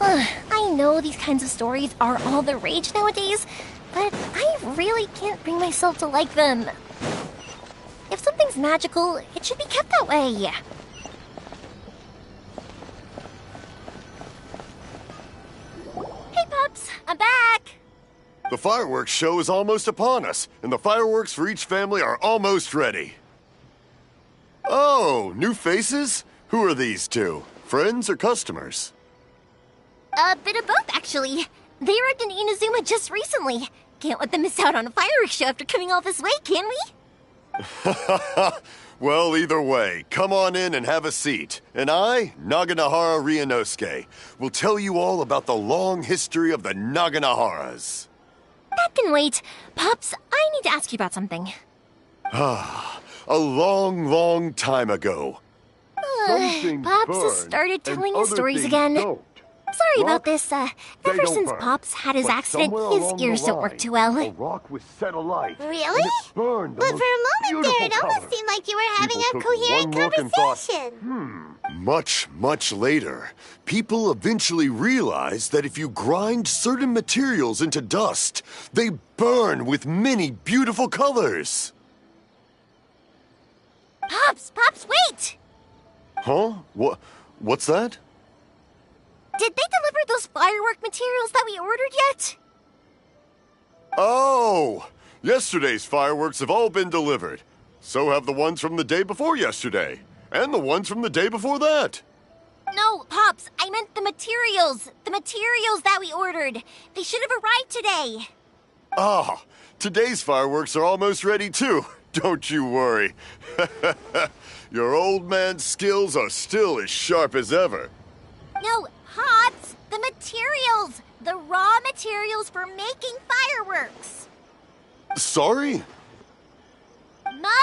I know these kinds of stories are all the rage nowadays, but I really can't bring myself to like them. If something's magical, it should be kept that way. Hey, Pups, I'm back! The fireworks show is almost upon us, and the fireworks for each family are almost ready. Oh, new faces? Who are these two? Friends or customers? A bit of both, actually. They arrived in Inazuma just recently. Can't let them miss out on a fireworks show after coming all this way, can we? Well, either way, come on in and have a seat. And I, Naganahara Ryunosuke, will tell you all about the long history of the Naganaharas. That can wait. Pops, I need to ask you about something. A long, long time ago. Pops has started telling his stories again. Sorry about this. Ever since Pops had his accident, his ears don't work too well. Rock was set alight. Really? But for a moment there, it almost seemed like you were having a coherent conversation. Much, much later, people eventually realized that if you grind certain materials into dust, they burn with many beautiful colors. Pops, wait! Huh? What's that? Did they deliver those firework materials that we ordered yet? Oh! Yesterday's fireworks have all been delivered. So have the ones from the day before yesterday. And the ones from the day before that. No, Pops, I meant the materials. The materials that we ordered. They should have arrived today. Ah, today's fireworks are almost ready too. Don't you worry. Your old man's skills are still as sharp as ever. No, Pops, the materials. The raw materials for making fireworks. Sorry? Materials!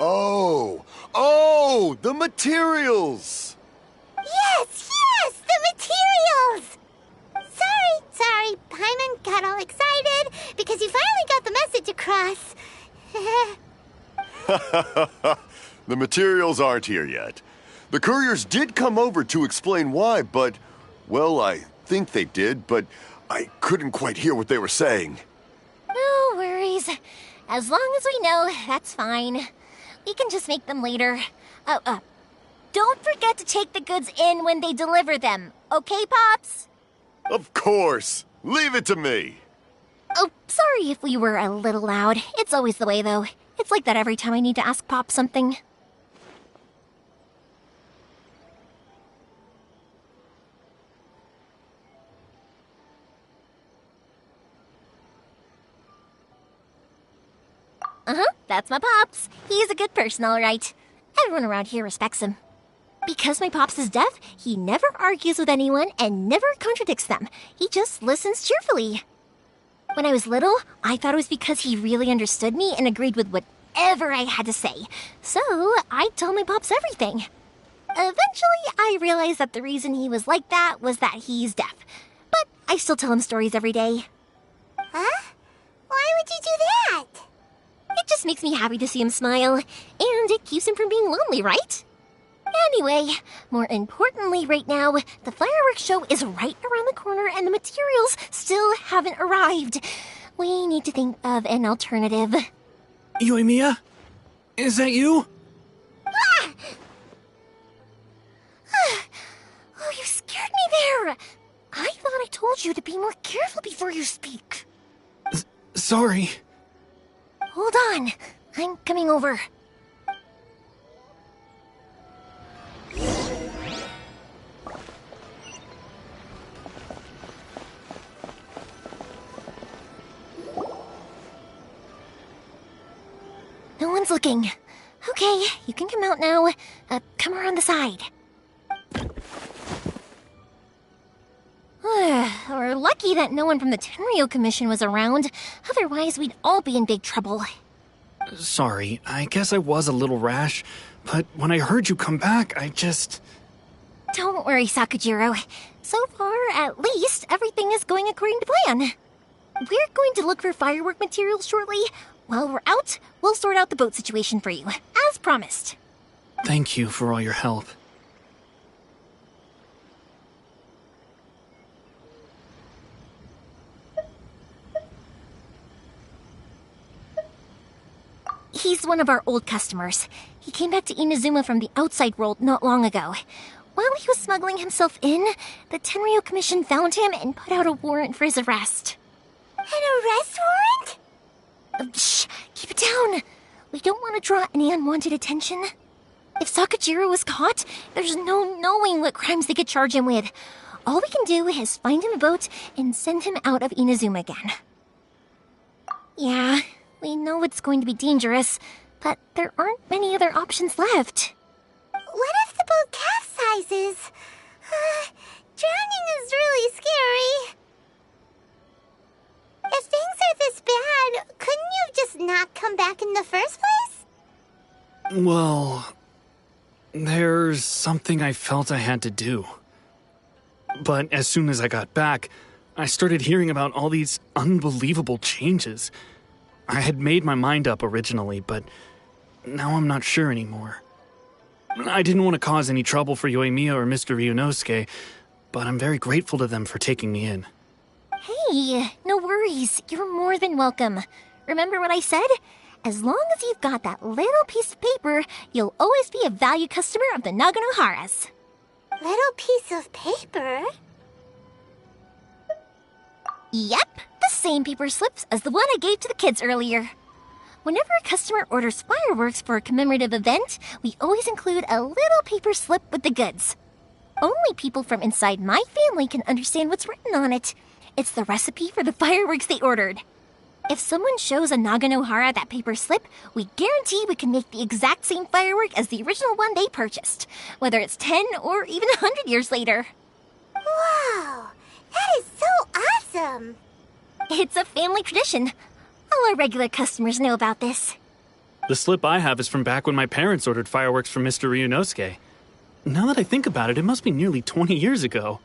Oh, the materials! Yes, the materials! Sorry, Paimon got all excited because you finally got the message across. The materials aren't here yet. The couriers did come over to explain why, but, well, I think they did, but I couldn't quite hear what they were saying. No worries. As long as we know, that's fine. We can just make them later. Don't forget to take the goods in when they deliver them, okay, Pops? Of course. Leave it to me. Oh, sorry if we were a little loud. It's always the way, though. It's like that every time I need to ask Pop something. That's my Pops. He's a good person, all right. Everyone around here respects him. Because my Pops is deaf, he never argues with anyone and never contradicts them. He just listens cheerfully. When I was little, I thought it was because he really understood me and agreed with whatever I had to say. So, I told my Pops everything. Eventually, I realized that the reason he was like that was that he's deaf. But I still tell him stories every day. Huh? Why would you do that? It just makes me happy to see him smile, and it keeps him from being lonely, right? Anyway, more importantly right now, the fireworks show is right around the corner and the materials still haven't arrived. We need to think of an alternative. Yoimiya? Is that you? Ah! Oh, you scared me there! I thought I told you to be more careful before you speak. Sorry. Hold on. I'm coming over. No one's looking. Okay, you can come out now. Come around the side. We're lucky that no one from the Tenryo Commission was around. Otherwise, we'd all be in big trouble. Sorry, I guess I was a little rash, but when I heard you come back, I just... Don't worry, Sakujiro. So far, at least, everything is going according to plan. We're going to look for firework materials shortly. While we're out, we'll sort out the boat situation for you, as promised. Thank you for all your help. He's one of our old customers. He came back to Inazuma from the outside world not long ago. While he was smuggling himself in, the Tenryo Commission found him and put out a warrant for his arrest. An arrest warrant? Shh! Keep it down! We don't want to draw any unwanted attention. If Sakajiro is caught, there's no knowing what crimes they could charge him with. All we can do is find him a boat and send him out of Inazuma again. Yeah, we know it's going to be dangerous, but there aren't many other options left. What if the boat capsizes? Drowning is really scary. If things are this bad, couldn't you just not come back in the first place? Well, there's something I felt I had to do. But as soon as I got back, I started hearing about all these unbelievable changes. I had made my mind up originally, but now I'm not sure anymore. I didn't want to cause any trouble for Yoimiya or Mr. Ryunosuke, but I'm very grateful to them for taking me in. Hey, no worries. You're more than welcome. Remember what I said? As long as you've got that little piece of paper, you'll always be a valued customer of the Naganohara's. Little piece of paper? Yep, the same paper slips as the one I gave to the kids earlier. Whenever a customer orders fireworks for a commemorative event, we always include a little paper slip with the goods. Only people from inside my family can understand what's written on it. It's the recipe for the fireworks they ordered. If someone shows a Naganohara that paper slip, we guarantee we can make the exact same firework as the original one they purchased, whether it's 10 or even 100 years later. Wow, that is so awesome! It's a family tradition. All our regular customers know about this. The slip I have is from back when my parents ordered fireworks from Mr. Ryunosuke. Now that I think about it, it must be nearly 20 years ago.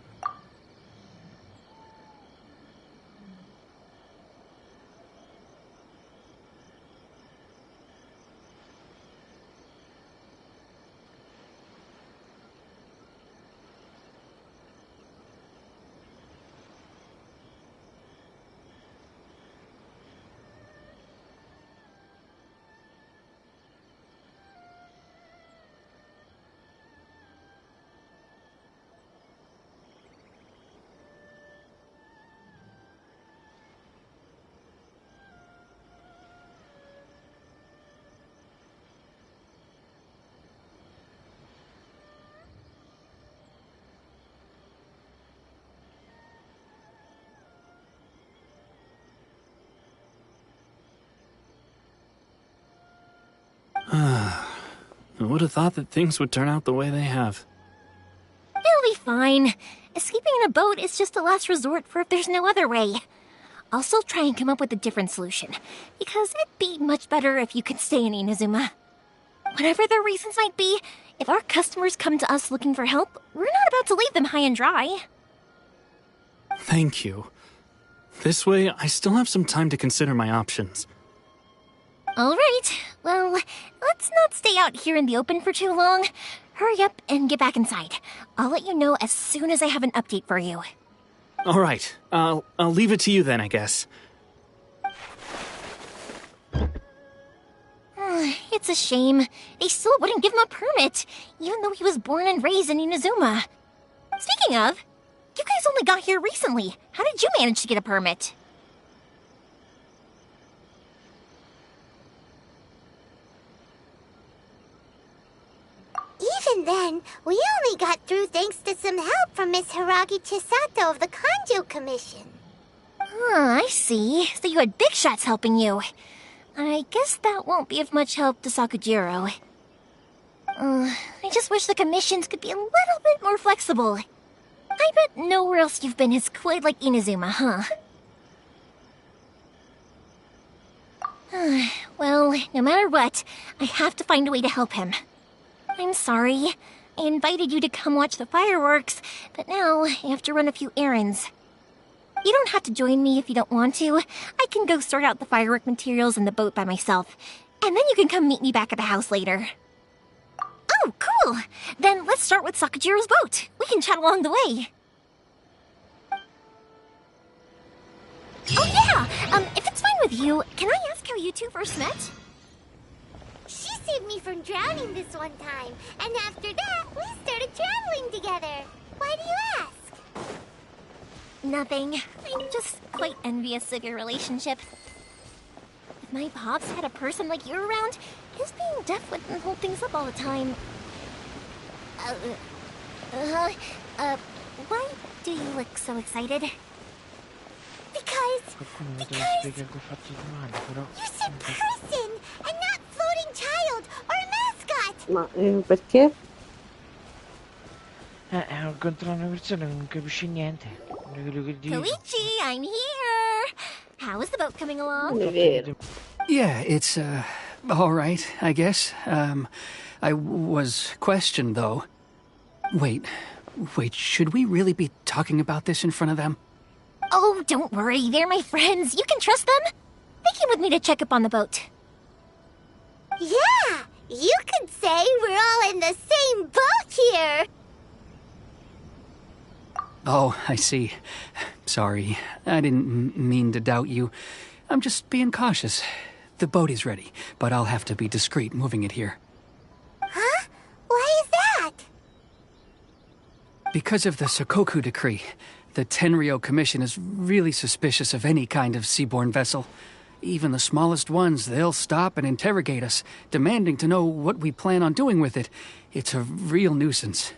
I would have thought that things would turn out the way they have. It'll be fine. Escaping in a boat is just a last resort for if there's no other way. I'll still try and come up with a different solution, because it'd be much better if you could stay in Inazuma. Whatever their reasons might be, if our customers come to us looking for help, we're not about to leave them high and dry. Thank you. This way, I still have some time to consider my options. All right, well, let's not stay out here in the open for too long. Hurry up and get back inside. I'll let you know as soon as I have an update for you. All right, I'll leave it to you then, I guess. It's a shame. They still wouldn't give him a permit, even though he was born and raised in Inazuma. Speaking of, you guys only got here recently. How did you manage to get a permit? Even then, we only got through thanks to some help from Miss Hiragi Chisato of the Kanjo Commission. I see. So you had big shots helping you. I guess that won't be of much help to Sakujiro. I just wish the commissions could be a little bit more flexible. I bet nowhere else you've been is quite like Inazuma, huh? Well, no matter what, I have to find a way to help him. I'm sorry. I invited you to come watch the fireworks, but now I have to run a few errands. You don't have to join me if you don't want to. I can go sort out the firework materials in the boat by myself. And then you can come meet me back at the house later. Oh, cool! Then let's start with Sakajiro's boat. We can chat along the way. Oh yeah! If it's fine with you, can I ask how you two first met? She saved me from drowning this one time, and after that, we started traveling together. Why do you ask? Nothing. I'm just quite envious of your relationship. If my pops had a person like you around, his being deaf wouldn't hold things up all the time. Why do you look so excited? Because Qualcuno mi deve Because- spiegare che ho fatto domani, però... you said person and not floating child or a mascot. Ma perché? Incontrare una persona che non capisce niente. Quello che dico. Koichi, I'm here! How is the boat coming along? Non è vero. Yeah, it's, all right, I guess. I was questioned, though. Wait, should we really be talking about this in front of them? Oh, don't worry, they're my friends. You can trust them. They came with me to check up on the boat. Yeah, you could say we're all in the same boat here. Oh, I see. Sorry, I didn't mean to doubt you. I'm just being cautious. The boat is ready, but I'll have to be discreet moving it here. Huh? Why is that? Because of the Sokoku decree, the Tenryo Commission is really suspicious of any kind of seaborne vessel. Even the smallest ones, they'll stop and interrogate us, demanding to know what we plan on doing with it. It's a real nuisance.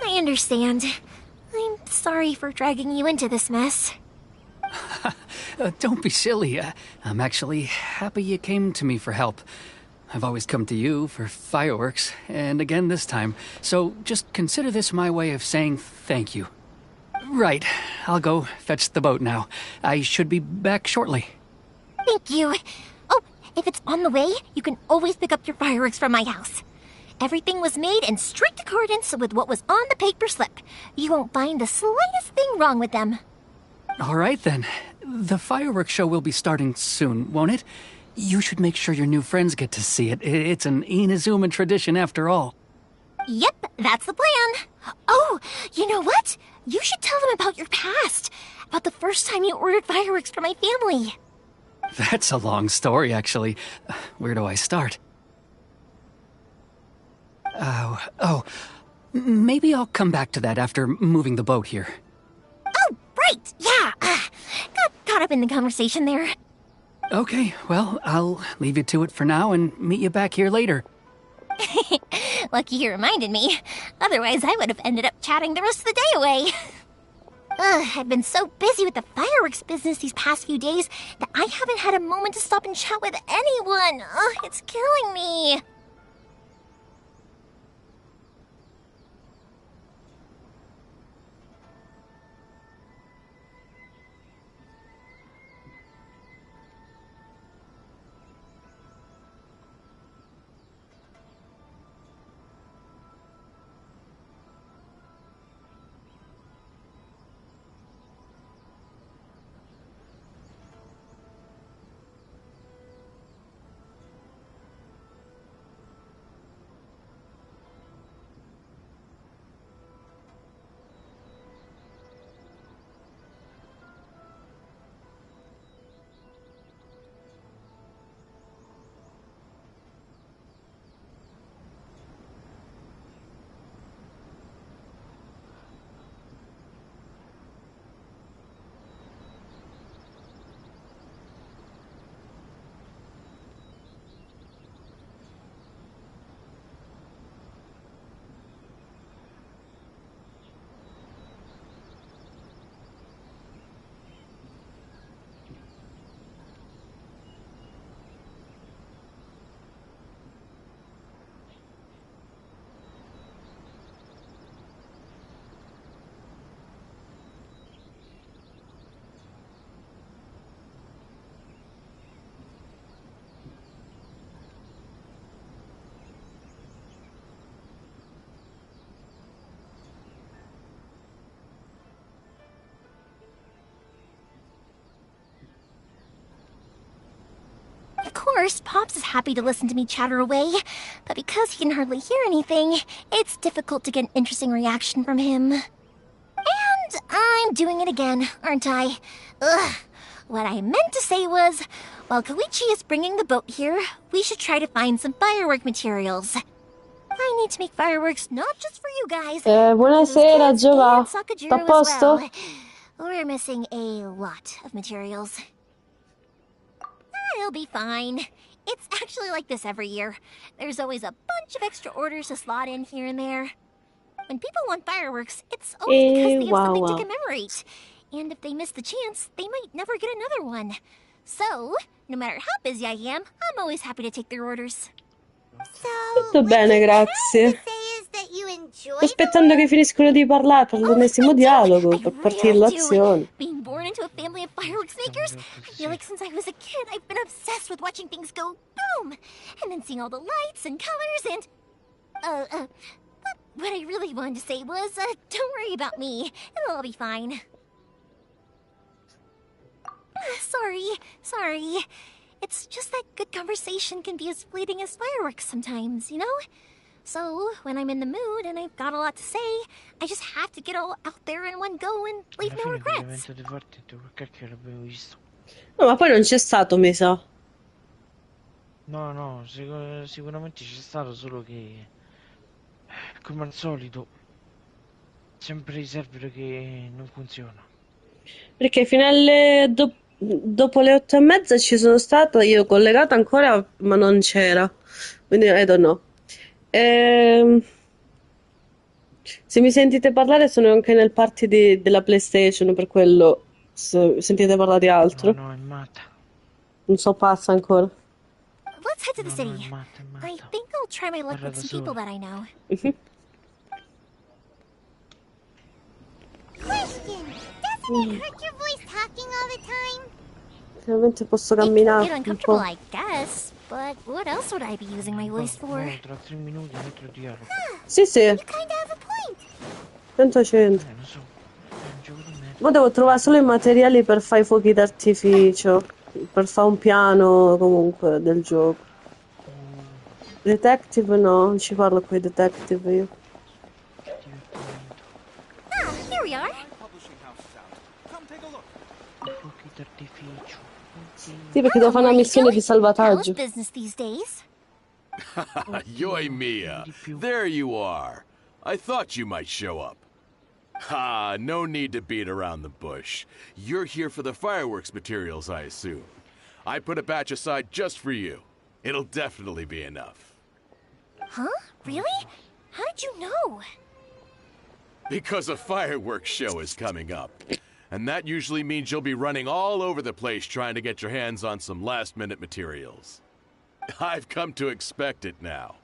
I understand. I'm sorry for dragging you into this mess. Don't be silly. I'm actually happy you came to me for help. I've always come to you for fireworks, and again this time. So just consider this my way of saying thank you. Right, I'll go fetch the boat now. I should be back shortly. Thank you. Oh, if it's on the way, you can always pick up your fireworks from my house. Everything was made in strict accordance with what was on the paper slip. You won't find the slightest thing wrong with them. All right then. The fireworks show will be starting soon, won't it? You should make sure your new friends get to see it. It's an Inazuma tradition after all. Yep, that's the plan. Oh, you know what? You should tell them about your past. About the first time you ordered fireworks for my family. That's a long story, actually. Where do I start? Maybe I'll come back to that after moving the boat here. Oh, right, yeah. Got caught up in the conversation there. Okay, well, I'll leave you to it for now and meet you back here later. Lucky you reminded me. Otherwise, I would have ended up chatting the rest of the day away. I've been so busy with the fireworks business these past few days that I haven't had a moment to stop and chat with anyone. It's killing me. course, Pops is happy to listen to me chatter away, but because he can hardly hear anything, it's difficult to get an interesting reaction from him. And I'm doing it again, aren't I? Ugh. What I meant to say was, while Koichi is bringing the boat here, we should try to find some firework materials. I need to make fireworks not just for you guys, but for those Buonasera, kids Giova. and Tutto a Sakajiro as posto? well. We're missing a lot of materials. It'll be fine. It's actually like this every year. There's always a bunch of extra orders to slot in here and there. When people want fireworks, it's always because they have something to commemorate. And if they miss the chance, they might never get another one. So, no matter how busy I am, I'm always happy to take their orders. Tutto bene, grazie. Sto aspettando che finiscono di parlare per l'ennesimo dialogo, per partire l'azione. Being born into a family of fireworks makers, I feel like since I was a kid, I've been obsessed with watching things go boom! And then seeing all the lights and colors and... What I really wanted to say was, don't worry about me. It'll all be fine. Sorry. It's just that good conversation can be as fleeting as fireworks sometimes, you know? So, when I'm in the mood and I've got a lot to say, I just have to get all out there in one go and leave no regrets. No, ma poi non c'è stato, mi sa. No, sicuramente c'è stato, solo che, come al solito, sempre i server che non funzionano. Perché fino alle... dopo le 8:30 ci sono stata, io collegata ancora, ma non c'era. Quindi, I don't know. Se mi sentite parlare sono anche nel party della PlayStation, per quello se sentite parlare di altro. No, è matta. Non so, passa ancora. Let's head to the city. I think I'll try my luck with some people that I know. Question! Doesn't it hurt your voice talking all the time? Finalmente posso camminare Get un uncomfortable, po'. I guess. But what else would I be using my voice for? Tra 3 minuti metto il dialogo. Sì. You kinda have a point. 100. Lo so. Ma devo trovare solo i materiali per fare i fuochi d'artificio. Per fare un piano comunque del gioco. Detective no, non ci parlo con i detective io. Ah, here we are. Fuochi d'artificio. Sì, perché devo fare una missione di salvataggio. Business these days. Yoy Mia, there you are. I thought you might show up. Ha, no need to beat around the bush. You're here for the fireworks materials, I assume. I put a batch aside just for you. It'll definitely be enough. Huh? Really? How did you know? Because a fireworks show is coming up. And that usually means you'll be running all over the place trying to get your hands on some last-minute materials. I've come to expect it now.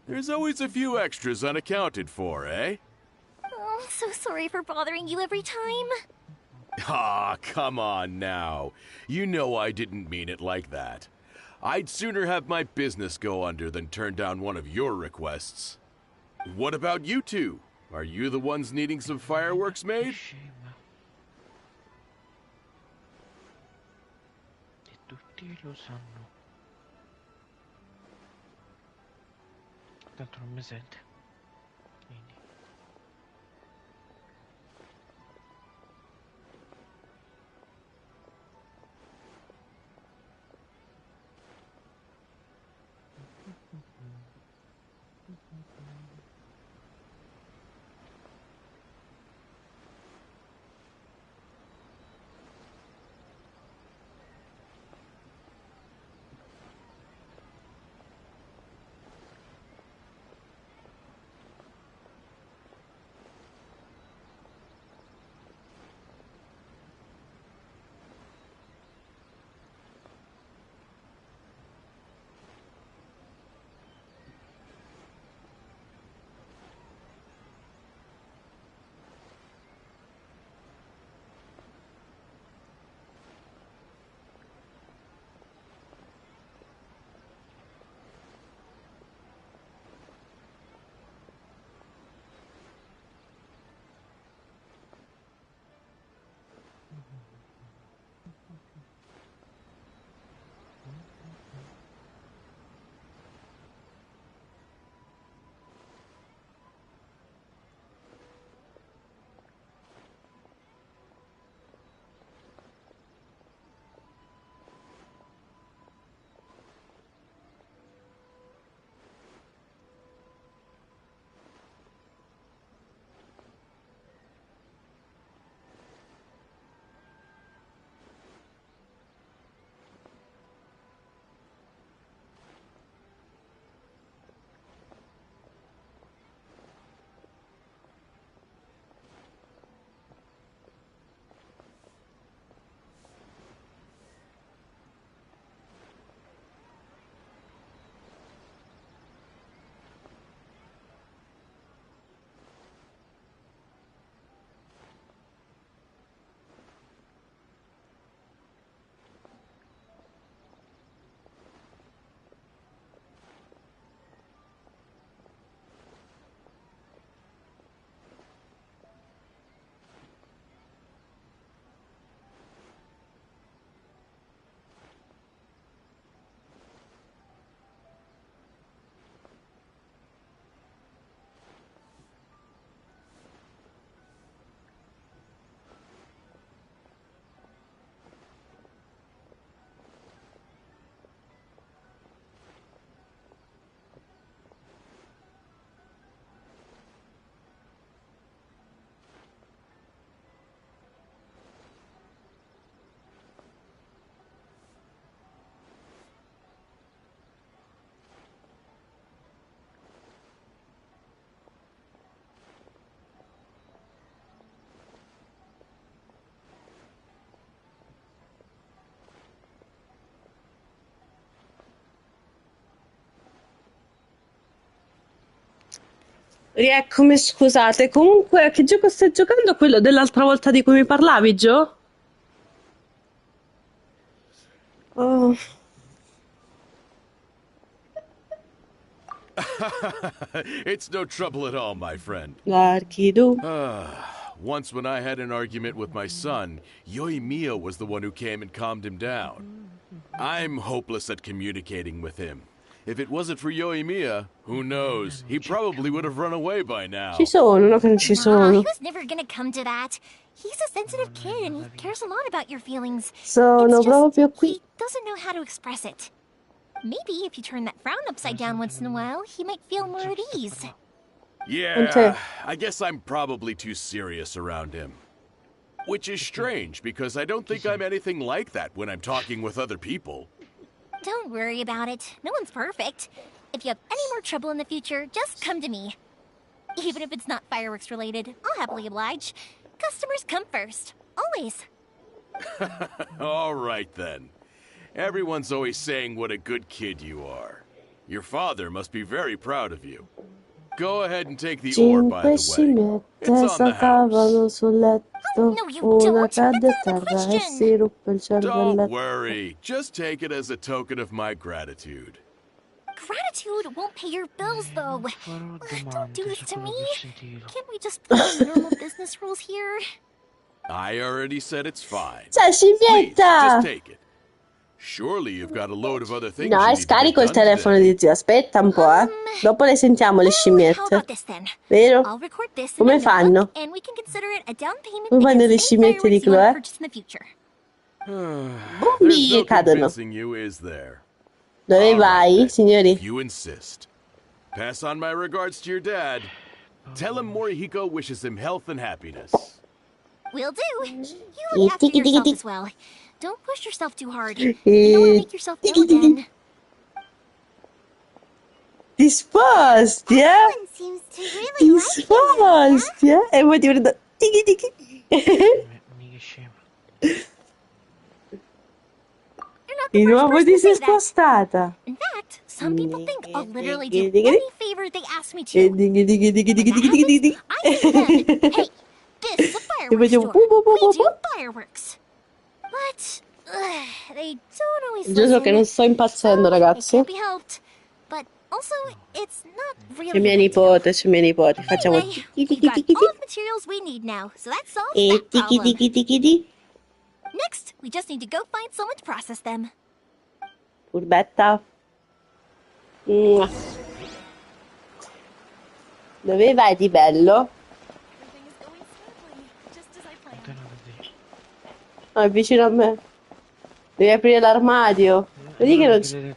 There's always a few extras unaccounted for, eh? Oh, I'm so sorry for bothering you every time. Ah, come on now. You know I didn't mean it like that. I'd sooner have my business go under than turn down one of your requests. What about you two? Are you the ones needing some fireworks made? Tutti lo sanno. Tanto non mi sente. Quindi. Rieccomi, scusate. Comunque, che gioco stai giocando? Quello dell'altra volta di cui mi parlavi, Gio? Oh. It's no trouble at all, my friend. L'archidu. Once when I had an argument with my son, Yoimiya was the one who came and calmed him down. I'm hopeless at communicating with him. If it wasn't for Yoimiya, who knows? He probably would have run away by now. Ci sono, no che non ci He sono. was never gonna come to that. He's a sensitive kid and he cares a lot about your feelings. Sono It's just proprio qui. he doesn't know how to express it. Maybe if you turn that frown upside down once in a while, he might feel more at ease. Yeah, I guess I'm probably too serious around him. Which is strange, because I don't think I'm anything like that when I'm talking with other people. Don't worry about it. No one's perfect. If you have any more trouble in the future, just come to me. Even if it's not fireworks related, I'll happily oblige. Customers come first. Always. All right, then. Everyone's always saying what a good kid you are. Your father must be very proud of you. Go ahead and take the ore, by the way. It's on the house. Sul letto. Una cadde a terra e si ruppe il Don't cervelletto. worry. Just take it as a token of my gratitude. Gratitude won't pay your bills, though. Don't do this to me. Can't we just follow normal business rules here? I already said it's fine. Ciao, Please, scimmietta! just take it. Surely you've got a load of other things No, you need to scarico get il done telefono today. di zio. Aspetta un po', eh. Dopo le sentiamo le How scimmiette. about this then? Vero? I'll record this in Come my notebook, fanno? and we can consider it a down payment Come fanno le against any scimmiette di fireworks you want to Chloe? purchase in the future. There's no cadono. convincing you, is there? Dove All right, vai, then, signori? if you insist. Pass on my regards to your dad. Tell him Morihiko wishes him health and happiness. Will do. You look after Tiki, tiki, yourself tiki. as well. Don't push yourself too hard. You don't want to make yourself ill again. Disposti, eh? Everyone seems to really like him. Disposti, eh? E poi ti prendo... Tiki tiki. Di nuovo ti sei spostata. In fact, some people think I'll literally do any favor they ask me to. Tiki tiki tiki tiki tiki tiki tiki. I say to them, hey, this is a fireworks store. We do fireworks. But they don't always Giusto che non sto impazzendo, It ragazzi. can't be helped. But also, it's not really. C'è mia nipote, c'è mia nipote. Facciamo Anyway, tiki we've tiki got tiki all the materials we need now, so that solves e that tiki problem. tiki tiki tiki. Next, we just need to go find someone to process them. Furbetta. Mua. Dove vai di bello? No, è vicino a me. Devi aprire l'armadio. Vedi che non c'è.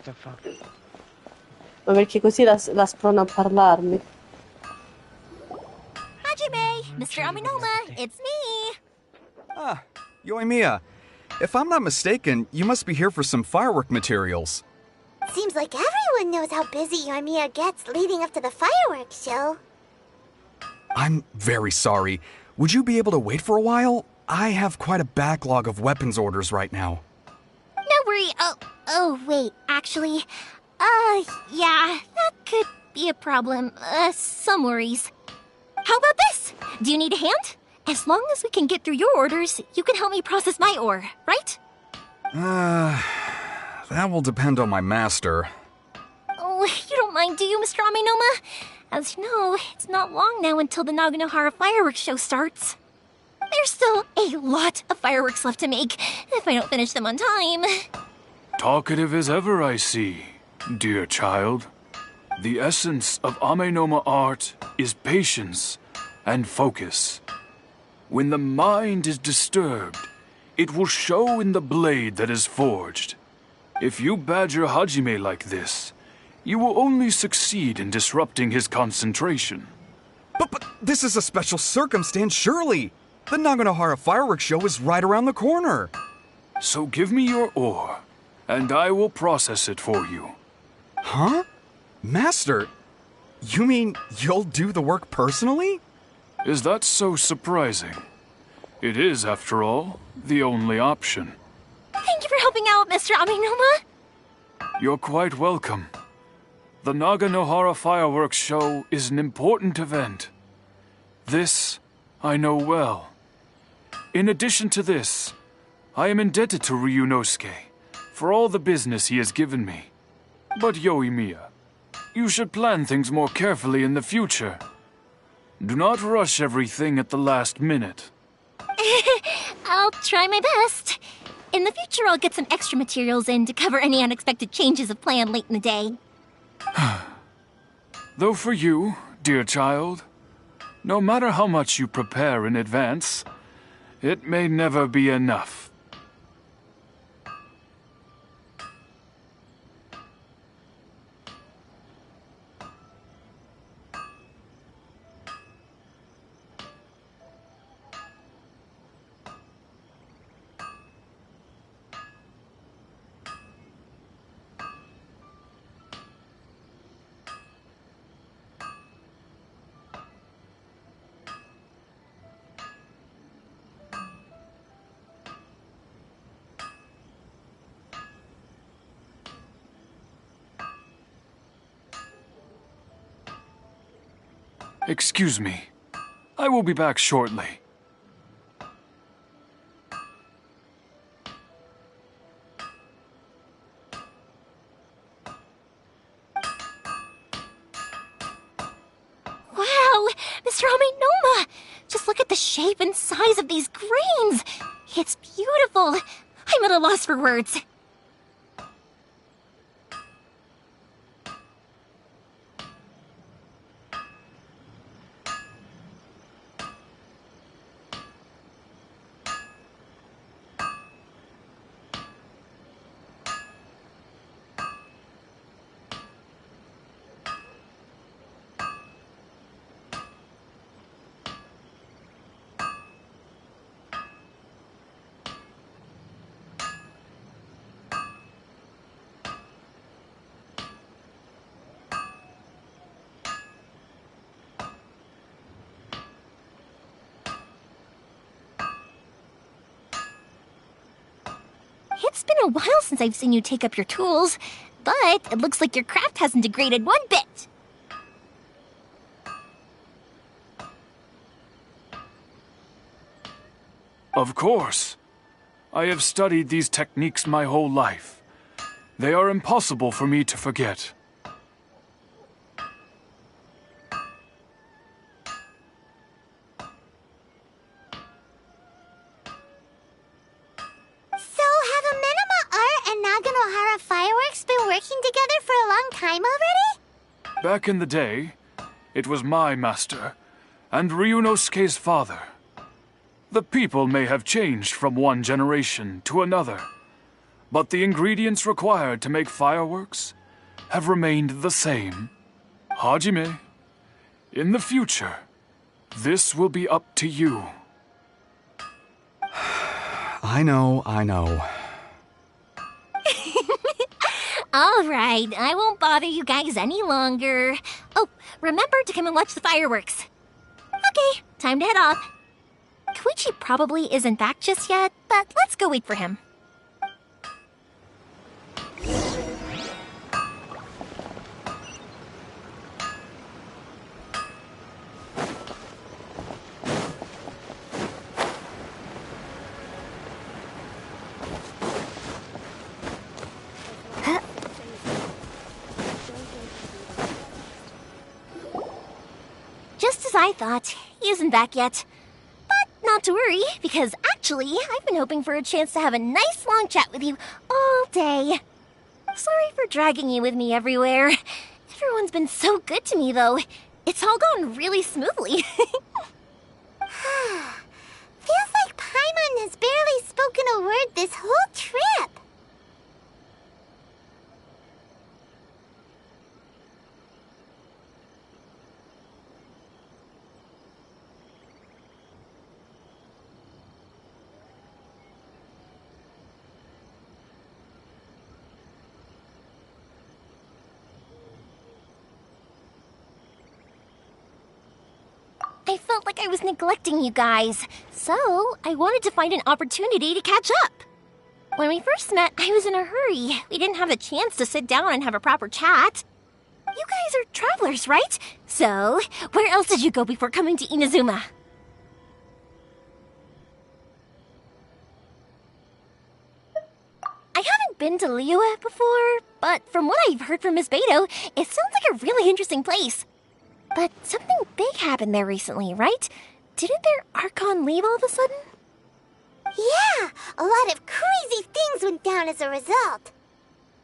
Ma perché così la sprona a parlarmi. Hajime, Mr. Aminoma, it's me. Ah, Yoimiya. If I'm not mistaken, you must be here for some firework materials. Seems like everyone knows how busy Yoimiya gets leading up to the fireworks show. I'm very sorry. Would you be able to wait for a while? I have quite a backlog of weapons orders right now. No worry. Oh, wait, actually. Yeah, that could be a problem. Some worries. How about this? Do you need a hand? As long as we can get through your orders, you can help me process my ore, right? That will depend on my master. Oh, you don't mind, do you, Mr. Aminoma? As you know, it's not long now until the Naganohara fireworks show starts. There's still a lot of fireworks left to make, if I don't finish them on time. Talkative as ever, I see, dear child. The essence of Amenoma art is patience and focus. When the mind is disturbed, it will show in the blade that is forged. If you badger Hajime like this, you will only succeed in disrupting his concentration. But this is a special circumstance, surely. The Naganohara fireworks show is right around the corner. So give me your ore, and I will process it for you. Huh? Master, you mean you'll do the work personally? Is that so surprising? It is, after all, the only option. Thank you for helping out, Mr. Aminoma. You're quite welcome. The Naganohara Fireworks Show is an important event. This I know well. In addition to this, I am indebted to Ryunosuke for all the business he has given me. But Yoimiya, you should plan things more carefully in the future. Do not rush everything at the last minute. I'll try my best. In the future, I'll get some extra materials in to cover any unexpected changes of plan late in the day. Though for you, dear child, no matter how much you prepare in advance, it may never be enough. Excuse me. I will be back shortly. Wow! Mr. Amenoma! Just look at the shape and size of these grains! It's beautiful! I'm at a loss for words. It's been a while since I've seen you take up your tools, but it looks like your craft hasn't degraded one bit. Of course. I have studied these techniques my whole life. They are impossible for me to forget. Working together for a long time already? Back in the day, it was my master and Ryunosuke's father. The people may have changed from one generation to another, but the ingredients required to make fireworks have remained the same. Hajime, in the future, this will be up to you. I know. All right, I won't bother you guys any longer. Oh, remember to come and watch the fireworks. Okay, time to head off. Koichi probably isn't back just yet, but let's go wait for him. Just as I thought, he isn't back yet. But not to worry, because actually, I've been hoping for a chance to have a nice long chat with you all day. Sorry for dragging you with me everywhere. Everyone's been so good to me, though. It's all gone really smoothly. Feels like Paimon has barely spoken a word this whole trip. I felt like I was neglecting you guys, so I wanted to find an opportunity to catch up. When we first met, I was in a hurry. We didn't have the chance to sit down and have a proper chat. You guys are travelers, right? So, where else did you go before coming to Inazuma? I haven't been to Liyue before, but from what I've heard from Miss Beto, it sounds like a really interesting place. But something big happened there recently, right? Didn't their Archon leave all of a sudden? Yeah, a lot of crazy things went down as a result.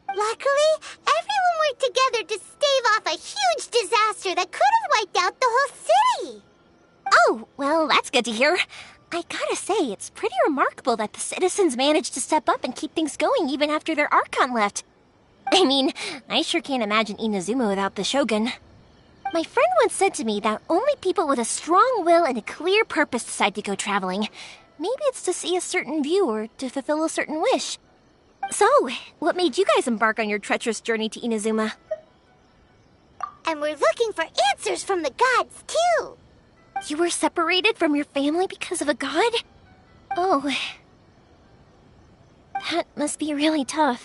Luckily, everyone worked together to stave off a huge disaster that could have wiped out the whole city. Oh, well, that's good to hear. I gotta say, it's pretty remarkable that the citizens managed to step up and keep things going even after their Archon left. I mean, I sure can't imagine Inazuma without the Shogun. My friend once said to me that only people with a strong will and a clear purpose decide to go traveling. Maybe it's to see a certain view or to fulfill a certain wish. So, what made you guys embark on your treacherous journey to Inazuma? And we're looking for answers from the gods, too. You were separated from your family because of a god? Oh. That must be really tough.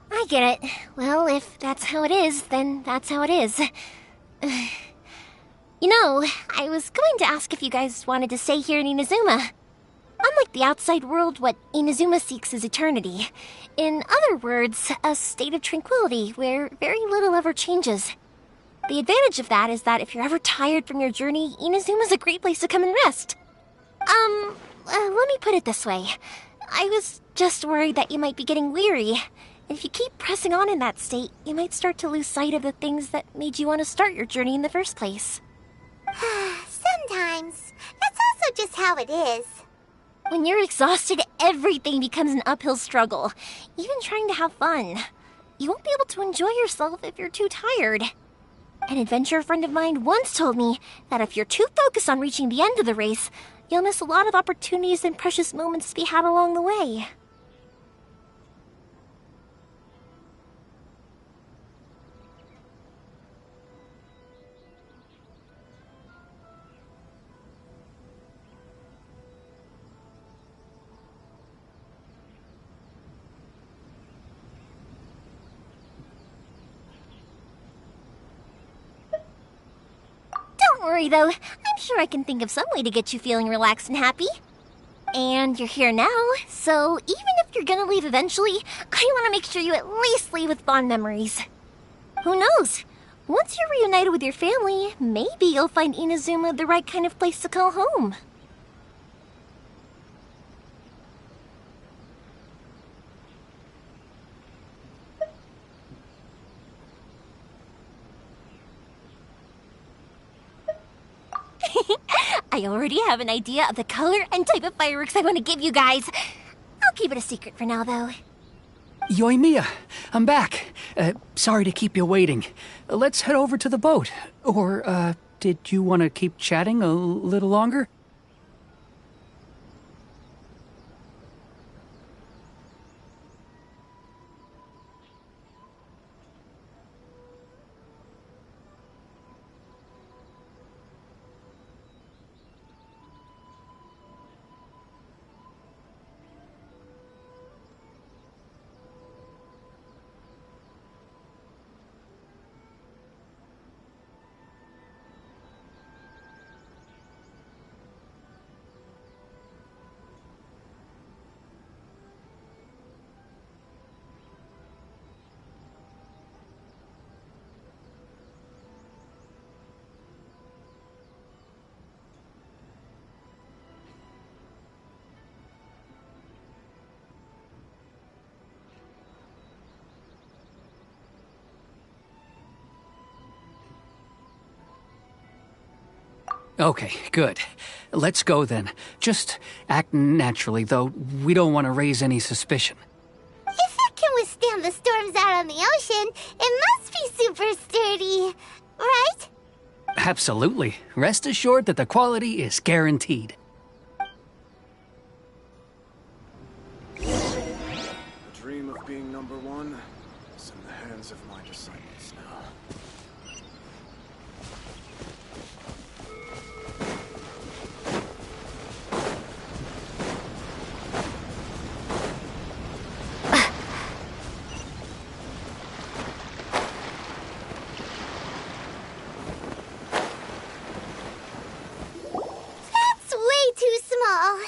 I get it. Well, if that's how it is, then that's how it is. You know, I was going to ask if you guys wanted to stay here in Inazuma. Unlike the outside world, what Inazuma seeks is eternity. In other words, a state of tranquility where very little ever changes. The advantage of that is that if you're ever tired from your journey, Inazuma's a great place to come and rest. Let me put it this way. I was just worried that you might be getting weary. If you keep pressing on in that state, you might start to lose sight of the things that made you want to start your journey in the first place. Sometimes. That's also just how it is. When you're exhausted, everything becomes an uphill struggle. Even trying to have fun. You won't be able to enjoy yourself if you're too tired. An adventurer friend of mine once told me that if you're too focused on reaching the end of the race, you'll miss a lot of opportunities and precious moments to be had along the way. worry, though. I'm sure I can think of some way to get you feeling relaxed and happy. And you're here now, so even if you're gonna leave eventually, I want to make sure you at least leave with fond memories. Who knows? Once you're reunited with your family, maybe you'll find Inazuma the right kind of place to call home. I already have an idea of the color and type of fireworks I want to give you guys. I'll keep it a secret for now, though. Yoimiya, I'm back. Sorry to keep you waiting. Let's head over to the boat. Or, did you want to keep chatting a little longer? Okay, good. Let's go then. Just act naturally, though we don't want to raise any suspicion. If it can withstand the storms out on the ocean, it must be super sturdy, right? Absolutely. Rest assured that the quality is guaranteed. The dream of being number one is in the hands of my disciples now. That's way too small.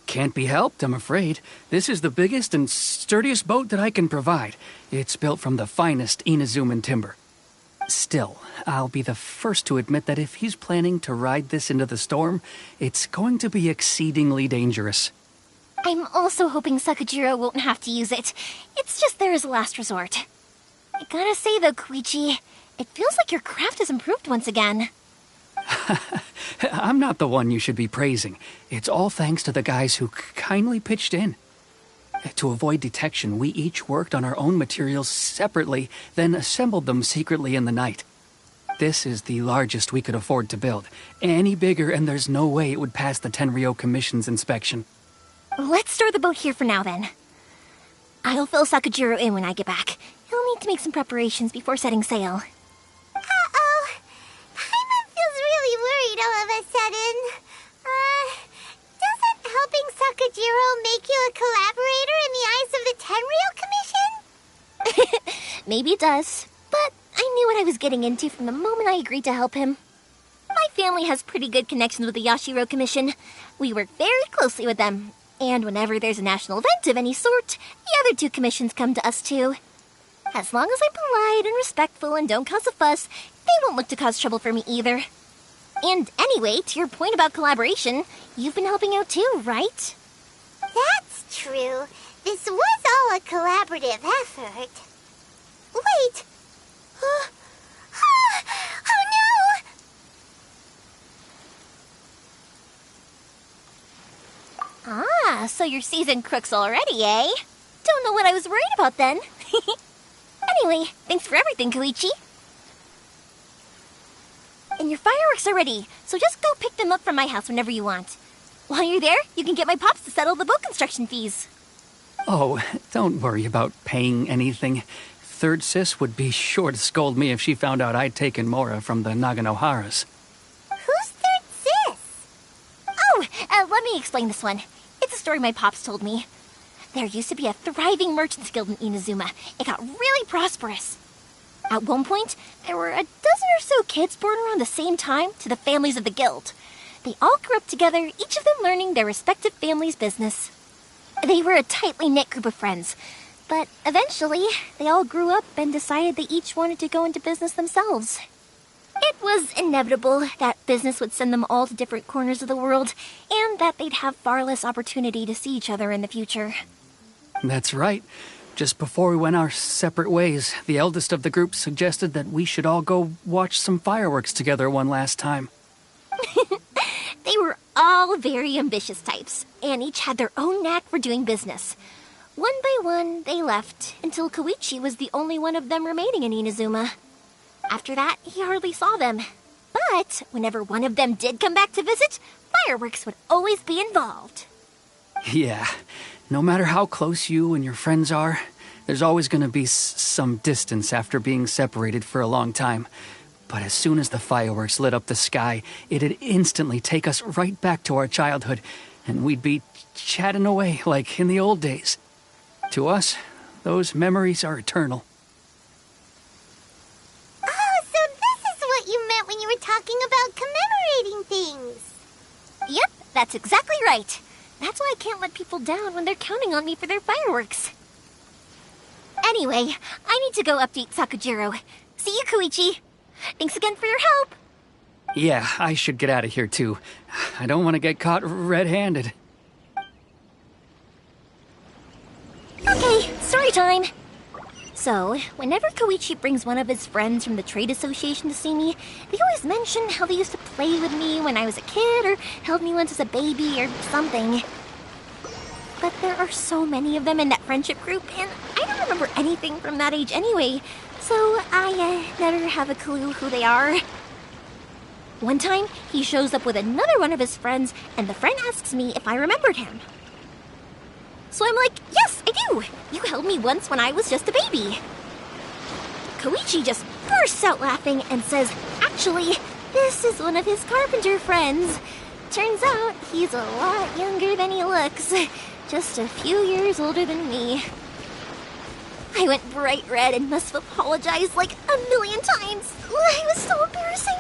Can't be helped, I'm afraid. This is the biggest and sturdiest boat that I can provide. It's built from the finest Inazuman timber. Still, I'll be the first to admit that if he's planning to ride this into the storm, it's going to be exceedingly dangerous. I'm also hoping Sakajiro won't have to use it. It's just there as a last resort. I gotta say though, Koichi, it feels like your craft has improved once again. I'm not the one you should be praising. It's all thanks to the guys who kindly pitched in. To avoid detection, we each worked on our own materials separately, then assembled them secretly in the night. This is the largest we could afford to build. Any bigger and there's no way it would pass the Tenryou Commission's inspection. Let's store the boat here for now then. I'll fill Sakajiro in when I get back. He'll need to make some preparations before setting sail. Uh-oh. Paimon feels really worried all of a sudden. Doesn't helping Sakajiro make you a collaborator in the eyes of the Tenryou Commission? Maybe it does, but I knew what I was getting into from the moment I agreed to help him. My family has pretty good connections with the Yashiro Commission. We work very closely with them, and whenever there's a national event of any sort, the other two commissions come to us too. As long as I'm polite and respectful and don't cause a fuss, they won't look to cause trouble for me either. And anyway, to your point about collaboration, you've been helping out too, right? That's true. This was all a collaborative effort. Wait! Oh no! Ah, so you're seasoned crooks already, eh? Don't know what I was worried about then. Anyway, thanks for everything, Koichi. And your fireworks are ready, so just go pick them up from my house whenever you want. While you're there, you can get my pops to settle the boat construction fees. Oh, don't worry about paying anything. Third Sis would be sure to scold me if she found out I'd taken Mora from the Naganoharas. Who's Third Sis? Oh, let me explain this one. It's a story my pops told me. There used to be a thriving merchants guild in Inazuma. It got really prosperous. At one point, there were a dozen or so kids born around the same time to the families of the guild. They all grew up together, each of them learning their respective family's business. They were a tightly knit group of friends, but eventually, they all grew up and decided they each wanted to go into business themselves. It was inevitable that business would send them all to different corners of the world, and that they'd have far less opportunity to see each other in the future. That's right. Just before we went our separate ways, the eldest of the group suggested that we should all go watch some fireworks together one last time. They were all very ambitious types, and each had their own knack for doing business. One by one, they left, until Koichi was the only one of them remaining in Inazuma. After that, he hardly saw them. But whenever one of them did come back to visit, fireworks would always be involved. Yeah, no matter how close you and your friends are, there's always going to be some distance after being separated for a long time. But as soon as the fireworks lit up the sky, it'd instantly take us right back to our childhood, and we'd be chatting away like in the old days. To us, those memories are eternal. Oh, so this is what you meant when you were talking about commemorating things. Yep, that's exactly right. That's why I can't let people down when they're counting on me for their fireworks. Anyway, I need to go update Sakujiro. See you, Koichi. Thanks again for your help. Yeah, I should get out of here too. I don't want to get caught red-handed. Okay, story time. So, whenever Koichi brings one of his friends from the trade association to see me, they always mention how they used to play with me when I was a kid, or held me once as a baby, or something. But there are so many of them in that friendship group, and I don't remember anything from that age anyway, so I never have a clue who they are. One time, he shows up with another one of his friends, and the friend asks me if I remembered him. So I'm like, yes, I do! You held me once when I was just a baby. Koichi just bursts out laughing and says, actually, this is one of his carpenter friends. Turns out he's a lot younger than he looks. Just a few years older than me. I went bright red and must have apologized like a million times. It was so embarrassing.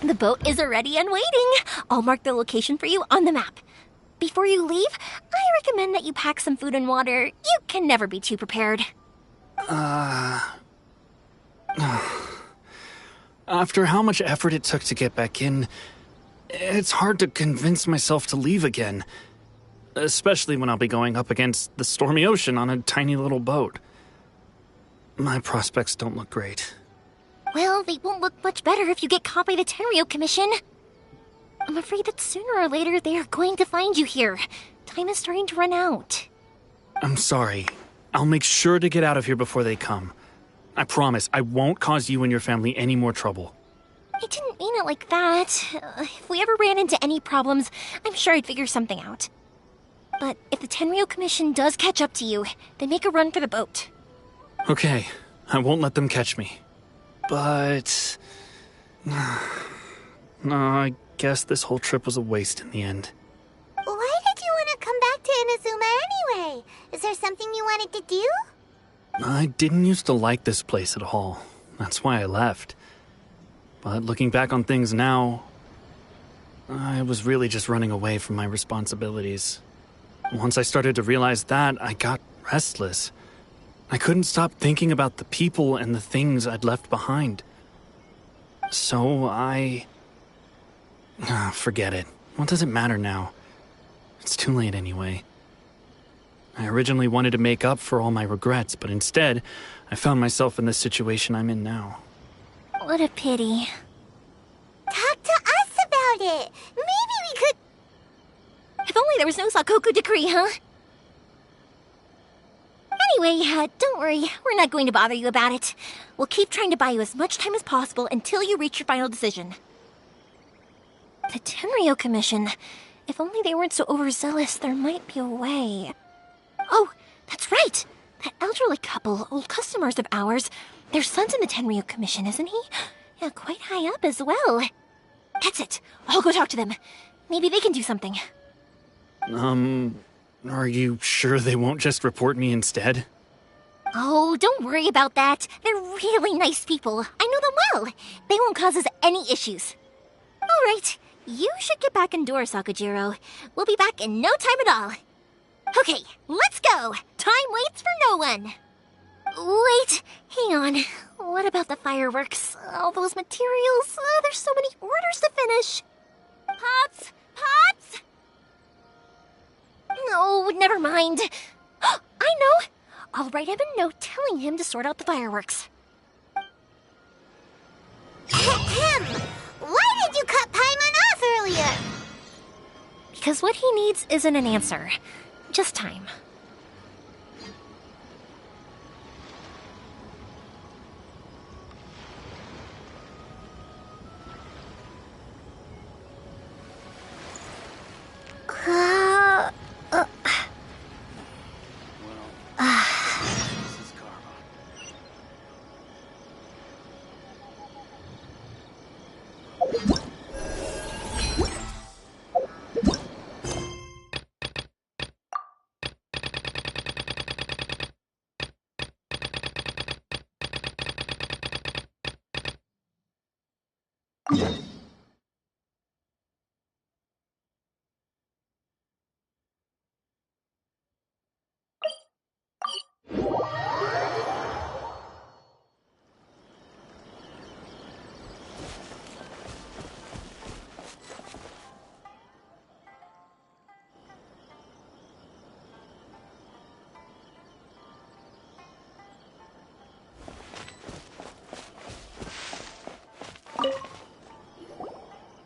The boat is already and waiting. I'll mark the location for you on the map. Before you leave, I recommend that you pack some food and water. You can never be too prepared. After how much effort it took to get back in, it's hard to convince myself to leave again. Especially when I'll be going up against the stormy ocean on a tiny little boat. My prospects don't look great. Well, they won't look much better if you get caught by the Tenryou Commission. I'm afraid that sooner or later they are going to find you here. Time is starting to run out. I'm sorry. I'll make sure to get out of here before they come. I promise I won't cause you and your family any more trouble. I didn't mean it like that. If we ever ran into any problems, I'm sure I'd figure something out. But if the Tenryou Commission does catch up to you, then make a run for the boat. Okay, I won't let them catch me. But... no, I guess this whole trip was a waste in the end. Why did you want to come back to Inazuma anyway? Is there something you wanted to do? I didn't used to like this place at all. That's why I left. But looking back on things now, I was really just running away from my responsibilities. Once I started to realize that, I got restless. I couldn't stop thinking about the people and the things I'd left behind. So forget it. What does it matter now? It's too late anyway. I originally wanted to make up for all my regrets, but instead, I found myself in the situation I'm in now. What a pity. talk to us about it. Maybe we could... If only there was no Sakoku decree, huh? Anyway, don't worry. We're not going to bother you about it. We'll keep trying to buy you as much time as possible until you reach your final decision. The Tenryo Commission. If only they weren't so overzealous, there might be a way. Oh, that's right! That elderly couple, old customers of ours, their son's in the Tenryo Commission, isn't he? Yeah, quite high up as well. That's it. I'll go talk to them. Maybe they can do something. Are you sure they won't just report me instead? Oh, don't worry about that. They're really nice people. I know them well. They won't cause us any issues. All right, you should get back indoors, Sakujiro. We'll be back in no time at all. Okay, let's go. Time waits for no one. Wait, hang on. What about the fireworks? All those materials? There's so many orders to finish. Pops! Pops! No, never mind. I know. I'll write him a note telling him to sort out the fireworks. Ahem! Why did you cut Paimon off earlier? Because what he needs isn't an answer. Just time.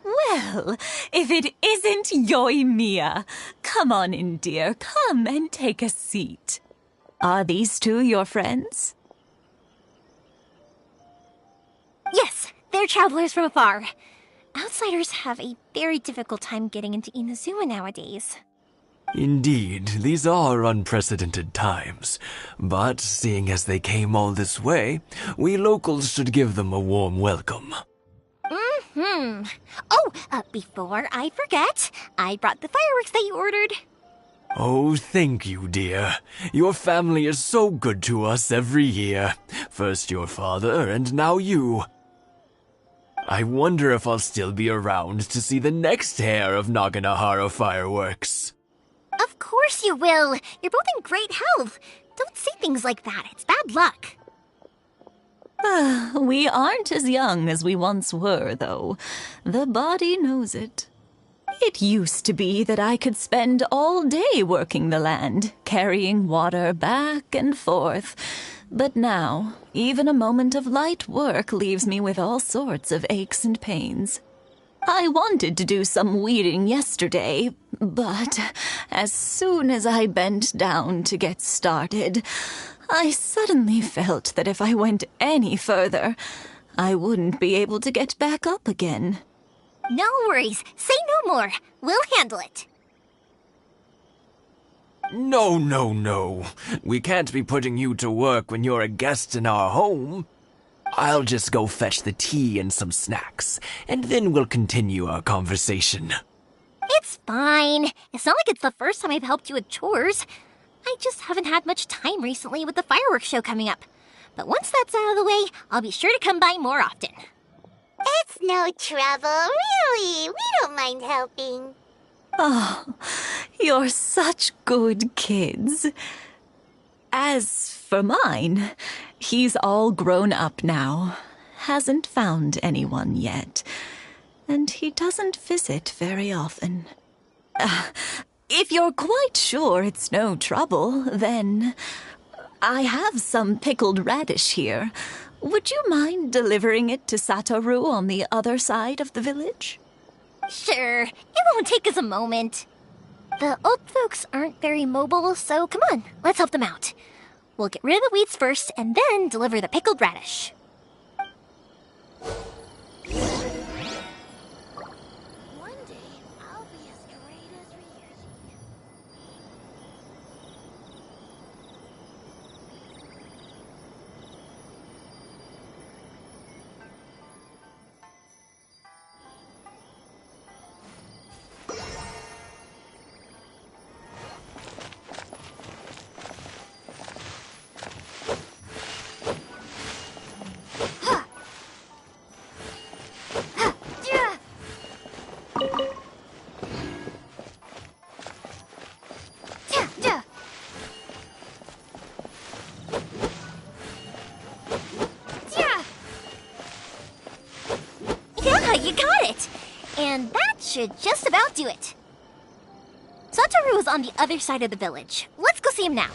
Well, if it isn't Yoimiya. Come on in, dear. Come and take a seat. Are these two your friends? Yes, they're travelers from afar. Outsiders have a very difficult time getting into Inazuma nowadays. Indeed, these are unprecedented times. But seeing as they came all this way, we locals should give them a warm welcome. Oh, before I forget, I brought the fireworks that you ordered. Oh, thank you, dear. Your family is so good to us every year. First your father, and now you. I wonder if I'll still be around to see the next hair of Naganahara fireworks. Of course you will. You're both in great health. Don't say things like that. It's bad luck. We aren't as young as we once were, though. The body knows it. It used to be that I could spend all day working the land, carrying water back and forth. But now, even a moment of light work leaves me with all sorts of aches and pains. I wanted to do some weeding yesterday, but as soon as I bent down to get started, I suddenly felt that if I went any further, I wouldn't be able to get back up again. No worries. Say no more. We'll handle it. No. We can't be putting you to work when you're a guest in our home. I'll just go fetch the tea and some snacks, and then we'll continue our conversation. It's fine. It's not like it's the first time I've helped you with chores. I just haven't had much time recently with the fireworks show coming up. But once that's out of the way, I'll be sure to come by more often. It's no trouble, really. We don't mind helping. Oh, you're such good kids. As for mine, he's all grown up now. Hasn't found anyone yet. And he doesn't visit very often. If you're quite sure it's no trouble, then I have some pickled radish here. Would you mind delivering it to Satoru on the other side of the village? Sure, it won't take us a moment. The old folks aren't very mobile, so come on, let's help them out. We'll get rid of the weeds first, and then deliver the pickled radish. You got it! And that should just about do it. Satoru is on the other side of the village. Let's go see him now.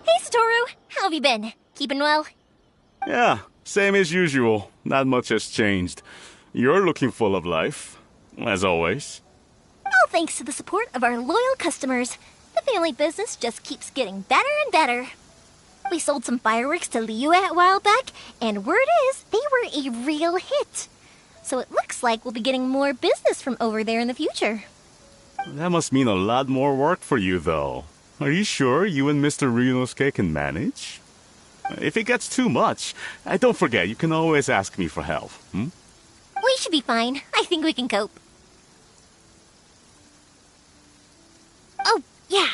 Hey, Satoru! How have you been? Keeping well? Yeah, same as usual. Not much has changed. You're looking full of life. As always. All thanks to the support of our loyal customers, the family business just keeps getting better and better. We sold some fireworks to Liyue a while back, and word is they were a real hit. So it looks like we'll be getting more business from over there in the future. That must mean a lot more work for you, though. Are you sure you and Mr. Ryunosuke can manage? If it gets too much, don't forget, you can always ask me for help. We should be fine. I think we can cope. Oh, yeah.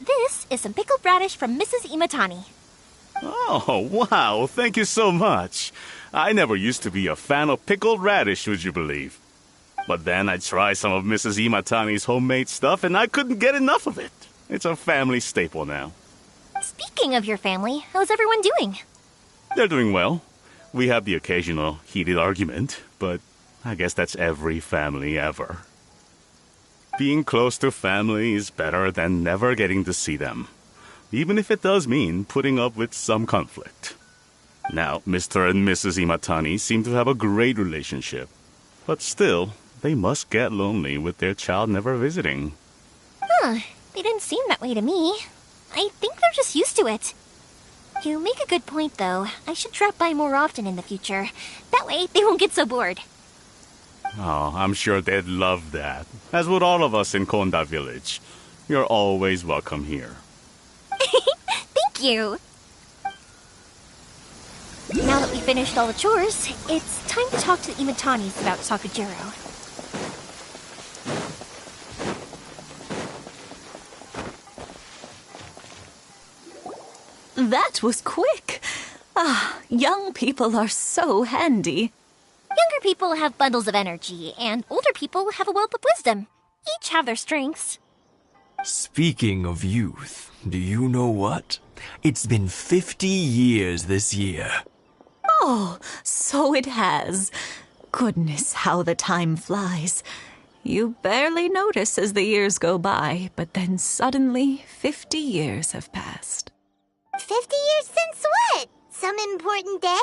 This is some pickled radish from Mrs. Imatani. Oh, wow. Thank you so much. I never used to be a fan of pickled radish, would you believe? But then I tried some of Mrs. Imatani's homemade stuff, and I couldn't get enough of it. It's a family staple now. Speaking of your family, how's everyone doing? They're doing well. We have the occasional heated argument, but I guess that's every family ever. Being close to family is better than never getting to see them, even if it does mean putting up with some conflict. Now, Mr. and Mrs. Imatani seem to have a great relationship, but still, they must get lonely with their child never visiting. Huh, they didn't seem that way to me. I think they're just used to it. You make a good point, though. I should drop by more often in the future. That way, they won't get so bored. Oh, I'm sure they'd love that, as would all of us in Konda Village. You're always welcome here. Thank you! Now that we finished all the chores, it's time to talk to the Imatanis about Sakujiro. That was quick. Ah, young people are so handy. Younger people have bundles of energy, and older people have a wealth of wisdom. Each have their strengths. Speaking of youth, do you know what? It's been 50 years this year. Oh, so it has. Goodness, how the time flies. You barely notice as the years go by, but then suddenly 50 years have passed. 50 years since what? Some important day?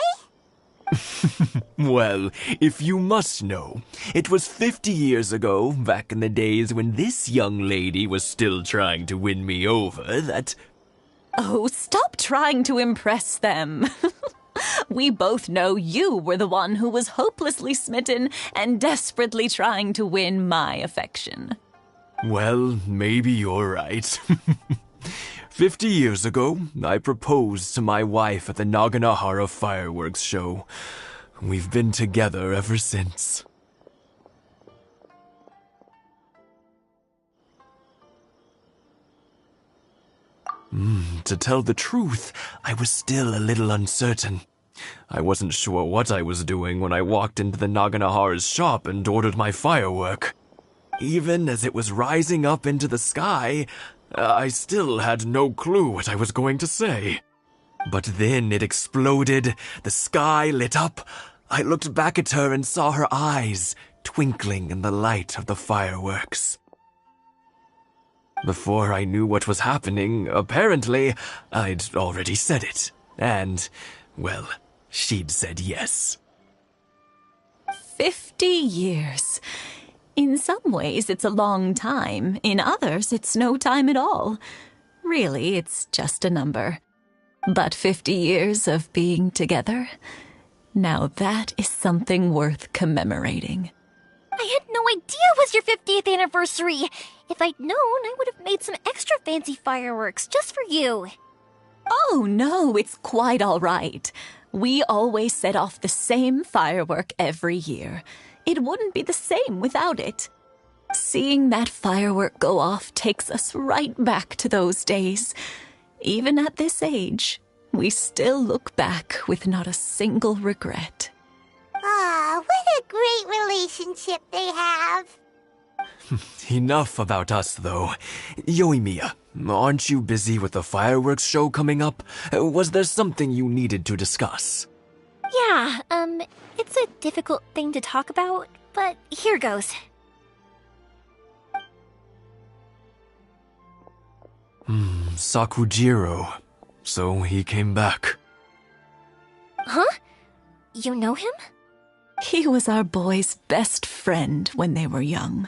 Well, if you must know, it was 50 years ago, back in the days when this young lady was still trying to win me over, that... Oh, stop trying to impress them. We both know you were the one who was hopelessly smitten and desperately trying to win my affection. Well, maybe you're right. 50 years ago, I proposed to my wife at the Naganahara fireworks show. We've been together ever since. To tell the truth, I was still a little uncertain. I wasn't sure what I was doing when I walked into the Naganahara's shop and ordered my firework. Even as it was rising up into the sky, I still had no clue what I was going to say. But then it exploded, the sky lit up, I looked back at her and saw her eyes twinkling in the light of the fireworks. Before I knew what was happening, apparently, I'd already said it. And, well, she'd said yes. 50 years. In some ways, it's a long time. In others, it's no time at all. Really, it's just a number. But 50 years of being together? Now that is something worth commemorating. I had no idea it was your 50th anniversary. If I'd known, I would have made some extra fancy fireworks just for you. Oh, no, it's quite all right. We always set off the same firework every year. It wouldn't be the same without it. Seeing that firework go off takes us right back to those days. Even at this age, we still look back with not a single regret. Ah, what a great relationship they have. Enough about us, though. Yoimiya, aren't you busy with the fireworks show coming up? Was there something you needed to discuss? Yeah, it's a difficult thing to talk about, but here goes. Sakujiro. So he came back. Huh? You know him? He was our boys' best friend when they were young.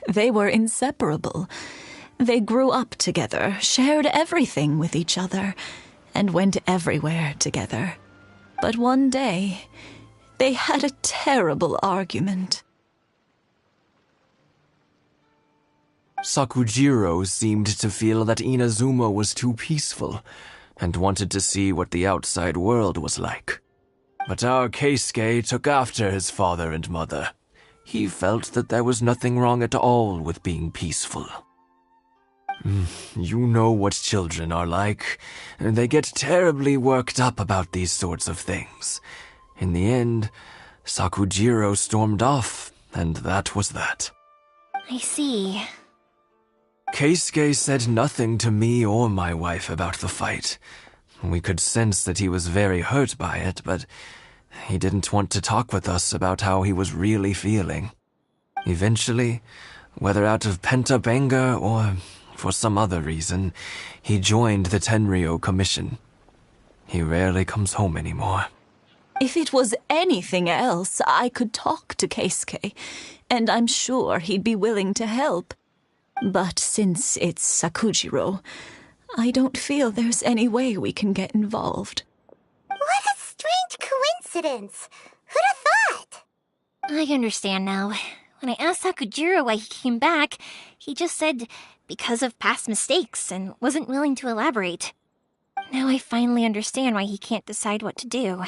They were inseparable. They grew up together, shared everything with each other, and went everywhere together. But one day, they had a terrible argument. Sakujiro seemed to feel that Inazuma was too peaceful, and wanted to see what the outside world was like. But our Keisuke took after his father and mother. He felt that there was nothing wrong at all with being peaceful. You know what children are like. They get terribly worked up about these sorts of things. In the end, Sakujiro stormed off, and that was that. I see. Keisuke said nothing to me or my wife about the fight. We could sense that he was very hurt by it, but he didn't want to talk with us about how he was really feeling. Eventually, whether out of pent-up anger or for some other reason, he joined the Tenryou Commission. He rarely comes home anymore. If it was anything else, I could talk to Keisuke, and I'm sure he'd be willing to help. But since it's Sakujiro, I don't feel there's any way we can get involved. What a strange coincidence! Who'd have thought? I understand now. When I asked Sakujiro why he came back, he just said because of past mistakes and wasn't willing to elaborate. Now I finally understand why he can't decide what to do.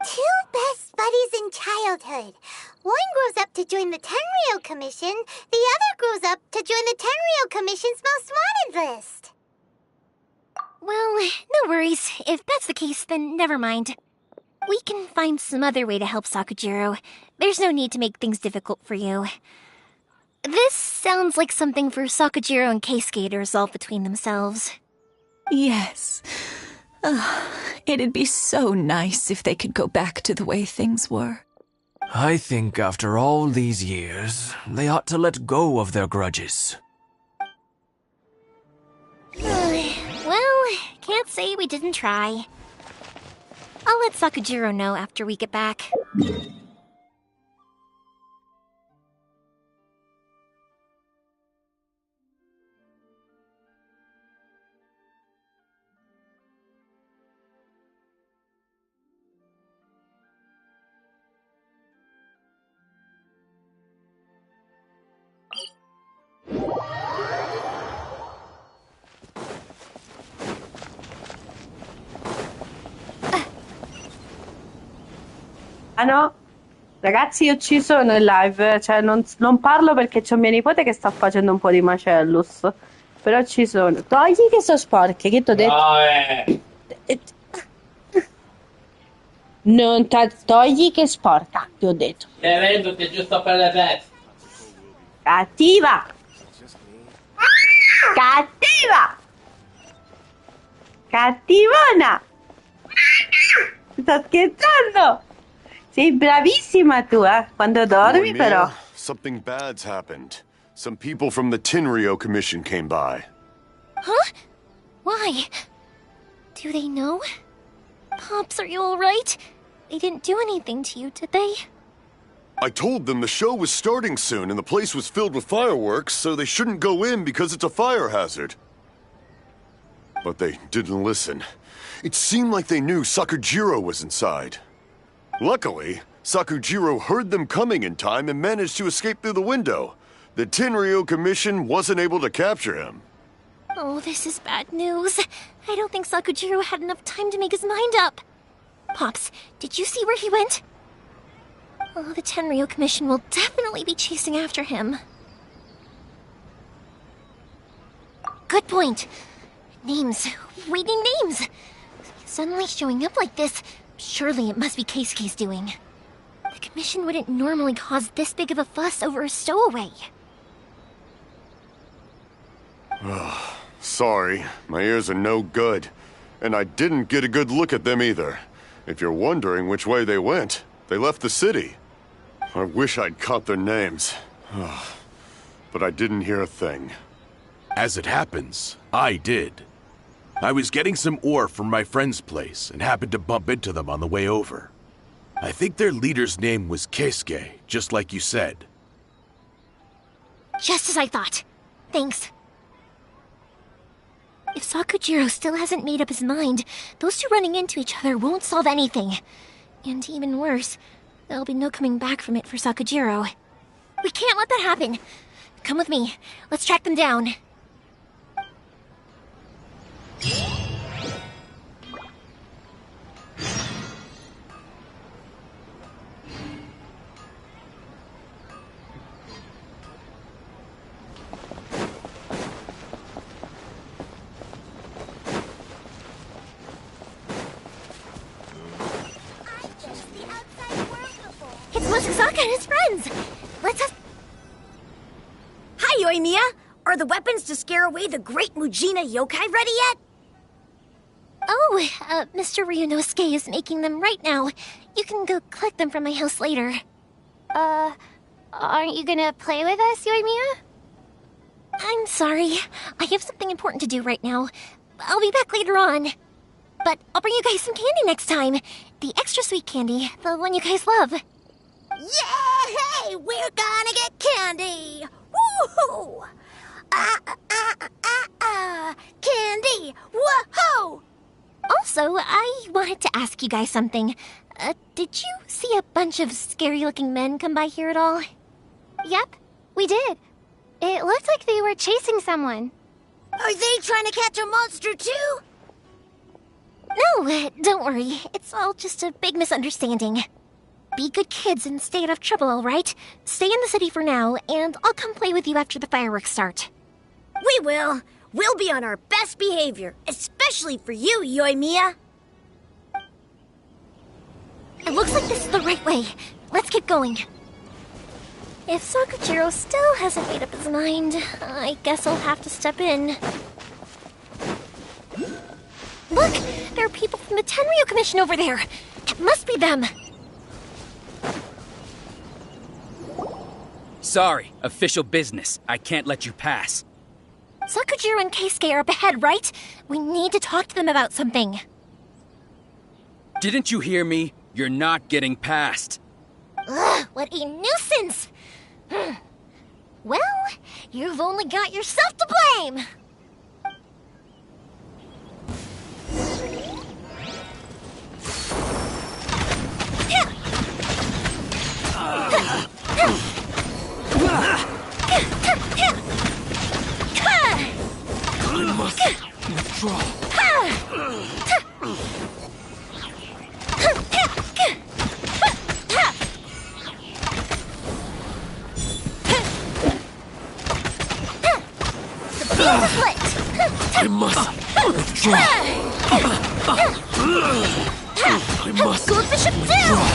Two best buddies in childhood. One grows up to join the Tenryou Commission, the other grows up to join the Tenryou Commission's most wanted list. Well, no worries. If that's the case, then never mind. We can find some other way to help Sakujiro. There's no need to make things difficult for you. This sounds like something for Sakujiro and Keisuke to resolve between themselves. Yes. It'd be so nice if they could go back to the way things were. I think after all these years, they ought to let go of their grudges. Well, can't say we didn't try. I'll let Sakujiro know after we get back. Ah no, ragazzi io ci sono in live, cioè non parlo perché c'ho mia nipote che sta facendo un po' di macellus, però ci sono. Togli che sono sporche, che t'ho detto? Non togli che è sporca, ti ho detto. Vedo giusto per le pezze. Cattiva! Cattiva! Cattivona! Sto scherzando! Sei bravissima tu, quando dormi Boy, però. Mia, something bad's happened. Some people from the Tenryo Commission came by. Huh? Why? Do they know? Pops, are you alright? They didn't do anything to you, did they? I told them the show was starting soon and the place was filled with fireworks, so they shouldn't go in because it's a fire hazard. But they didn't listen. It seemed like they knew Sakujiro was inside. Luckily, Sakujiro heard them coming in time and managed to escape through the window. The Tenryo Commission wasn't able to capture him. Oh, this is bad news. I don't think Sakujiro had enough time to make his mind up. Pops, did you see where he went? Oh, the Tenryo Commission will definitely be chasing after him. Good point. Names. We need names. Suddenly showing up like this, surely it must be Keisuke's doing. The Commission wouldn't normally cause this big of a fuss over a stowaway. Sorry, my ears are no good. And I didn't get a good look at them either. If you're wondering which way they went, they left the city. I wish I'd caught their names. But I didn't hear a thing. As it happens, I did. I was getting some ore from my friend's place and happened to bump into them on the way over. I think their leader's name was Keisuke, just like you said. Just as I thought. Thanks. If Sakujiro still hasn't made up his mind, those two running into each other won't solve anything. And even worse, there'll be no coming back from it for Sakujiro. We can't let that happen. Come with me. Let's track them down. It's Mochizaka and his friends! Let's have... Hi, Yoimiya! Are the weapons to scare away the great Mujina yokai ready yet? Oh, Mr. Ryunosuke is making them right now. You can go collect them from my house later. Aren't you gonna play with us, Yoimiya? I'm sorry. I have something important to do right now. I'll be back later on. But I'll bring you guys some candy next time. The extra sweet candy, the one you guys love. Yay! We're gonna get candy! Woohoo! Candy! Woohoo! Also, I wanted to ask you guys something. Did you see a bunch of scary-looking men come by here at all? Yep, we did. It looked like they were chasing someone. Are they trying to catch a monster too? No, don't worry. It's all just a big misunderstanding. Be good kids and stay out of trouble, all right? Stay in the city for now, and I'll come play with you after the fireworks start. We will. We'll be on our best behavior, especially for you, Yoimiya. It looks like this is the right way. Let's keep going. If Sakujiro still hasn't made up his mind, I guess I'll have to step in. Look! There are people from the Tenryo Commission over there! It must be them! Sorry, official business. I can't let you pass. Sakujiro and Keisuke are up ahead, right? We need to talk to them about something. Didn't you hear me? You're not getting past. Ugh, what a nuisance! Well, you've only got yourself to blame! I must withdraw. I must withdraw. I must Swordfish withdraw.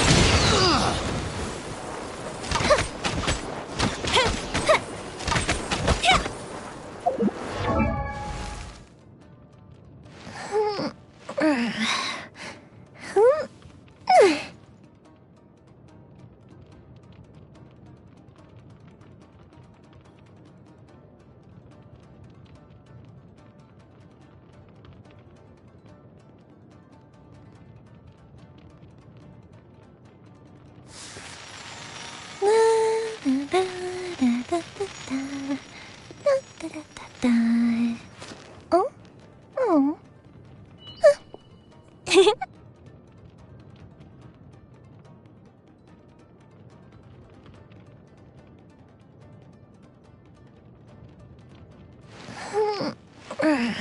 Oh?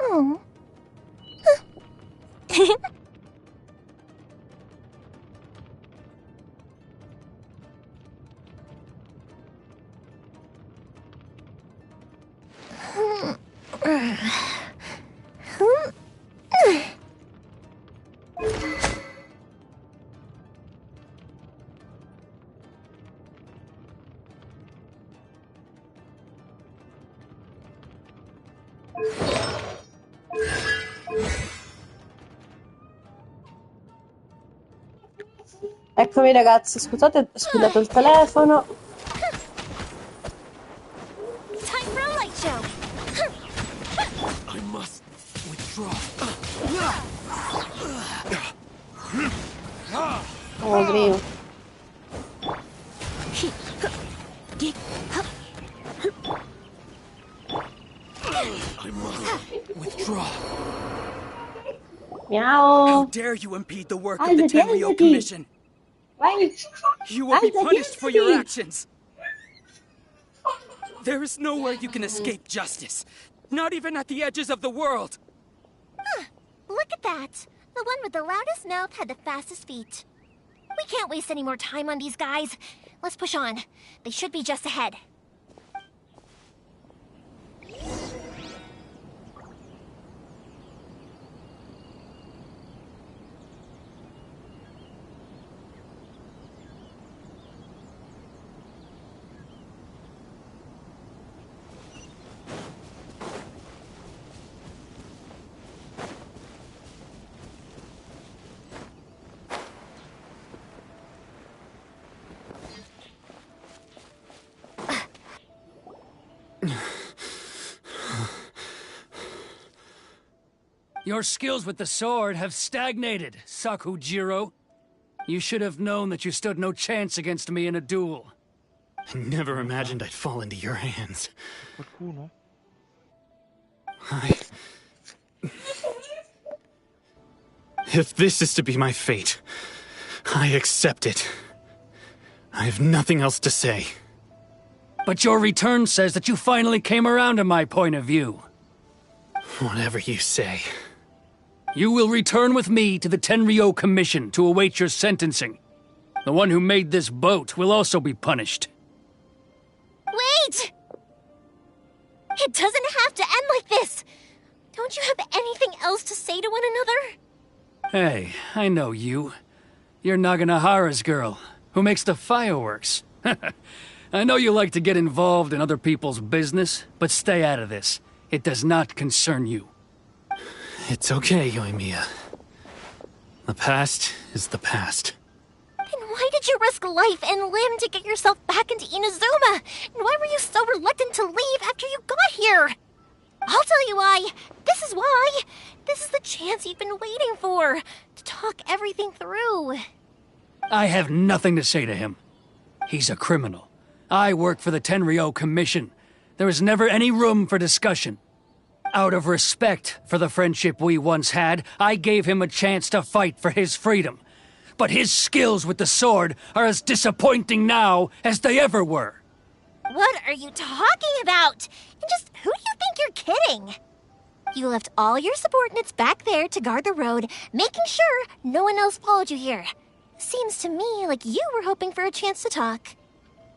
Oh. Eccomi ragazzi, scusate, ho squillato il telefono. Time for a light show. I must withdraw. Oh mio. I must withdraw. Miau. How dare you impede the work of the Alzati, Tenryou alzati. Commission? Vai. You will be Alzati, punished for your alzati. actions. There is nowhere you can escape justice. Not even at the edges of the world. Look at that. The one with the loudest mouth had the fastest feet. We can't waste any more time on these guys. Let's push on. They should be just ahead. Your skills with the sword have stagnated, Sakujiro. You should have known that you stood no chance against me in a duel. I never imagined I'd fall into your hands. If this is to be my fate, I accept it. I have nothing else to say. But your return says that you finally came around to my point of view. Whatever you say. You will return with me to the Tenryou Commission to await your sentencing. The one who made this boat will also be punished. Wait! It doesn't have to end like this! Don't you have anything else to say to one another? Hey, I know you. You're Naganahara's girl, who makes the fireworks. I know you like to get involved in other people's business, but stay out of this. It does not concern you. It's okay, Yoimiya. The past is the past. Then why did you risk life and limb to get yourself back into Inazuma? And why were you so reluctant to leave after you got here? I'll tell you why. This is why. This is the chance you've been waiting for. To talk everything through. I have nothing to say to him. He's a criminal. I work for the Tenryou Commission. There is never any room for discussion. Out of respect for the friendship we once had, I gave him a chance to fight for his freedom. But his skills with the sword are as disappointing now as they ever were. What are you talking about? And just who do you think you're kidding? You left all your subordinates back there to guard the road, making sure no one else followed you here. Seems to me like you were hoping for a chance to talk.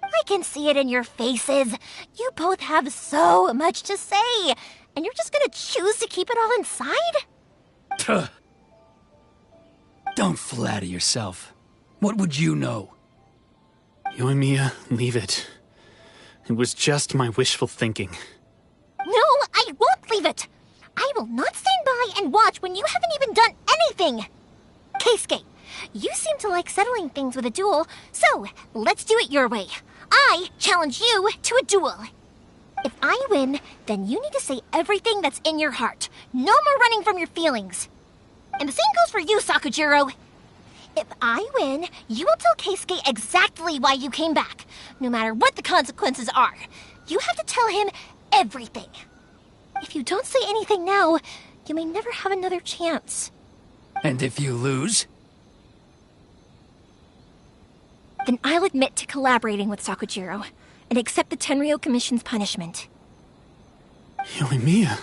I can see it in your faces. You both have so much to say, and you're just gonna choose to keep it all inside? Tuh. Don't flatter yourself. What would you know? Yoimiya, leave it. It was just my wishful thinking. No, I won't leave it. I will not stand by and watch when you haven't even done anything. Keisuke, you seem to like settling things with a duel, so let's do it your way. I challenge you to a duel. If I win, then you need to say everything that's in your heart. No more running from your feelings. And the same goes for you, Sakujiro. If I win, you will tell Keisuke exactly why you came back, no matter what the consequences are. You have to tell him everything. If you don't say anything now, you may never have another chance. And if you lose? Then I'll admit to collaborating with Sakujiro, and accept the Tenryou Commission's punishment. Yoimiya.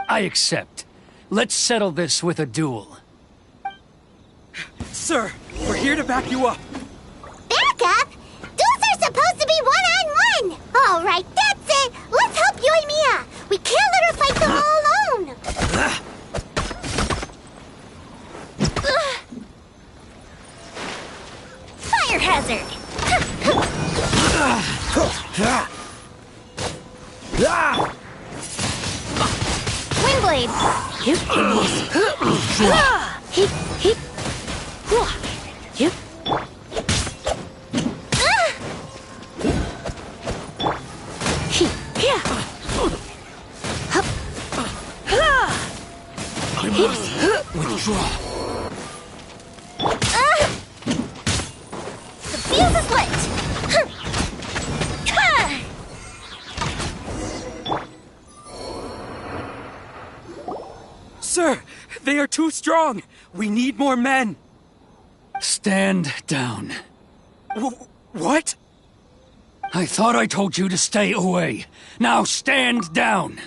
I accept. Let's settle this with a duel. Sir, we're here to back you up. Back up? Duels are supposed to be one-on-one! All right, that's it! Let's help Yoimiya! We can't let her fight them all alone! Fire hazard! Windblade! I must withdraw. The fuse is lit! Sir, they are too strong. We need more men. Stand down. What? I thought I told you to stay away. Now stand down.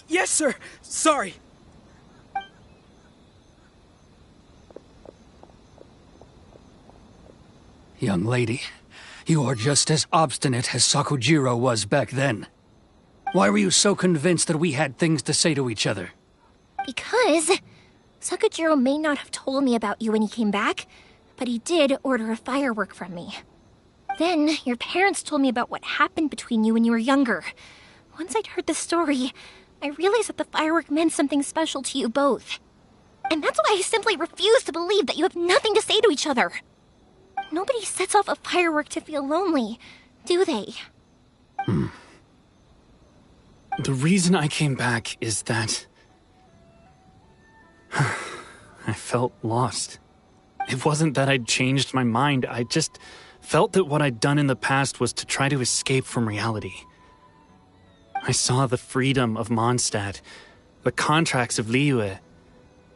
Yes, sir. Sorry. Young lady, you are just as obstinate as Sakujiro was back then. Why were you so convinced that we had things to say to each other? Because Sakujiro may not have told me about you when he came back, but he did order a firework from me. Then your parents told me about what happened between you when you were younger. Once I'd heard the story, I realized that the firework meant something special to you both. And that's why I simply refuse to believe that you have nothing to say to each other. Nobody sets off a firework to feel lonely, do they? The reason I came back is that I felt lost. It wasn't that I'd changed my mind, I just felt that what I'd done in the past was to try to escape from reality. I saw the freedom of Mondstadt, the contracts of Liyue,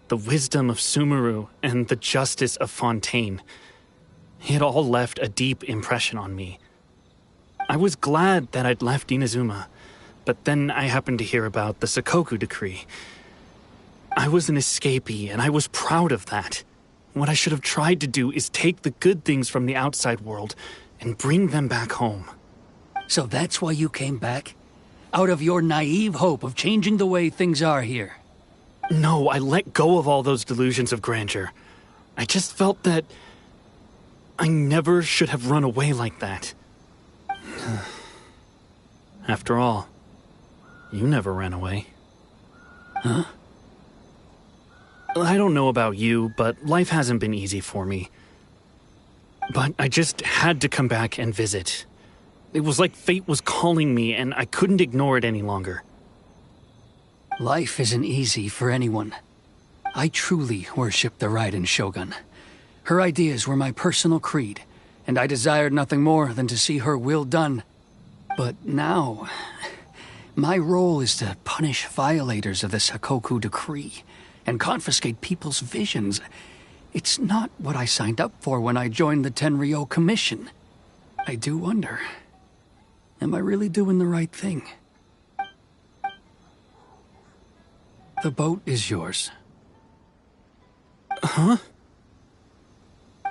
the wisdom of Sumeru, and the justice of Fontaine. It all left a deep impression on me. I was glad that I'd left Inazuma, but then I happened to hear about the Sakoku decree. I was an escapee, and I was proud of that. What I should have tried to do is take the good things from the outside world and bring them back home. So that's why you came back? Out of your naive hope of changing the way things are here? No, I let go of all those delusions of grandeur. I just felt that I never should have run away like that. After all, you never ran away. Huh? I don't know about you, but life hasn't been easy for me. But I just had to come back and visit. It was like fate was calling me, and I couldn't ignore it any longer. Life isn't easy for anyone. I truly worship the Raiden Shogun. Her ideas were my personal creed, and I desired nothing more than to see her will done. But now, my role is to punish violators of the Sakoku decree and confiscate people's visions. It's not what I signed up for when I joined the Tenryou Commission. I do wonder, am I really doing the right thing? The boat is yours. Huh?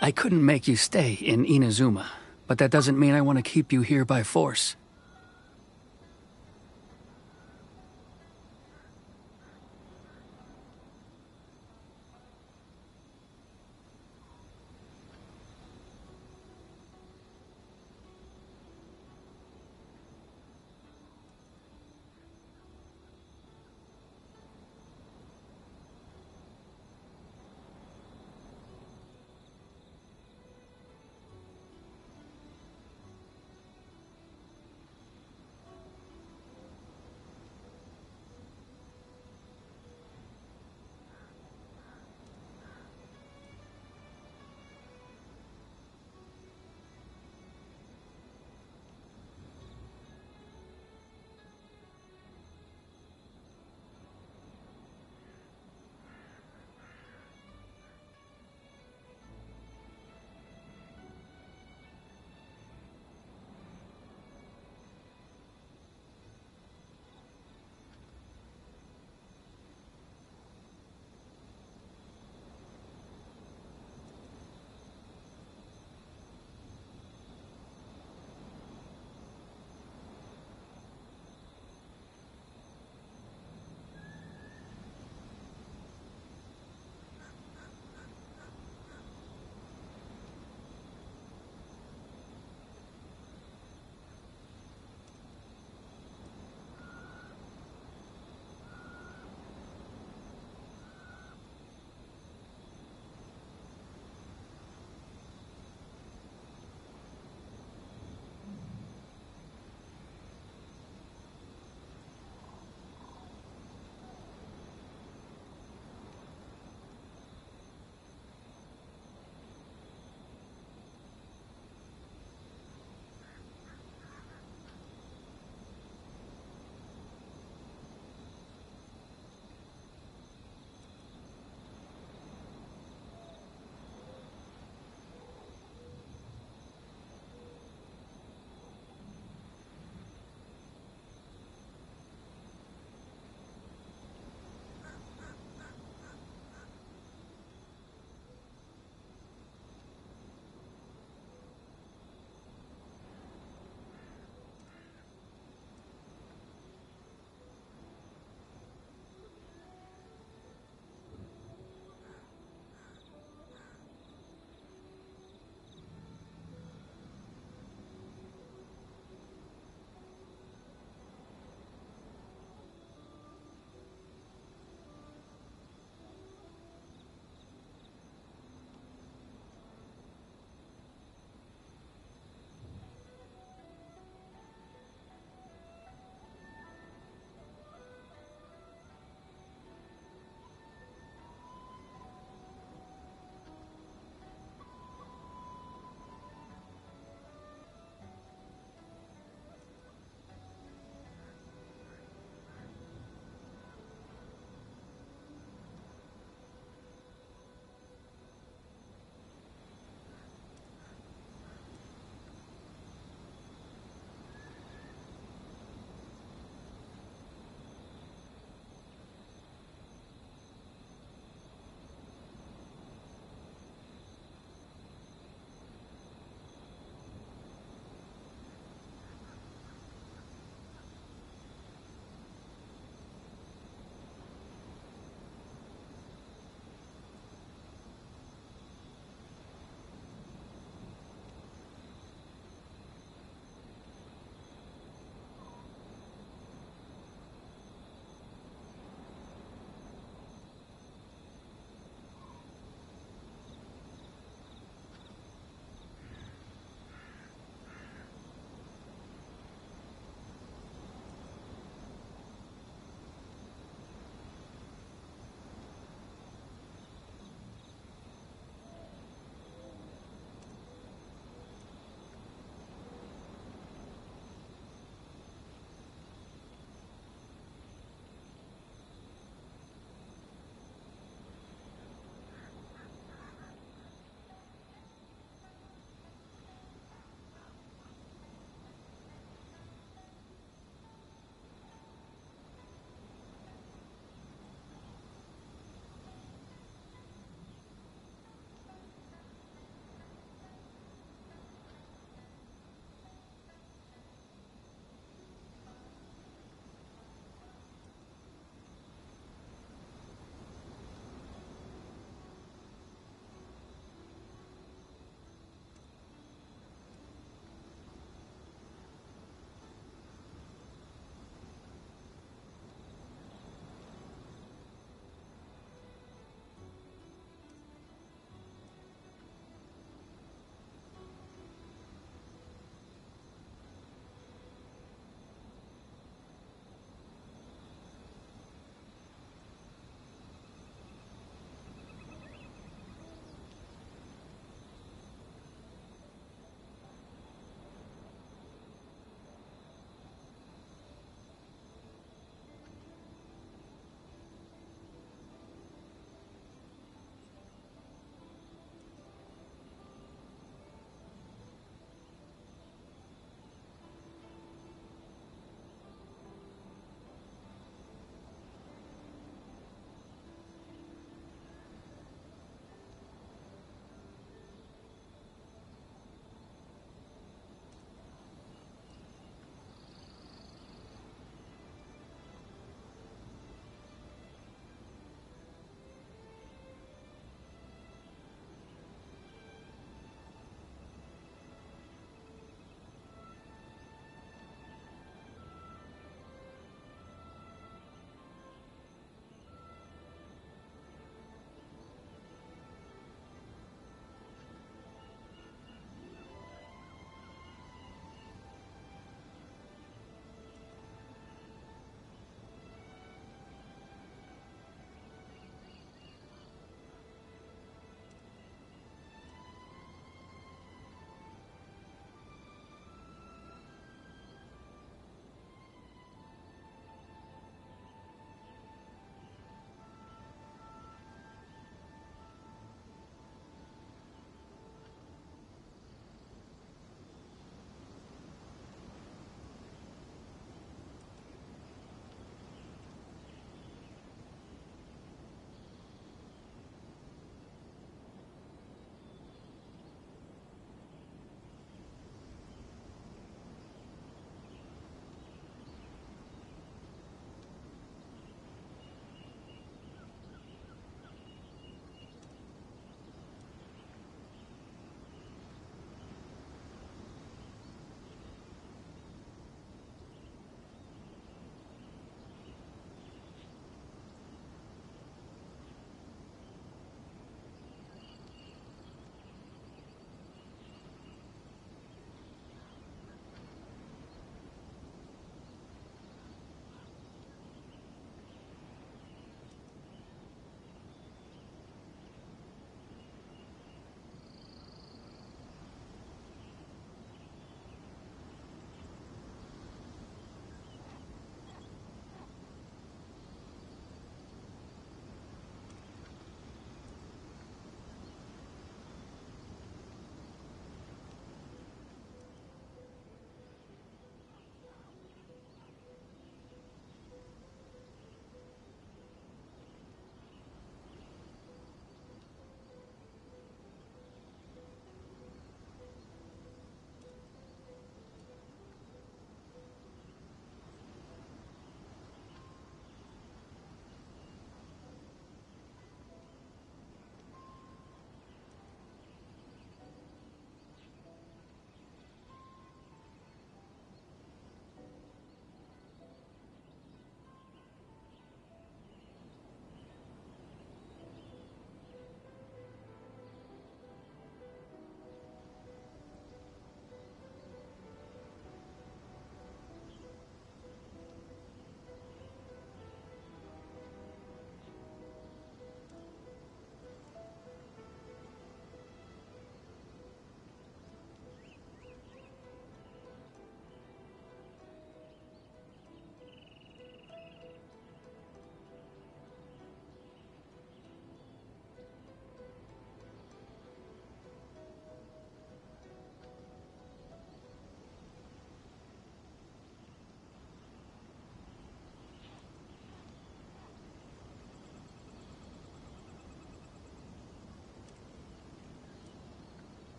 I couldn't make you stay in Inazuma, but that doesn't mean I want to keep you here by force.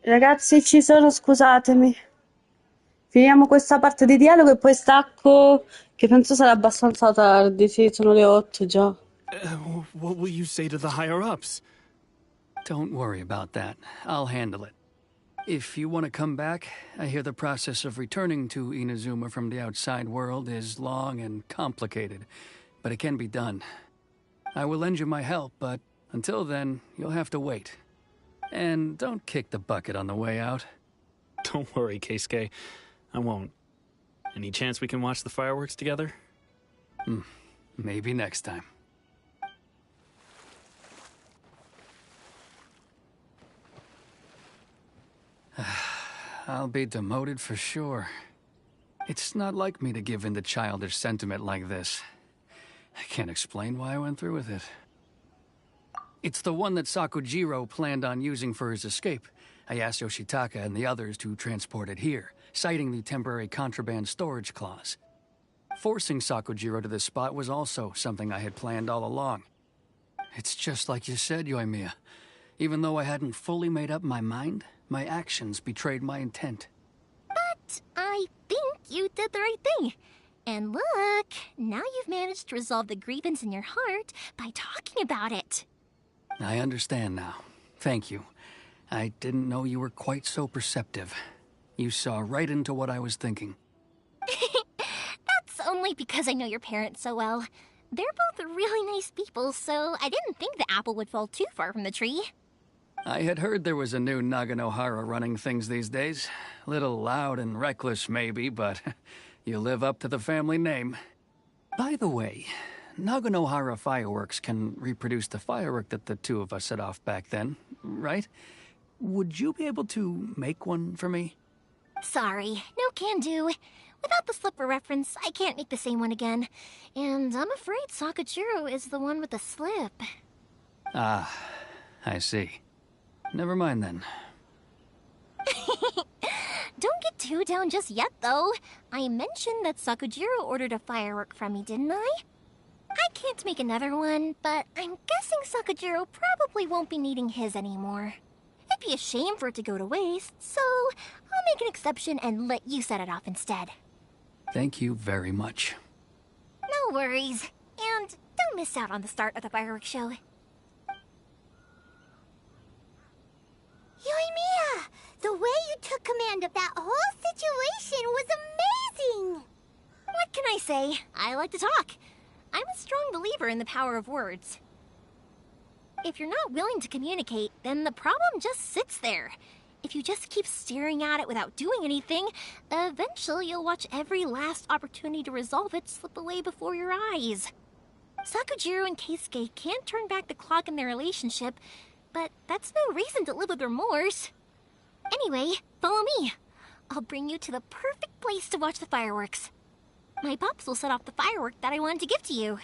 Ragazzi, ci sono, scusatemi. Finiamo questa parte di dialogo e poi stacco, che penso sarà abbastanza tardi. Sì, sono le 8 già. What will you say to the higher-ups? Don't worry about that. I'll handle it. If you want to come back, I hear the process of returning to Inazuma from the outside world is long and complicated, but it can be done. I will lend you my help, but until then, you'll have to wait. And don't kick the bucket on the way out. Don't worry, Keisuke. I won't. Any chance we can watch the fireworks together? Maybe next time. I'll be demoted for sure. It's not like me to give in to childish sentiment like this. I can't explain why I went through with it. It's the one that Sakujiro planned on using for his escape. I asked Yoshitaka and the others to transport it here, citing the temporary contraband storage clause. Forcing Sakujiro to this spot was also something I had planned all along. It's just like you said, Yoimiya. Even though I hadn't fully made up my mind, my actions betrayed my intent. But I think you did the right thing. And look, now you've managed to resolve the grievance in your heart by talking about it. I understand now. Thank you. I didn't know you were quite so perceptive. You saw right into what I was thinking. That's only because I know your parents so well. They're both really nice people, so I didn't think the apple would fall too far from the tree. I had heard there was a new Naganohara running things these days. Little loud and reckless, maybe, but you live up to the family name. By the way, Naganohara fireworks can reproduce the firework that the two of us set off back then, right? Would you be able to make one for me? Sorry, no can do. Without the slipper reference, I can't make the same one again. And I'm afraid Sakujiro is the one with the slip. Ah, I see. Never mind then. Don't get too down just yet, though. I mentioned that Sakujiro ordered a firework from me, didn't I? I can't make another one, but I'm guessing Sakujiro probably won't be needing his anymore. It'd be a shame for it to go to waste, so I'll make an exception and let you set it off instead. Thank you very much. No worries. And don't miss out on the start of the fireworks show. Yoimiya! The way you took command of that whole situation was amazing! What can I say? I like to talk. I'm a strong believer in the power of words. If you're not willing to communicate, then the problem just sits there. If you just keep staring at it without doing anything, eventually you'll watch every last opportunity to resolve it slip away before your eyes. Sakujiro and Keisuke can't turn back the clock in their relationship, but that's no reason to live with remorse. Anyway, follow me. I'll bring you to the perfect place to watch the fireworks. My pops will set off the firework that I wanted to give to you.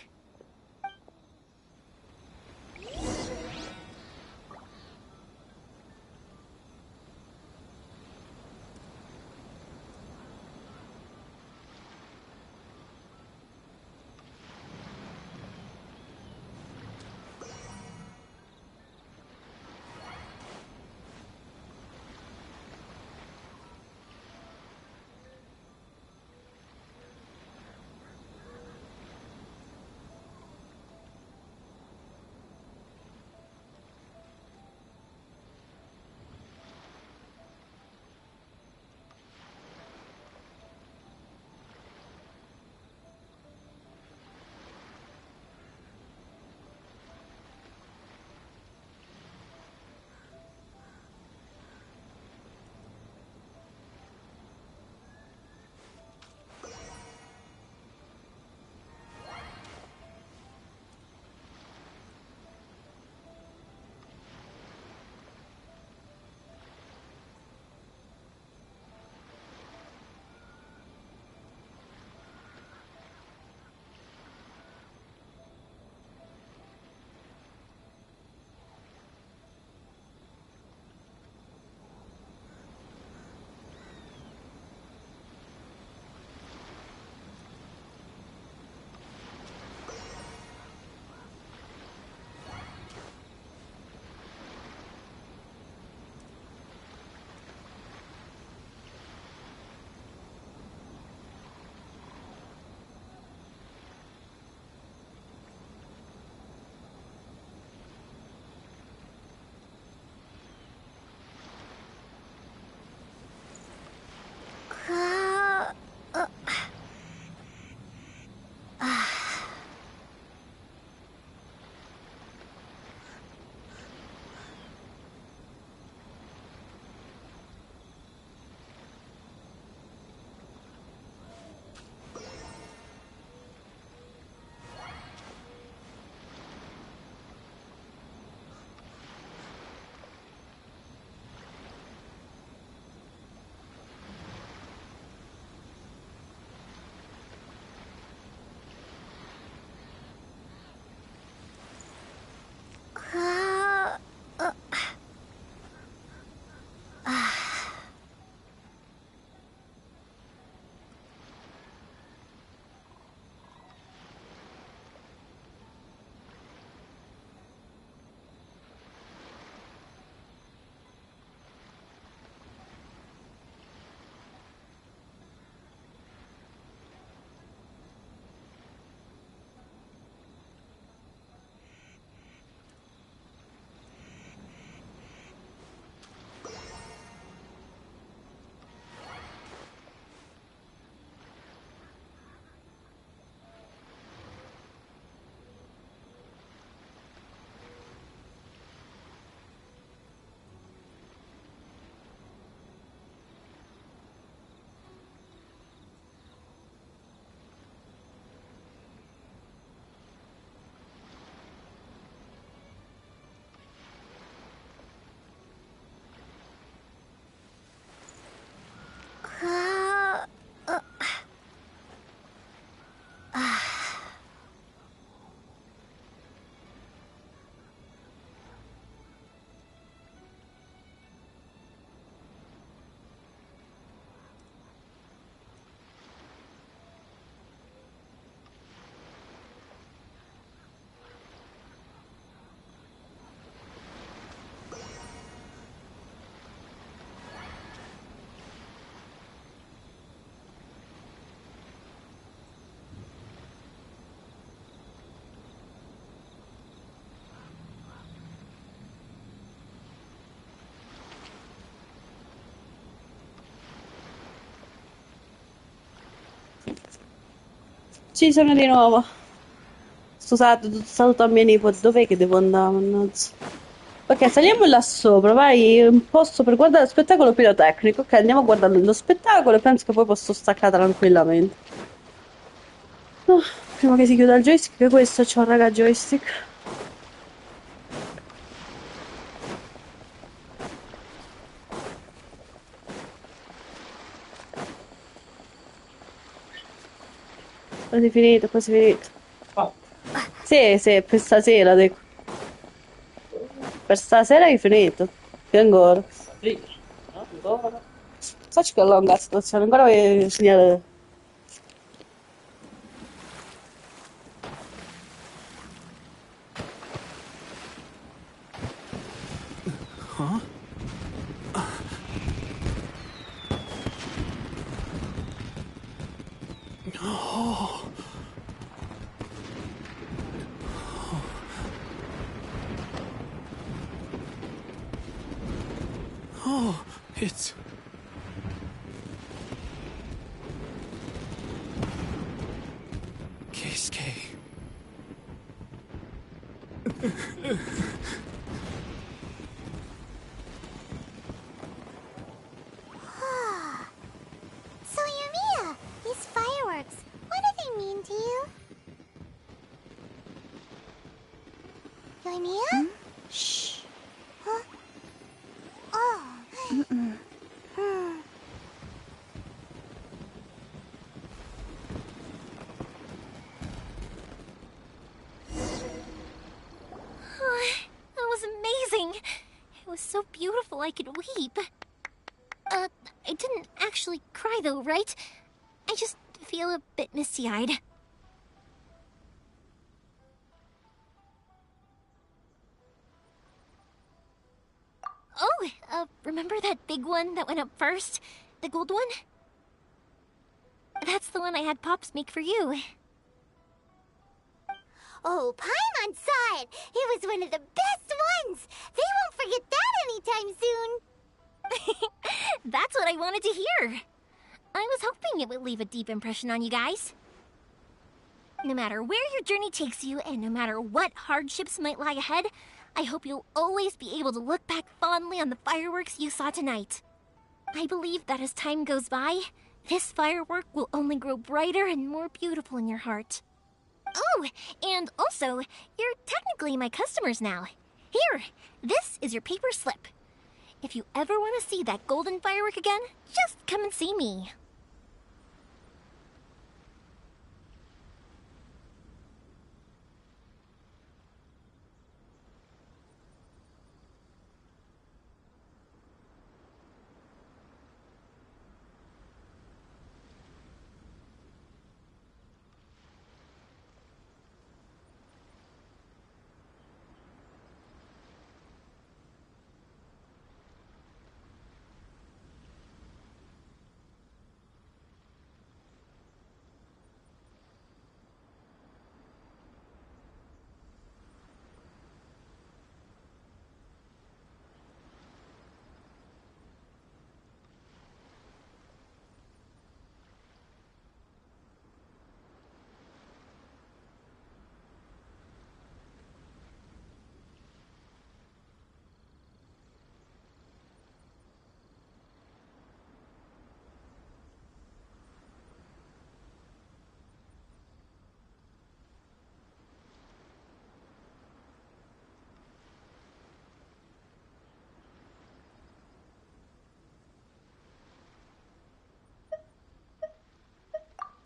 Ci sono di nuovo. Scusate, saluto a mia nipote. Dov'è che devo andare, mannaggia? Ok, saliamo là sopra, vai un posto per guardare lo spettacolo pirotecnico. Ok, andiamo a guardare lo spettacolo e penso che poi posso staccare tranquillamente. Oh, prima che si chiuda il joystick, che questo c'ho, raga, joystick. Quasi finito, quasi finito. Sì, per stasera, dico. Per stasera hai finito. Che ancora? Ancora. Faccio che lunga la situazione, ancora voglio finire. Huh? Oh. Oh, it's... Keisuke. So, Yumiya, these fireworks, what do they mean to you? Yumiya? Shh. Huh? Oh. That was amazing. It was so beautiful I could weep. I didn't actually cry though, right? I just feel a bit misty-eyed. Oh, remember that big one that went up first? The gold one? That's the one I had Pops make for you. Oh, Paimon saw it! It was one of the best ones! They won't forget that anytime soon! That's what I wanted to hear. I was hoping it would leave a deep impression on you guys. No matter where your journey takes you, and no matter what hardships might lie ahead, I hope you'll always be able to look back fondly on the fireworks you saw tonight. I believe that as time goes by, this firework will only grow brighter and more beautiful in your heart. Oh, and also, you're technically my customers now. Here, this is your paper slip. If you ever want to see that golden firework again, just come and see me.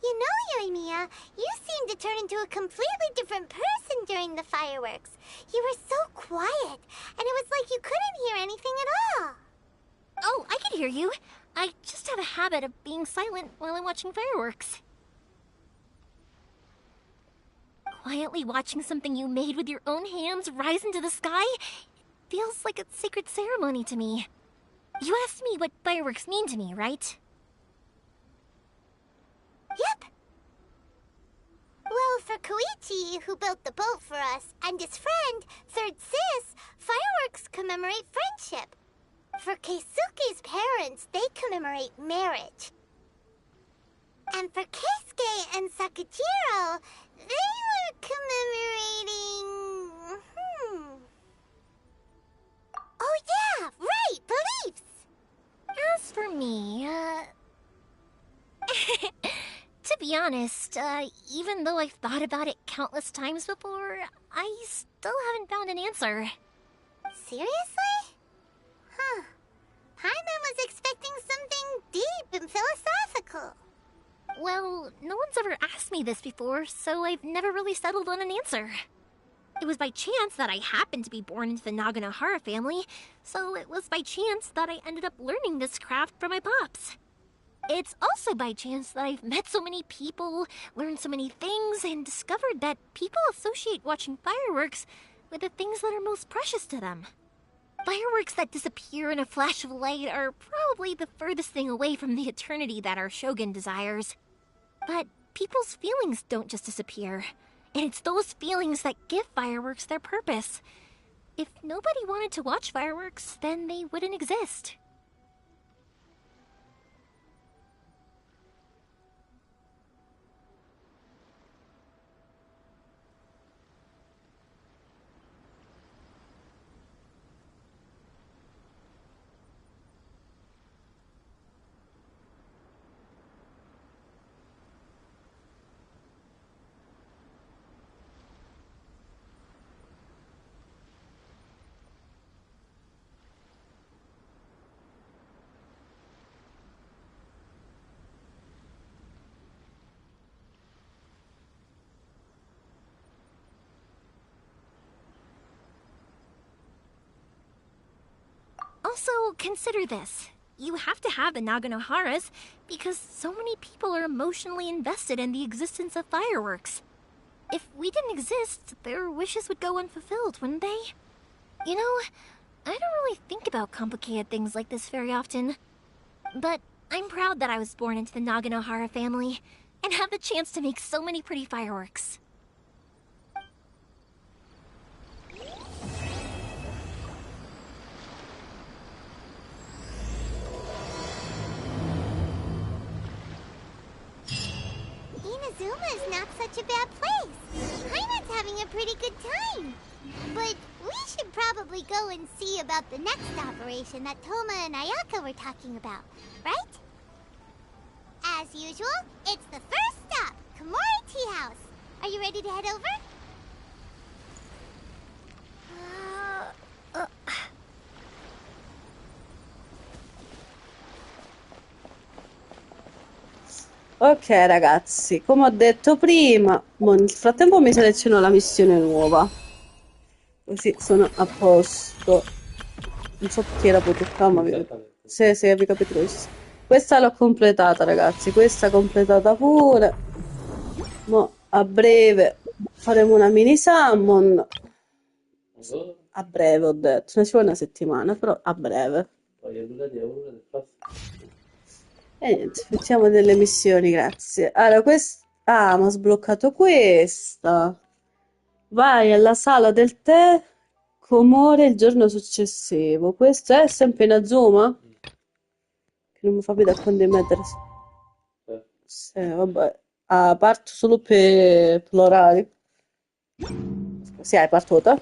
You know, Yoimiya, you seemed to turn into a completely different person during the fireworks. You were so quiet, and it was like you couldn't hear anything at all. Oh, I can hear you. I just have a habit of being silent while I'm watching fireworks. Quietly watching something you made with your own hands rise into the sky feels like a sacred ceremony to me. You asked me what fireworks mean to me, right? Yep. Well, for Koichi, who built the boat for us, and his friend, Third Sis, fireworks commemorate friendship. For Keisuke's parents, they commemorate marriage. And for Keisuke and Sakajiro, honest, even though I've thought about it countless times before, I still haven't found an answer. Seriously? Huh. Paimon was expecting something deep and philosophical. Well, no one's ever asked me this before, so I've never really settled on an answer. It was by chance that I happened to be born into the Naganohara family, so it was by chance that I ended up learning this craft from my pops. It's also by chance that I've met so many people, learned so many things, and discovered that people associate watching fireworks with the things that are most precious to them. Fireworks that disappear in a flash of light are probably the furthest thing away from the eternity that our shogun desires. But people's feelings don't just disappear, and it's those feelings that give fireworks their purpose. If nobody wanted to watch fireworks, then they wouldn't exist. Also, consider this. You have to have the Naganoharas because so many people are emotionally invested in the existence of fireworks. If we didn't exist, their wishes would go unfulfilled, wouldn't they? You know, I don't really think about complicated things like this very often. But I'm proud that I was born into the Naganohara family and have the chance to make so many pretty fireworks. Inazuma is not such a bad place. Paimon's having a pretty good time. But we should probably go and see about the next operation that Toma and Ayaka were talking about, right? As usual, it's the first stop, Komori Tea House. Are you ready to head over? Ok ragazzi, come ho detto prima, nel frattempo mi seleziono la missione nuova, così sono a posto. Non so perché la puoi toccare, ma sì, vi capito questo. Questa l'ho completata ragazzi, questa completata pure. Mo a breve faremo una mini summon. A breve ho detto, ne ci vuole una settimana, però a breve. E niente, facciamo delle missioni, grazie. Allora, ah, mi ha sbloccato questa. Vai alla sala del tè, Komore il giorno successivo. Questo è sempre in Azuma? Che non mi fa vedere a quando mettersi. Sì, vabbè. Ah, parto solo per l'orario. Sì, hai partuto?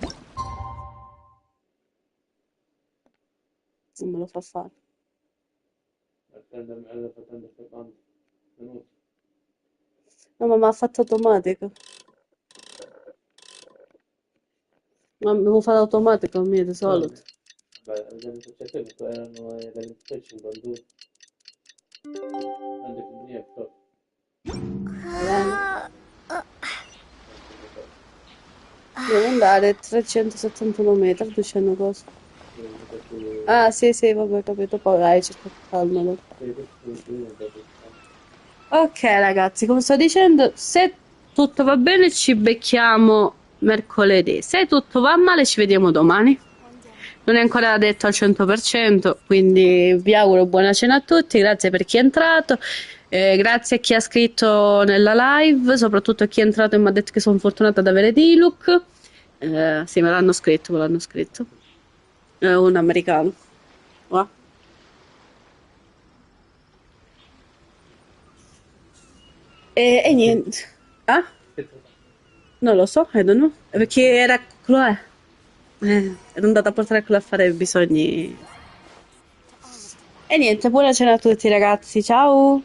Non me lo fa fare. No, ma mi ha fatto automatico. Ma avevo fatto automatico mio di solito. Devo andare 371 metri, 200 cose. Ah, sì, vabbè, capito. Poi dai, cerco di calmalo. Ok, ragazzi, come sto dicendo, se tutto va bene ci becchiamo mercoledì. Se tutto va male ci vediamo domani. Non è ancora detto al 100%, quindi vi auguro buona cena a tutti, grazie per chi è entrato, grazie a chi ha scritto nella live, soprattutto a chi è entrato e mi ha detto che sono fortunata ad avere Diluc. Sì, me l'hanno scritto. Un americano. Wow. E niente. Ah? Non lo so, I don't know. Perché era Chloe. Ero andata a portare Chloe a fare i bisogni. E niente, buona cena a tutti ragazzi, ciao!